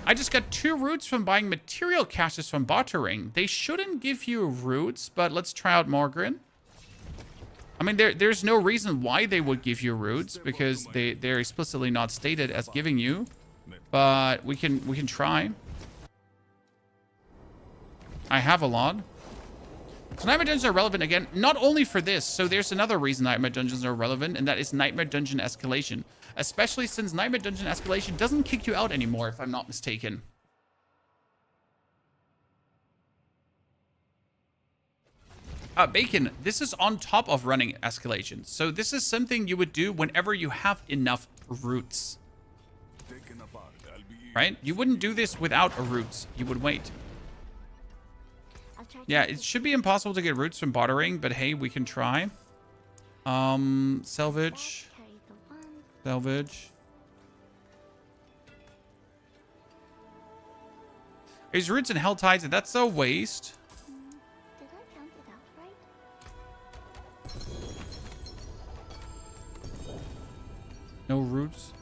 I just got 2 roots from buying material caches from bartering. They shouldn't give you roots, but let's try out Morgren. I mean, there's no reason why they would give you roots because they're explicitly not stated as giving you, but we can try. I have a lot. So Nightmare Dungeons are relevant again, not only for this. So there's another reason Nightmare Dungeons are relevant, and that is Nightmare Dungeon escalation. Especially since Nightmare Dungeon escalation doesn't kick you out anymore, if I'm not mistaken. Bacon, this is on top of running escalation. So this is something you would do whenever you have enough roots. Right? You wouldn't do this without a roots. You would wait. Yeah, it should be impossible to get roots from bartering, but hey, we can try. Salvage. Salvage. There's roots and hell tides, and that's a waste. Did I count it out right? No roots.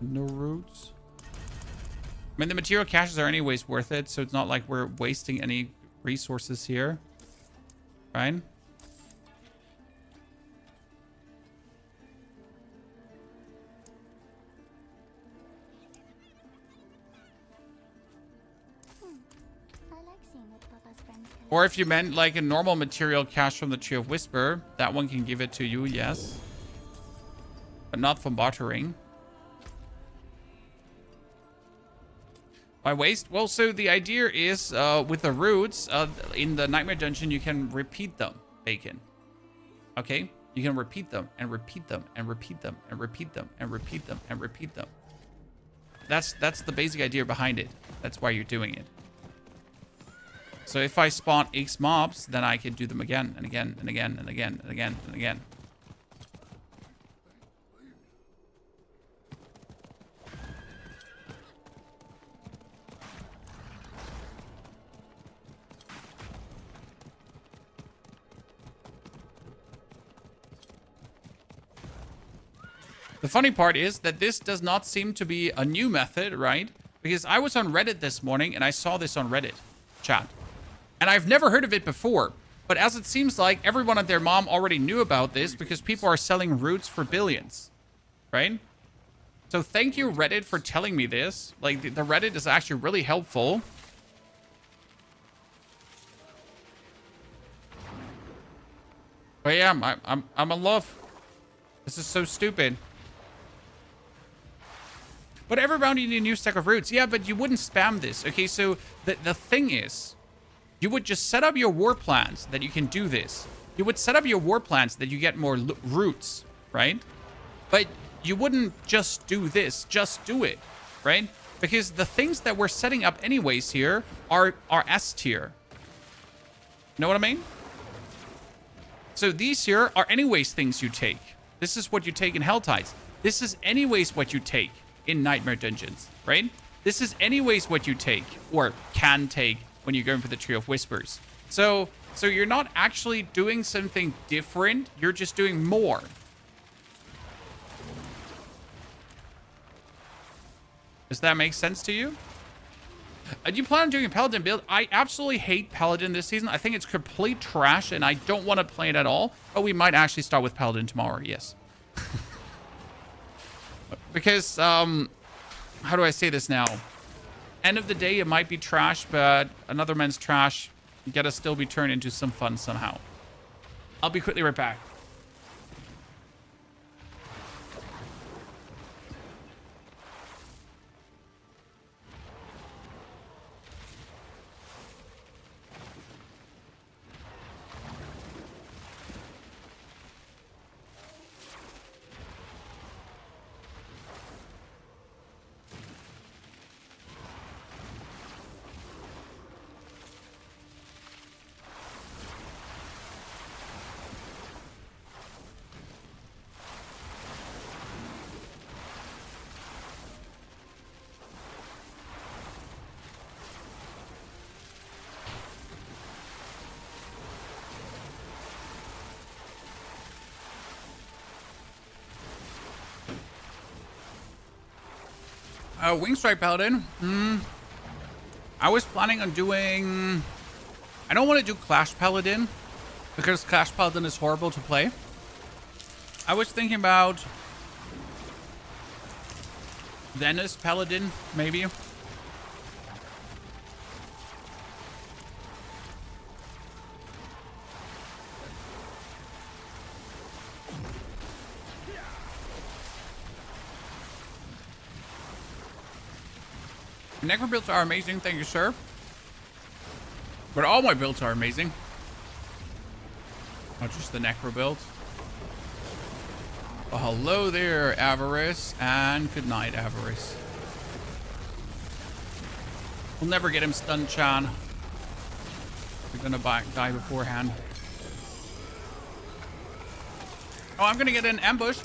No roots. I mean, the material caches are anyways worth it, so it's not like we're wasting any resources here. Right? I like seeing what Papa's friends can. Or if you meant like a normal material cache from the Tree of Whisper, that one can give it to you, yes. But not from bartering. Why waste? Well, so the idea is with the roots in the Nightmare Dungeon, you can repeat them, Bacon. Okay? You can repeat them and repeat them and repeat them and repeat them and repeat them and repeat them. That's the basic idea behind it. That's why you're doing it. So if I spawn X mobs, then I can do them again and again and again and again and again and again. The funny part is that this does not seem to be a new method, right? Because I was on Reddit this morning and I saw this on Reddit chat. And I've never heard of it before. But as it seems like everyone and their mom already knew about this because people are selling roots for billions, right? So thank you, Reddit, for telling me this. Like, the Reddit is actually really helpful. But yeah, I'm in love. This is so stupid. But every round you need a new stack of roots. Yeah, but you wouldn't spam this. Okay, so the thing is, you would just set up your war plans that you can do this. You would set up your war plans that you get more roots, right? But you wouldn't just do this. Just do it, right? Because the things that we're setting up anyways here are S tier. Know what I mean? So these here are anyways things you take. This is what you take in Hell Tides. This is anyways what you take in Nightmare Dungeons, right? This is anyways what you take or can take when you're going for the Tree of Whispers. So you're not actually doing something different. You're just doing more. Does that make sense to you? Do you plan on doing a Paladin build? I absolutely hate Paladin this season. I think it's complete trash and I don't want to play it at all. But we might actually start with Paladin tomorrow, yes. Because, how do I say this now? End of the day, it might be trash, but another man's trash gotta still be turned into some fun somehow. I'll be quickly right back. Wing Strike Paladin. I was planning on doing... I don't want to do Clash Paladin because Clash Paladin is horrible to play. I was thinking about Venice Paladin, maybe. Necro builds are amazing, thank you, sir. But all my builds are amazing. Not just the Necro builds. Well, hello there, Avarice. And good night, Avarice. We'll never get him stunned, Chan. We're gonna die beforehand. Oh, I'm gonna get an ambush.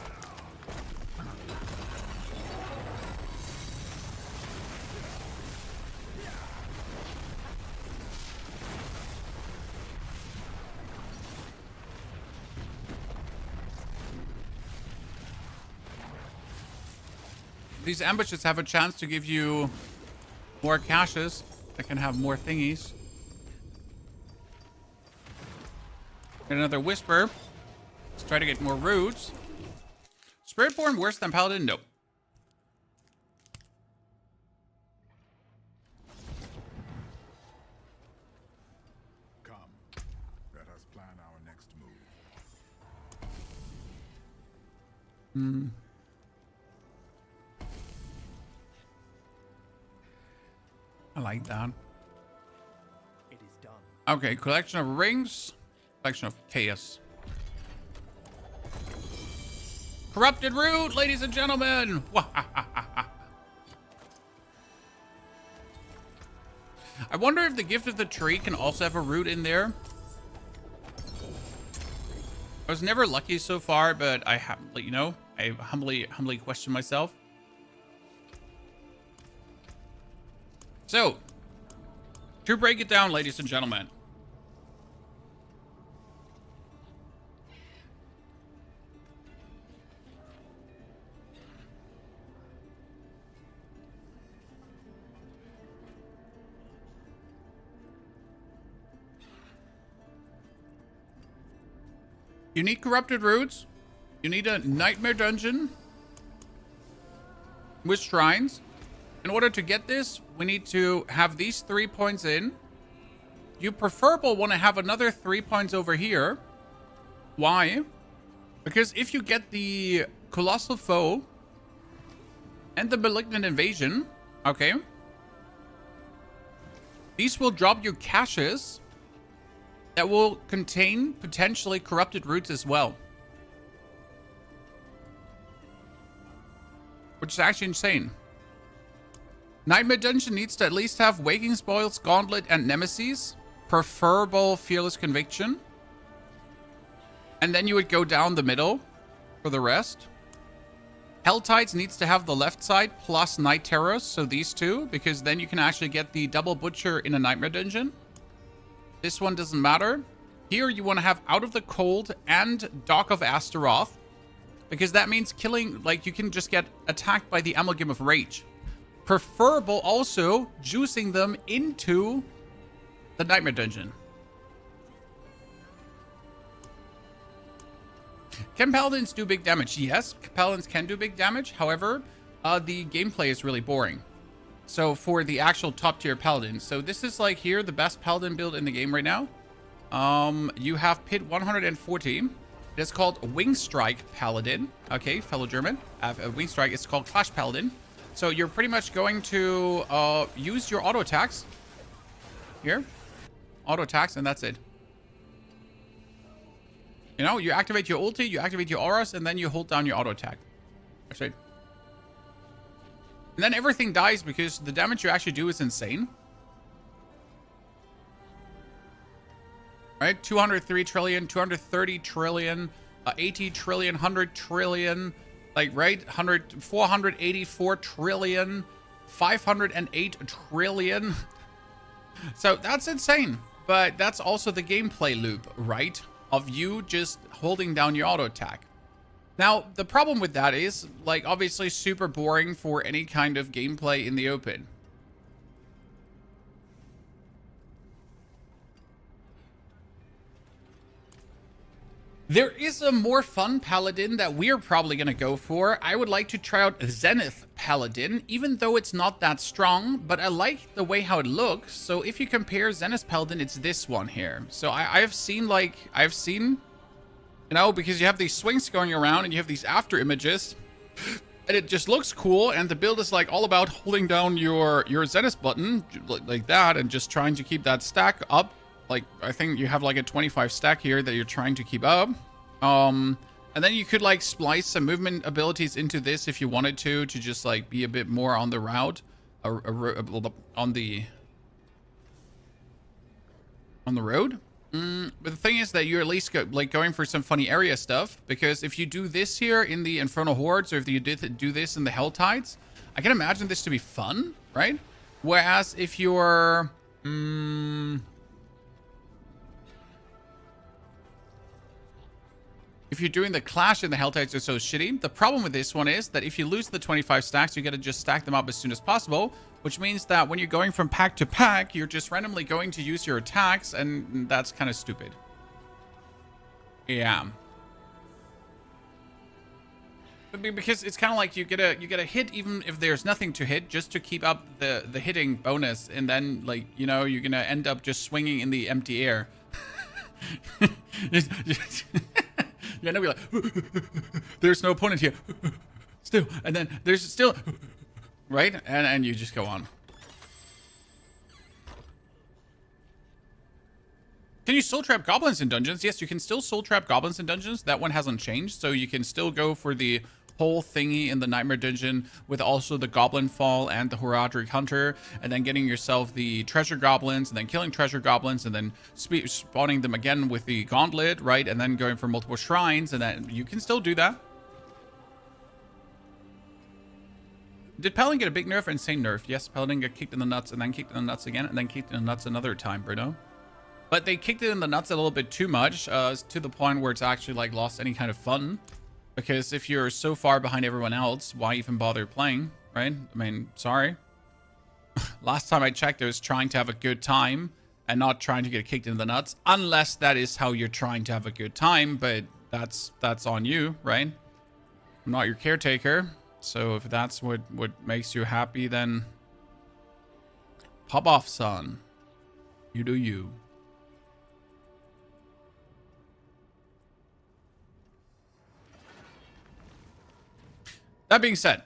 These ambushes have a chance to give you more caches that can have more thingies. Get another Whisper. Let's try to get more roots. Spiritborn worse than Paladin? Nope. Come. Let us plan our next move. I like that. It is done. Okay, collection of rings. Collection of chaos. Corrupted root, ladies and gentlemen. I wonder if the gift of the tree can also have a root in there. I was never lucky so far, but I have, you know, I humbly question myself. So, to break it down, ladies and gentlemen. You need corrupted roots. You need a nightmare dungeon with shrines. In order to get this, we need to have these 3 points in. You preferable want to have another 3 points over here. Why? Because if you get the Colossal Foe and the Malignant Invasion, okay, these will drop you caches that will contain potentially corrupted roots as well. Which is actually insane. Nightmare Dungeon needs to at least have Waking Spoils, Gauntlet, and Nemesis. Preferable Fearless Conviction. And then you would go down the middle for the rest. Helltides needs to have the left side plus Night Terrors, so these two, because then you can actually get the double Butcher in a Nightmare Dungeon. This one doesn't matter. Here you want to have Out of the Cold and Dock of Astaroth, because that means killing, like, you can just get attacked by the Amalgam of Rage. Preferable also juicing them into the Nightmare Dungeon. Can Paladins do big damage? Yes, Paladins can do big damage. However, the gameplay is really boring. So for the actual top tier Paladins. So this is like here, the best Paladin build in the game right now. You have Pit 140. It is called Wing Strike Paladin. Okay, fellow German. Wing Strike is called Clash Paladin. So you're pretty much going to use your auto attacks. Here. Auto attacks, and that's it. You know, you activate your ulti, you activate your auras, and then you hold down your auto attack. That's it. And then everything dies because the damage you actually do is insane. Right? 203 trillion, 230 trillion, 80 trillion, 100 trillion, like, right? 484 trillion, 508 trillion. So that's insane. But that's also the gameplay loop, right? Of you just holding down your auto attack. Now, the problem with that is, like, obviously super boring for any kind of gameplay in the open. There is a more fun paladin that we're probably going to go for. I would like to try out Zenith Paladin, even though it's not that strong, but I like the way how it looks. So if you compare Zenith Paladin, it's this one here. So I've seen, you know, because you have these swings going around and you have these after images, and it just looks cool. And the build is like all about holding down your Zenith button like that and just trying to keep that stack up. Like, I think you have like a 25 stack here that you're trying to keep up. And then you could like splice some movement abilities into this if you wanted to just like be a bit more on the route, on the road. But the thing is that you're at least going for some funny area stuff, because if you do this here in the Infernal Hordes, or if you do this in the Hell Tides, I can imagine this to be fun, right? Whereas if you're... if you're doing the Clash in the Hell Tides are so shitty, the problem with this one is that if you lose the 25 stacks, you gotta just stack them up as soon as possible, which means that when you're going from pack to pack, you're just randomly going to use your attacks, and that's kind of stupid. Yeah. Because it's kind of like you get a hit even if there's nothing to hit, just to keep up the hitting bonus, and then, like, you know, you're gonna end up just swinging in the empty air. Yeah, no, we're like, there's no opponent here. Still, and then there's still, right? And you just go on. Can you soul trap goblins in dungeons? Yes, you can still soul trap goblins in dungeons. That one hasn't changed. So you can still go for the whole thingy in the Nightmare Dungeon with also the Goblin Fall and the Horadric Hunter, and then getting yourself the Treasure Goblins, and then killing Treasure Goblins, and then spawning them again with the Gauntlet, right? And then going for multiple shrines, and then you can still do that. Did Paladin get a big nerf or insane nerf? Yes, Paladin got kicked in the nuts, and then kicked in the nuts again, and then kicked in the nuts another time, Bruno. But they kicked it in the nuts a little bit too much, to the point where it's actually like lost any kind of fun. Because if you're so far behind everyone else, why even bother playing, right? I mean, sorry. Last time I checked, I was trying to have a good time and not trying to get kicked in the nuts. Unless that is how you're trying to have a good time, but that's on you, right? I'm not your caretaker. So if that's what makes you happy, then pop off, son. You do you. That being said,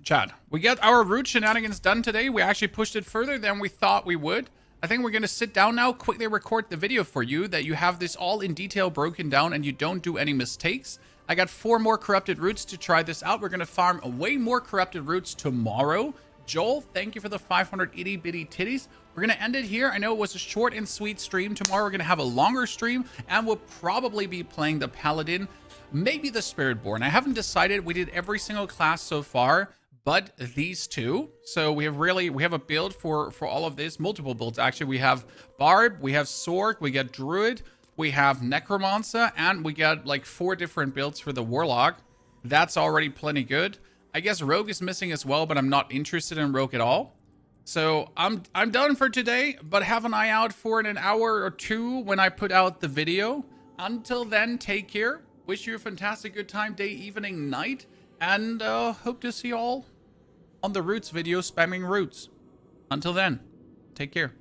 Chad, we got our root shenanigans done today. We actually pushed it further than we thought we would. I think we're going to sit down now, quickly record the video for you, that you have this all in detail broken down and you don't do any mistakes. I got 4 more corrupted roots to try this out. We're going to farm way more corrupted roots tomorrow. Joel, thank you for the 500 itty bitty titties. We're going to end it here. I know it was a short and sweet stream. Tomorrow we're going to have a longer stream, and we'll probably be playing the Paladin. Maybe the Spiritborn. I haven't decided. We did every single class so far, but these two. So we have a build for all of this. Multiple builds, actually. We have Barb, we have Sorc, we got Druid, we have Necromancer, and we got like 4 different builds for the Warlock. That's already plenty good. I guess Rogue is missing as well, but I'm not interested in Rogue at all. So I'm done for today, but have an eye out for it in an hour or 2 when I put out the video. Until then, take care. Wish you a fantastic good time, day, evening, night, and hope to see you all on the Roots video spamming Roots. Until then, take care.